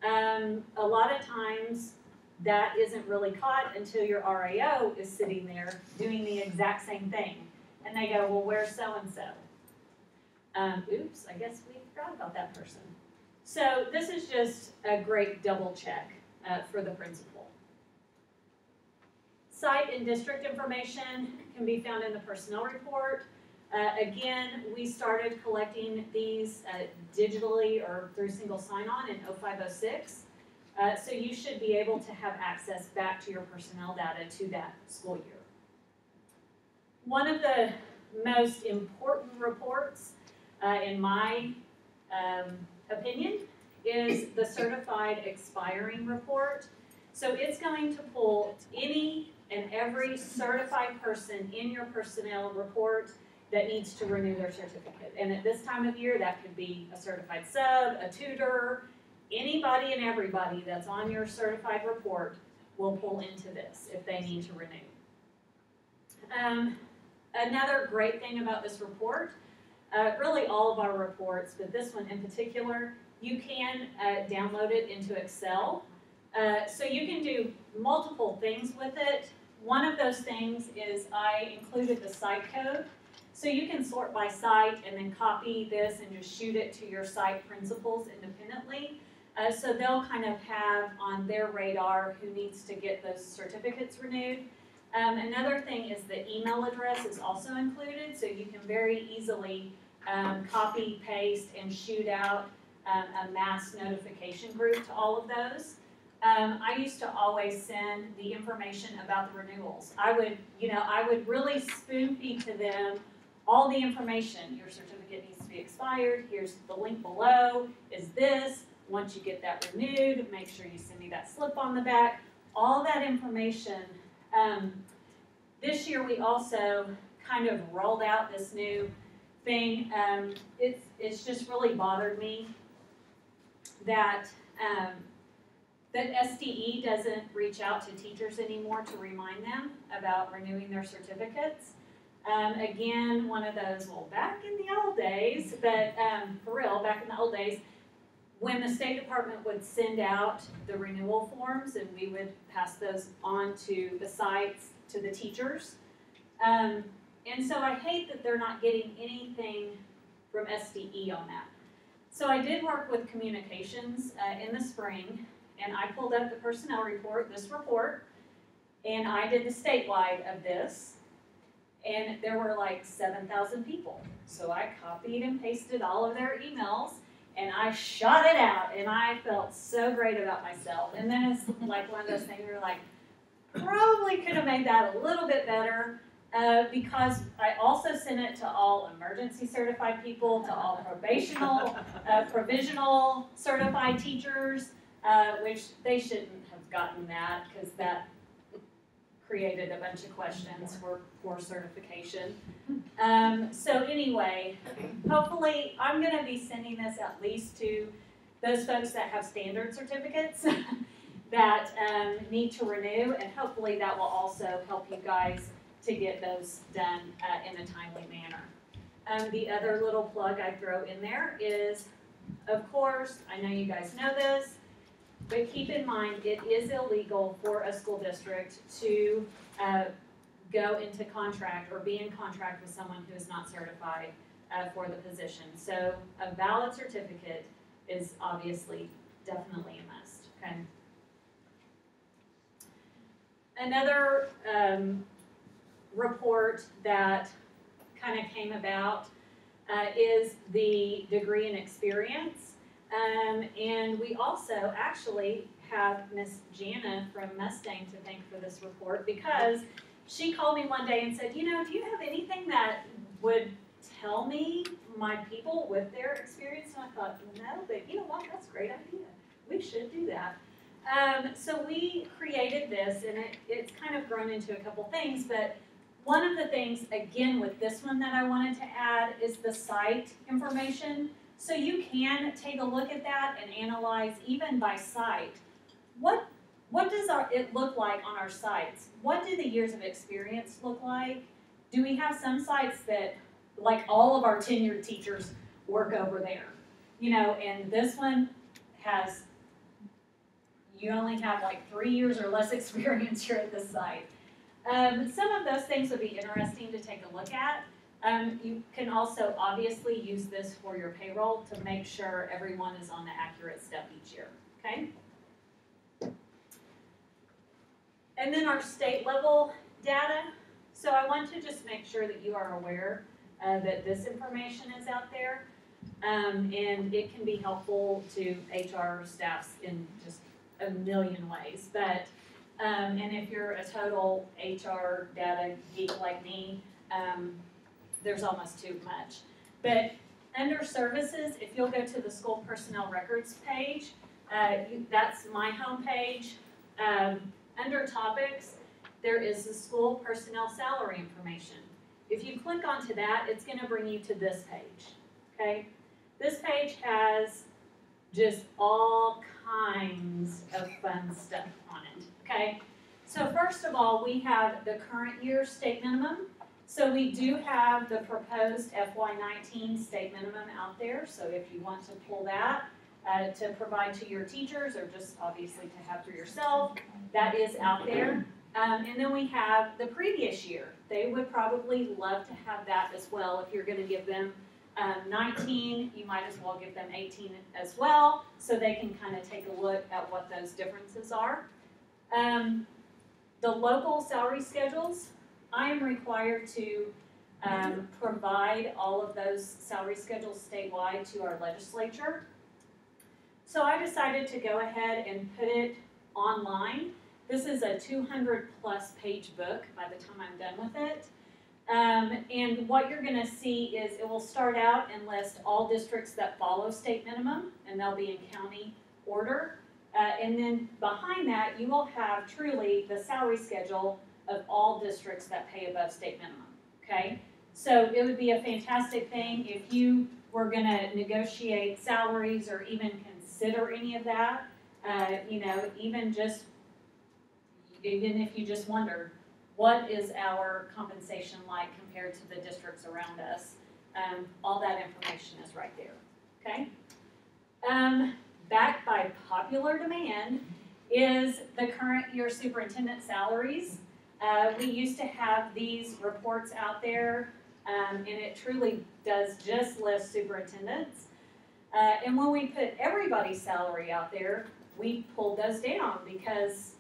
A lot of times that isn't really caught until your RAO is sitting there doing the exact same thing. And they go, well, where's so-and-so? Oops, I guess we forgot about that person. So this is just a great double check for the principal. Site and district information can be found in the personnel report. Again, we started collecting these digitally or through single sign-on in 0506. So you should be able to have access back to your personnel data to that school year. One of the most important reports, in my opinion, is the certified expiring report. So it's going to pull any and every certified person in your personnel report that needs to renew their certificate. And at this time of year, that could be a certified sub, a tutor, anybody and everybody that's on your certified report will pull into this if they need to renew. Another great thing about this report, really all of our reports, but this one in particular, you can download it into Excel. So you can do multiple things with it. One of those things is I included the site code. So you can sort by site and then copy this and just shoot it to your site principals independently. So they'll kind of have on their radar who needs to get those certificates renewed. Another thing is the email address is also included, so you can very easily copy, paste, and shoot out a mass notification group to all of those. I used to always send the information about the renewals. I would really spoon feed to them all the information. Your certificate needs to be expired. Here's the link below. Is this? Once you get that renewed, make sure you send me that slip on the back. All that information. This year we also kind of rolled out this new thing. It's just really bothered me that that SDE doesn't reach out to teachers anymore to remind them about renewing their certificates. Again, one of those, well, back in the old days, but for real, back in the old days, when the State Department would send out the renewal forms and we would pass those on to the sites, to the teachers. And so I hate that they're not getting anything from SDE on that. So I did work with communications in the spring, and I pulled up the personnel report, this report, and I did the statewide of this. And there were like 7,000 people. So I copied and pasted all of their emails and I shot it out and I felt so great about myself. And then it's like one of those things where you're like, probably could have made that a little bit better because I also sent it to all emergency certified people, to all provisional certified teachers, which they shouldn't have gotten that because that created a bunch of questions for certification. So anyway, hopefully I'm going to be sending this at least to those folks that have standard certificates that need to renew, and hopefully that will also help you guys to get those done in a timely manner. The other little plug I throw in there is, of course, I know you guys know this, but keep in mind, it is illegal for a school district to go into contract or be in contract with someone who is not certified for the position. So a valid certificate is obviously definitely a must. Okay. Another report that kind of came about is the degree and experience. And we also actually have Miss Jana from Mustang to thank for this report because she called me one day and said, you know, do you have anything that would tell me my people with their experience? And I thought, no, but you know what, that's a great idea. We should do that. So we created this, and it's kind of grown into a couple things, but one of the things, again, with this one that I wanted to add is the site information. So you can take a look at that and analyze, even by site, what does it look like on our sites? What do the years of experience look like? Do we have some sites that, like all of our tenured teachers work over there? You know, and this one has, you only have like 3 years or less experience here at this site. Some of those things would be interesting to take a look at. You can also obviously use this for your payroll to make sure everyone is on the accurate step each year, okay? And then our state level data. So I want to just make sure that you are aware that this information is out there. And it can be helpful to HR staffs in just a million ways. But, and if you're a total HR data geek like me, there's almost too much. But under services, if you'll go to the school personnel records page, that's my homepage. Under topics, there is the school personnel salary information. If you click onto that, it's going to bring you to this page, okay? This page has just all kinds of fun stuff on it, okay? So first of all, we have the current year state minimum. So we do have the proposed FY19 state minimum out there. So if you want to pull that to provide to your teachers or just obviously to have for yourself, that is out there. And then we have the previous year. They would probably love to have that as well. If you're going to give them 19, you might as well give them 18 as well, so they can kind of take a look at what those differences are. The local salary schedules, I am required to provide all of those salary schedules statewide to our legislature. So I decided to go ahead and put it online. This is a 200+ page book by the time I'm done with it. And what you're going to see is it will start out and list all districts that follow state minimum, and they'll be in county order. And then behind that, you will have truly the salary schedule of all districts that pay above state minimum, okay? So it would be a fantastic thing if you were going to negotiate salaries or even consider any of that, you know, even if you just wondered, what is our compensation like compared to the districts around us? All that information is right there, okay? Backed by popular demand is the current year superintendent salaries. We used to have these reports out there, and it truly does just list superintendents. And when we put everybody's salary out there, we pulled those down because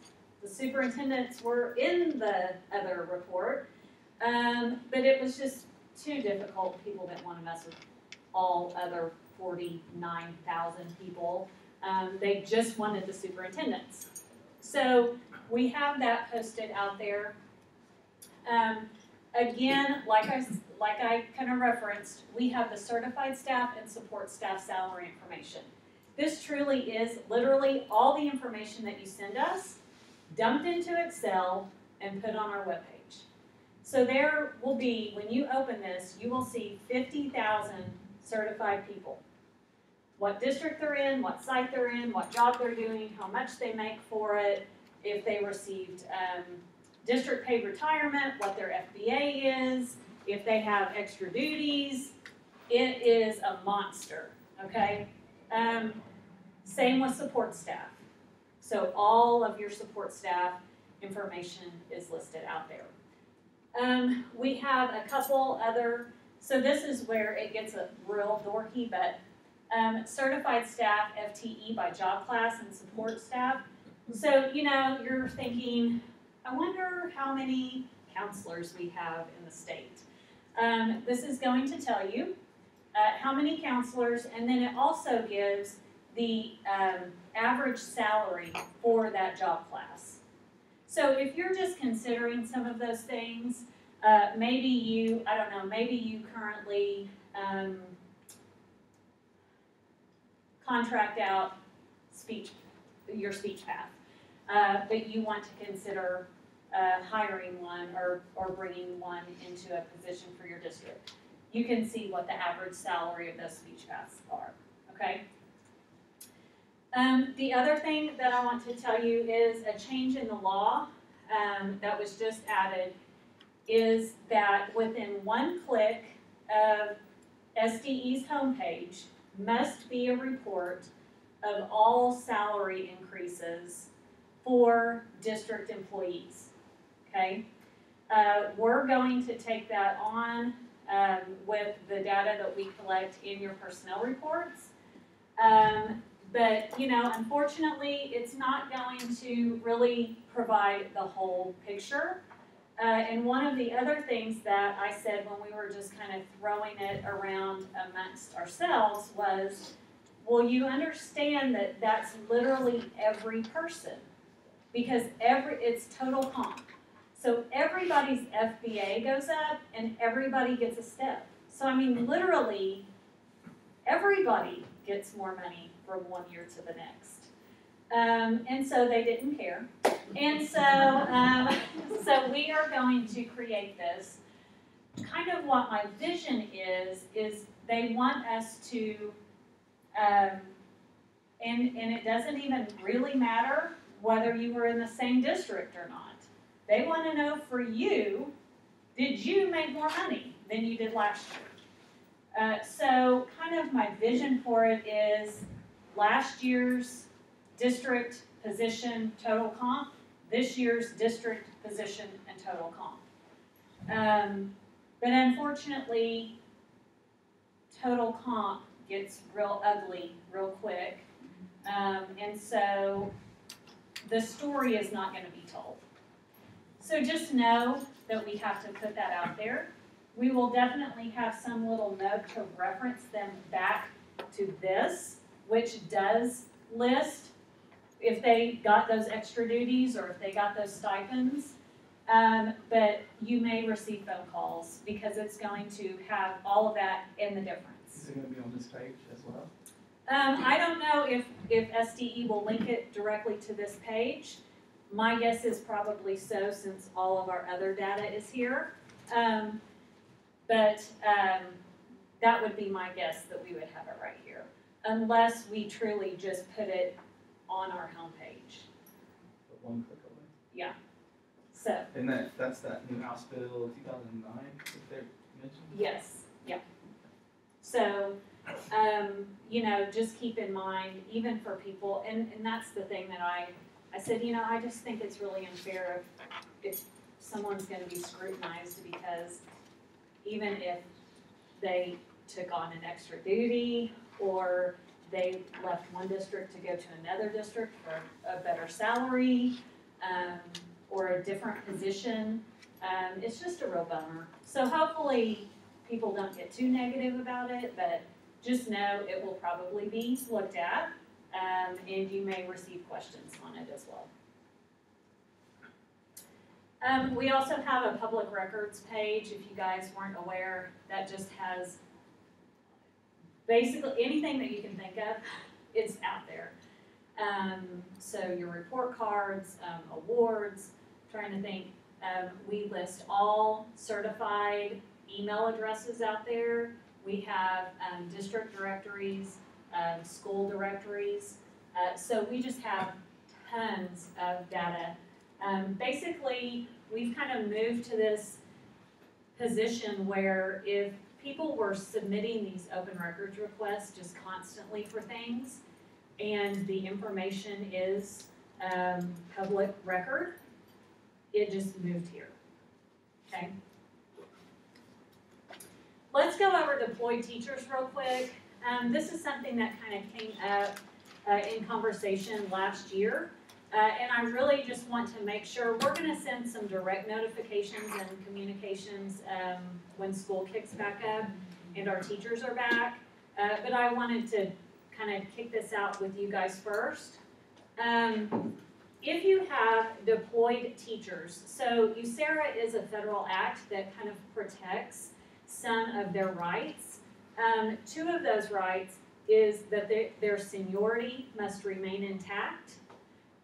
the superintendents were in the other report, but it was just too difficult. People didn't want to mess with all other 49,000 people. They just wanted the superintendents. So we have that posted out there. Again, like I kind of referenced, we have the certified staff and support staff salary information. This truly is literally all the information that you send us dumped into Excel and put on our webpage. So there will be, when you open this, you will see 50,000 certified people. What district they're in, what site they're in, what job they're doing, how much they make for it, if they received district paid retirement, what their FBA is, if they have extra duties. It is a monster, okay? Same with support staff. So all of your support staff information is listed out there. We have a couple other, so this is where it gets a real dorky, but certified staff FTE by job class and support staff. So, you know, you're thinking, I wonder how many counselors we have in the state. This is going to tell you how many counselors, and then it also gives the average salary for that job class. So if you're just considering some of those things, maybe you, I don't know, maybe you currently contract out your speech path, but you want to consider hiring one or bringing one into a position for your district. You can see what the average salary of those speech paths are, okay? The other thing that I want to tell you is a change in the law that was just added is that within one click of SDE's homepage must be a report of all salary increases for district employees, okay? We're going to take that on with the data that we collect in your personnel reports. But, unfortunately, it's not going to really provide the whole picture. And one of the other things that I said when we were just kind of throwing it around amongst ourselves was, well, you understand that that's literally every person, because it's total comp. So everybody's FBA goes up and everybody gets a step. So literally, everybody gets more money from one year to the next. And so they didn't care. And so we are going to create this. Kind of what my vision is they want us to, and it doesn't even really matter whether you were in the same district or not. They want to know for you, did you make more money than you did last year? So kind of my vision for it is last year's district position total comp, this year's district position and total comp. But unfortunately, total comp gets real ugly real quick. And so the story is not going to be told. So just know that we have to put that out there. We will definitely have some little note to reference them back to this, which does list if they got those extra duties or if they got those stipends. But you may receive phone calls because it's going to have all of that in the difference. Is it going to be on this page as well? I don't know if SDE will link it directly to this page. My guess is probably so, since all of our other data is here. But that would be my guess, that we would have it right here, unless we truly just put it on our homepage. But one click away. Yeah. So. And that's that new House Bill 2009 that they mentioned? Yes. Yep. So, just keep in mind, even for people, and that's the thing that I said, I just think it's really unfair if someone's going to be scrutinized, because even if they took on an extra duty or they left one district to go to another district for a better salary or a different position, it's just a real bummer. So hopefully people don't get too negative about it, but just know it will probably be looked at. And you may receive questions on it as well. We also have a public records page, if you guys weren't aware, that just has basically anything that you can think of, it's out there. So your report cards, awards, trying to think, we list all certified email addresses out there. We have district directories, school directories. So we just have tons of data. Basically, we've kind of moved to this position where if people were submitting these open records requests just constantly for things, and the information is public record, it just moved here, okay? Let's go over deployed teachers real quick. This is something that kind of came up in conversation last year. And I really just want to make sure we're going to send some direct notifications and communications when school kicks back up and our teachers are back. But I wanted to kind of kick this out with you guys first. If you have deployed teachers, so USERRA is a federal act that kind of protects some of their rights. Two of those rights is that their seniority must remain intact,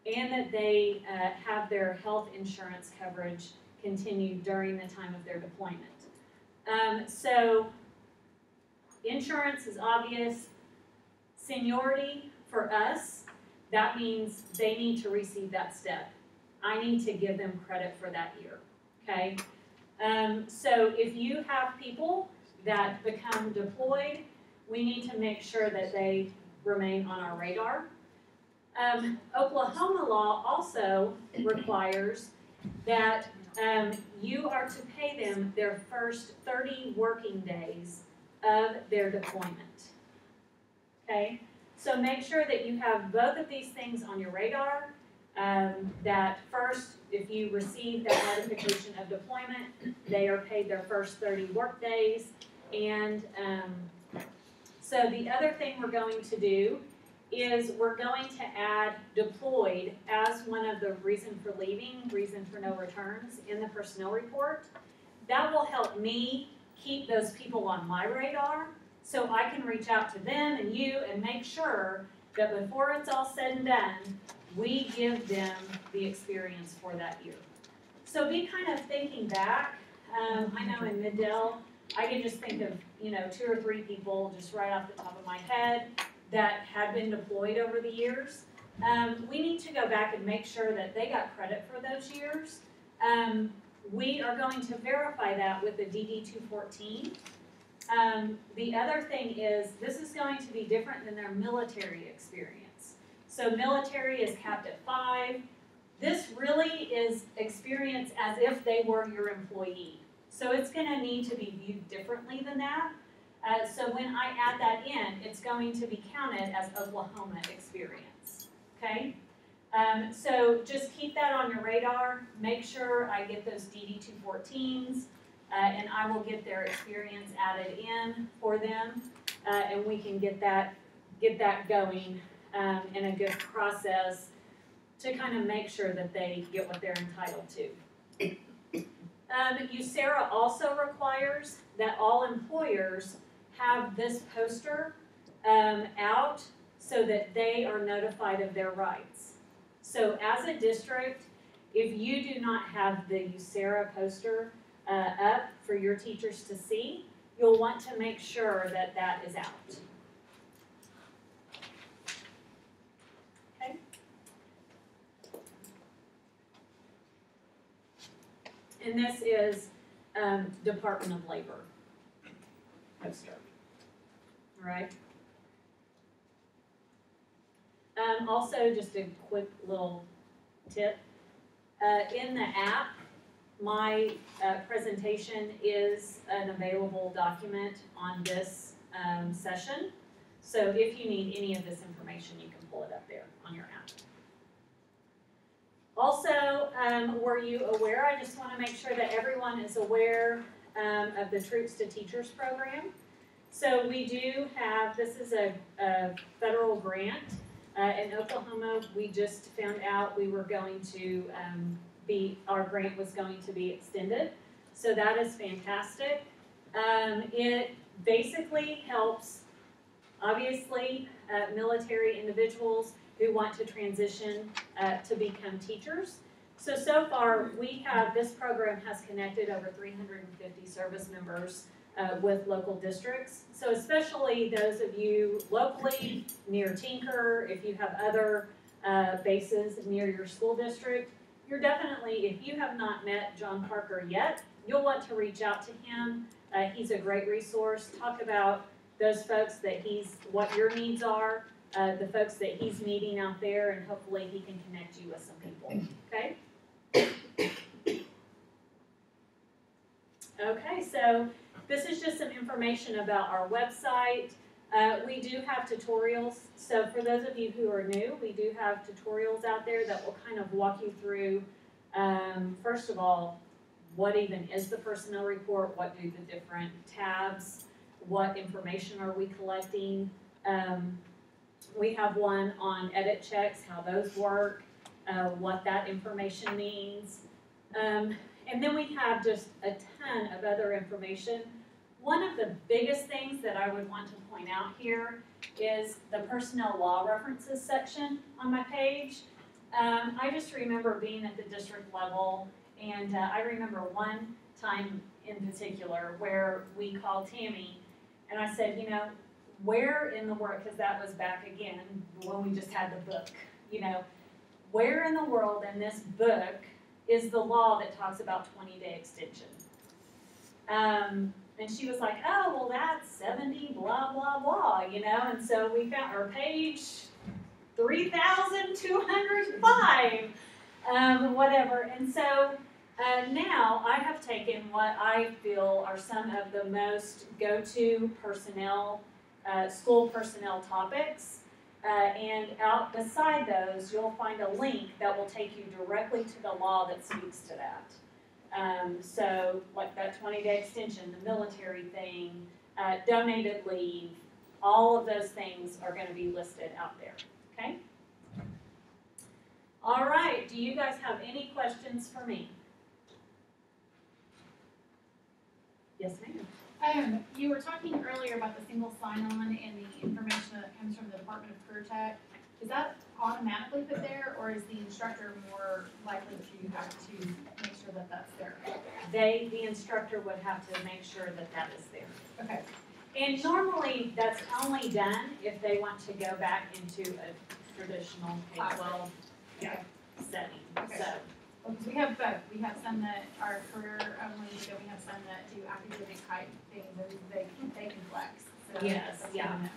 and that they have their health insurance coverage continued during the time of their deployment. So insurance is obvious. Seniority for us, that means they need to receive that step. I need to give them credit for that year, okay? So if you have people that become deployed, we need to make sure that they remain on our radar. Oklahoma law also requires that you are to pay them their first 30 working days of their deployment. Okay? So make sure that you have both of these things on your radar. That first, if you receive that notification of deployment, they are paid their first 30 work days. And so the other thing we're going to do is we're going to add deployed as one of the reason for leaving, reason for no returns in the personnel report. That will help me keep those people on my radar so I can reach out to them and you and make sure that before it's all said and done, we give them the experience for that year. So be kind of thinking back. I know in Middell, I can just think of 2 or 3 people just right off the top of my head that had been deployed over the years. We need to go back and make sure that they got credit for those years. We are going to verify that with the DD-214. The other thing is this is going to be different than their military experience. So military is capped at 5. This really is experience as if they were your employee. So it's going to need to be viewed differently than that. So when I add that in, it's going to be counted as Oklahoma experience. Okay? So just keep that on your radar. Make sure I get those DD-214s, and I will get their experience added in for them, and we can get that going in a good process to kind of make sure that they get what they're entitled to. USERRA also requires that all employers have this poster out so that they are notified of their rights. So as a district, if you do not have the USERRA poster up for your teachers to see, you'll want to make sure that that is out. Okay. And this is Department of Labor poster. All right. Also, just a quick little tip. In the app, my presentation is an available document on this session. So if you need any of this information, you can pull it up there on your app. Also, were you aware, I just want to make sure that everyone is aware of the Troops to Teachers program. So we do have, this is a federal grant. In Oklahoma, we just found out we were going to our grant was going to be extended. So that is fantastic. It basically helps, obviously, military individuals who want to transition to become teachers. So far, we have, this program has connected over 350 service members with local districts. So especially those of you locally near Tinker, if you have other bases near your school district, you're definitely, if you have not met John Parker yet, you'll want to reach out to him. He's a great resource. Talk about those folks that what your needs are, the folks that he's meeting out there, and hopefully he can connect you with some people, okay? Okay, so this is just some information about our website. We do have tutorials. So for those of you who are new, we do have tutorials out there that will kind of walk you through, first of all, what even is the personnel report? What do the different tabs? What information are we collecting? We have one on edit checks, how those work, what that information means. And then we have just a ton of other information. One of the biggest things that I would want to point out here is the personnel law references section on my page. I just remember being at the district level, and I remember one time in particular where we called Tammy, and I said, you know, where in the world, because that was back again when we just had the book, you know, where in the world in this book is the law that talks about 20-day extension? And she was like, oh, well, that's 70, blah, blah, blah, you know? And so we found our page 3,205, whatever. And so Now, I have taken what I feel are some of the most go-to personnel, school personnel topics. And out beside those, you'll find a link that will take you directly to the law that speaks to that. So like that 20-day extension, the military thing, donated leave, all of those things are going to be listed out there, okay? All right, do you guys have any questions for me? Yes, ma'am. You were talking earlier about the single sign-on and the information that comes from the Department of Career Tech. Is that automatically put there, or is the instructor more likely to have to make sure that that's there? The instructor would have to make sure that that is there. Okay. And normally, that's only done if they want to go back into a traditional K-12 setting, Okay. so. Well, 'cause we have both. We have some that are career only, but we have some that do academic type things, and they can flex. So Yes, that's yeah. good to know.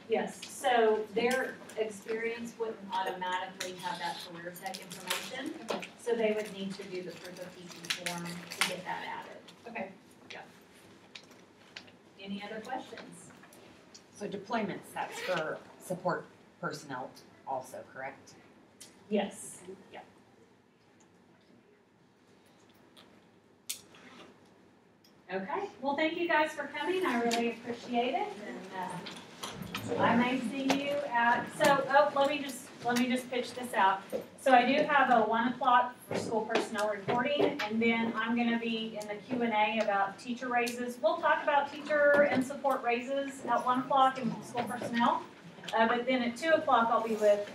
Yes, so their experience wouldn't automatically have that career tech information. Okay. So they would need to do the proof of teaching form to get that added. Okay. Yeah. Any other questions? So deployments, that's for support personnel also, correct? Yes, yeah. Okay, well, thank you guys for coming, I really appreciate it, and I may see you at, let me just pitch this out. So I do have a 1 o'clock for school personnel reporting, and then I'm gonna be in the Q&A about teacher raises. We'll talk about teacher and support raises at 1 o'clock in school personnel, but then at 2 o'clock I'll be with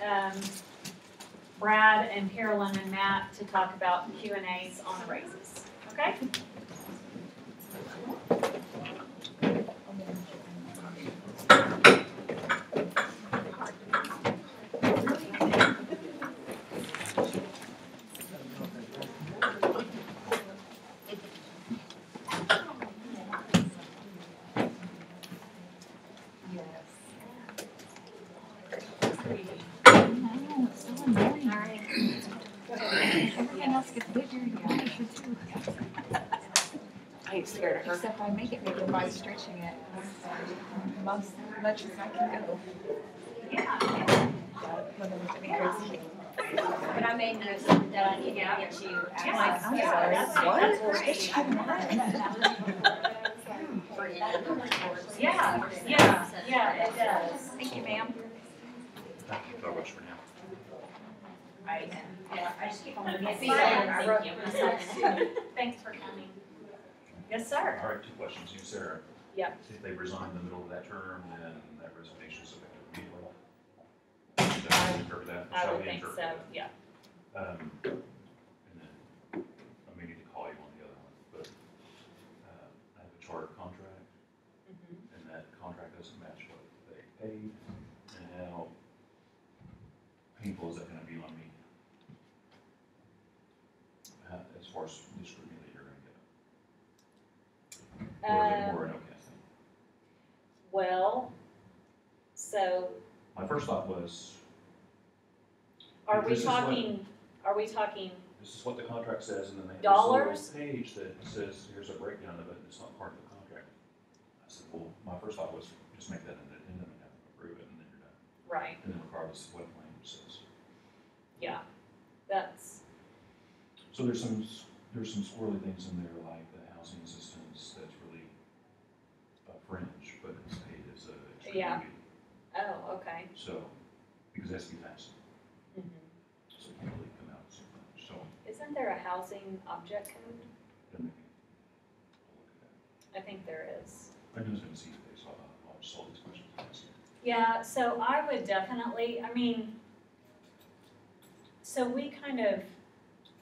Brad and Carolyn and Matt to talk about Q&As on the raises, okay? Everything else gets bigger, you want it too. Are you scared of her? Except I make it bigger by stretching it much as I can go. But I made notes that I need to get you. I'm sorry, what? Yeah, it does. Thank you, ma'am. No rush for now. I just keep on looking at See these. you later. I wrote them myself. Thanks for coming. Yes, sir. All right, 2 questions. You, Sarah. Yep. If they resign in the middle of that term, then that resignation is effective immediately. Is that how we interpret that? I Shall would we think interpret so, that? yeah. And then, I may need to call you on the other one, but, I have a charter contract, and that contract doesn't match what they paid, and how painful is that gonna be on me? As far as the scrutiny that you're gonna get? Or is it more an okay thing? Well, so My first thought was, are we This is what- talking, this is what the contract says, and then they have dollars? this little page that says, here's a breakdown of it, and it's not part of the contract. I said, well, my first thought was, just make that an addendum and have them approve it, and then you're done. Right, And then regardless of what the language says. yeah, that's, So there's some squirrely things in there, like the housing assistance, that's really a fringe, but it's paid as a extra Yeah. duty. oh, okay. So, because it has to be taxed, Mhm. so it can't really come out so much, so, Isn't there a housing object code? then maybe I'll look at that. I think there is. I knew it was gonna see today, so I'll just solve these questions. and ask you. Yeah, so I would definitely, I mean, so we kind of,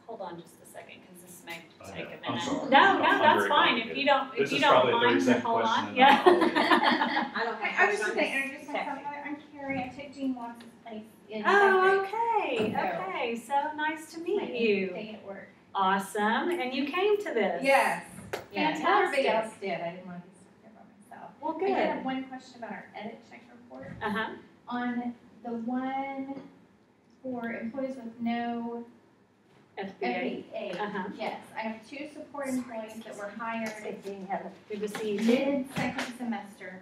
hold on just a second, because this may I take a know. minute. I'm sorry. No, I'm that's very fine, if complicated. you don't, This if you is don't probably a mind, 30-second hold on, question, yeah. I was just saying, interject myself, I'm Carrie, I took Jean Watts' place in Oh, second okay, grade. okay, so nice to My meet you. day at work. Awesome, and you came to this? Yes. Yeah, And everybody fantastic. else did, I didn't want to speak by myself. Well, I did have good. one question about our edit check report. Uh-huh. On the one for employees with no FBA. Uh-huh. Yes, I have 2 support employees that were hired Good to see you. mid-second semester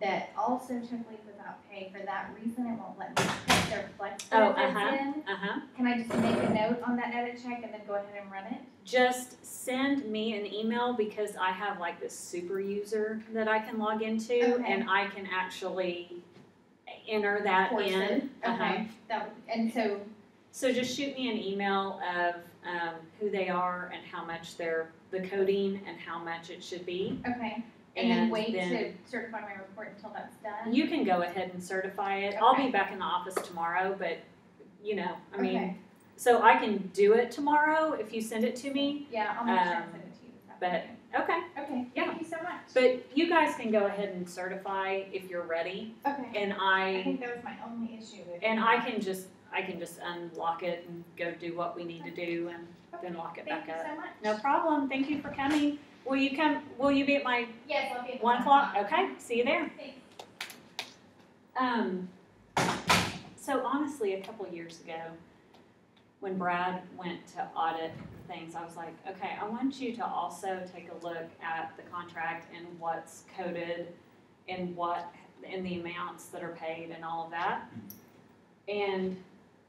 that also took leave without pay. For that reason, it won't let me put their flex Oh, benefits in. Uh-huh. Can I just make a note on that edit check and then go ahead and run it? Just send me an email because I have like this super user that I can log into Okay. and I can actually enter that Force in. it. Okay, and so. So just shoot me an email of who they are and how much the coding and how much it should be. Okay, and then wait to certify my report until that's done? You can go ahead and certify it. I'll be back in the office tomorrow, but I mean, Okay. so I can do it tomorrow if you send it to me. Yeah, I'll make sure I send it to you this afternoon. Okay. Okay, Yeah. thank you so much. But you guys can go ahead and certify if you're ready. Okay. And I think that was my only issue with. and I can just unlock it and go do what we need to do and then lock it back up. Thank you so much. No problem. Thank you for coming. Will you be at my Yes, I'll be at 1 o'clock? Okay, see you there. Thanks. So honestly, a couple years ago, when Brad went to audit things, I was like, okay, I want you to also take a look at the contract and what's coded and the amounts that are paid and all of that. And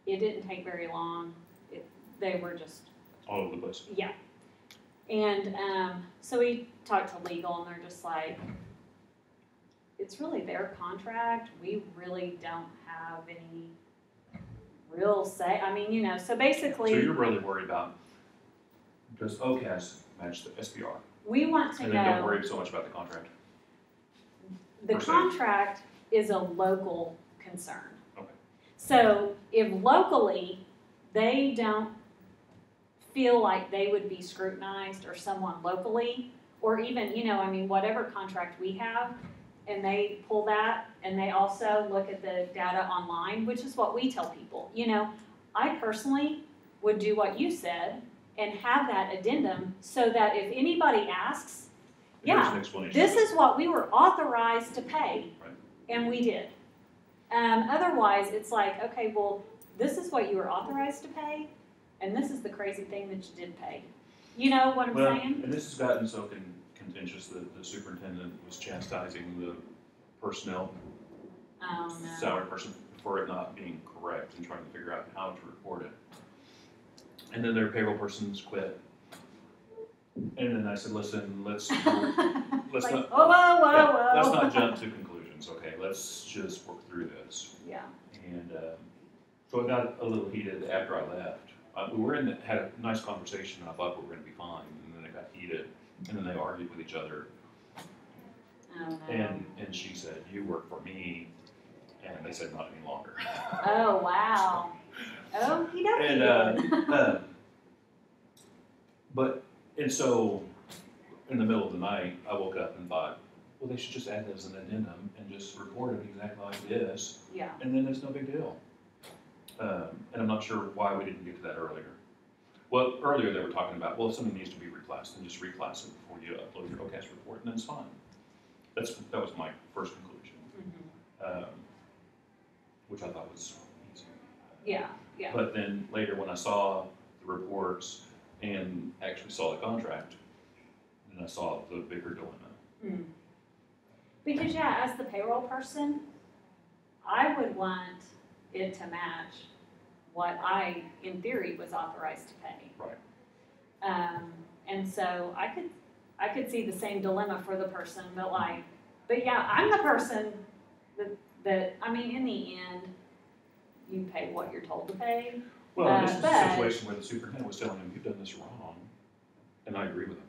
it didn't take very long. They were just all over the place. Yeah. And so we talked to legal and they're just like, it's really their contract. We really don't have any real say. I mean, so basically. So you're really worried about does OCAS match the SPR? We want to and know. And then don't worry so much about the contract? The contract is a local concern. Okay. So if locally they don't feel like they would be scrutinized or someone locally, or even, whatever contract we have, and they pull that, and they also look at the data online, which is what we tell people. I personally would do what you said and have that addendum so that if anybody asks, this is what we were authorized to pay, and we did. Otherwise, it's like, okay, well, this is what you were authorized to pay, and this is the crazy thing that you did pay. You know what I'm saying? And this has gotten so contentious that the superintendent was chastising the personnel salary person for it not being correct and trying to figure out how to report it. And then their payroll persons quit. And then I said, listen, let's Like, not whoa. let's not jump to conclusions, okay? Let's just work through this. Yeah. And so it got a little heated after I left. We had a nice conversation, and I thought we were going to be fine. And then it got heated, and then they argued with each other. Oh, no. And she said, "You work for me," and they said, "Not any longer." Oh, wow. Okie dokie. And so in the middle of the night, I woke up and thought, well, they should just add that as an addendum and just report it exactly like this. Yeah. And then it's no big deal. And I'm not sure why we didn't get to that earlier. Well, earlier they were talking about, well, if something needs to be reclassed, then just reclass it before you upload your OCAS report, and then it's fine. That was my first conclusion, which I thought was easy. Yeah. But then later when I saw the reports and actually saw the contract, then I saw the bigger dilemma. Because as the payroll person, I would want it to match what I, in theory, was authorized to pay. Right. And so I could see the same dilemma for the person, but yeah, I'm the person that in the end, you pay what you're told to pay. Well, this is a situation where the superintendent was telling him, you've done this wrong, and I agree with him.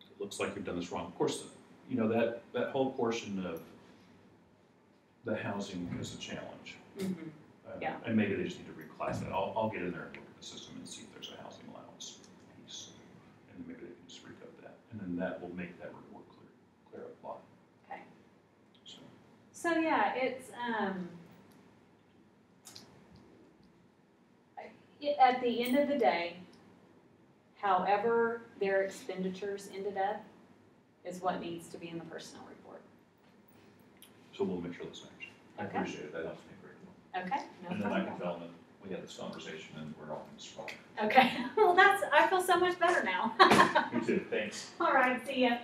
It looks like you've done this wrong. Of course, that whole portion of the housing is a challenge. Yeah. And maybe they just need to reclass that. I'll get in there and look at the system and see if there's a housing allowance piece. And then maybe they can just recode that. And then that will make that report clear up a lot. Okay. So yeah, it's, at the end of the day, however their expenditures ended up is what needs to be in the personnel report. So we'll make sure that's matched. I appreciate it. That helps me greatly. Okay, no And then I problem. can tell them we had this conversation and we're all in strong. Okay, well, I feel so much better now. Me too, thanks. All right, see ya.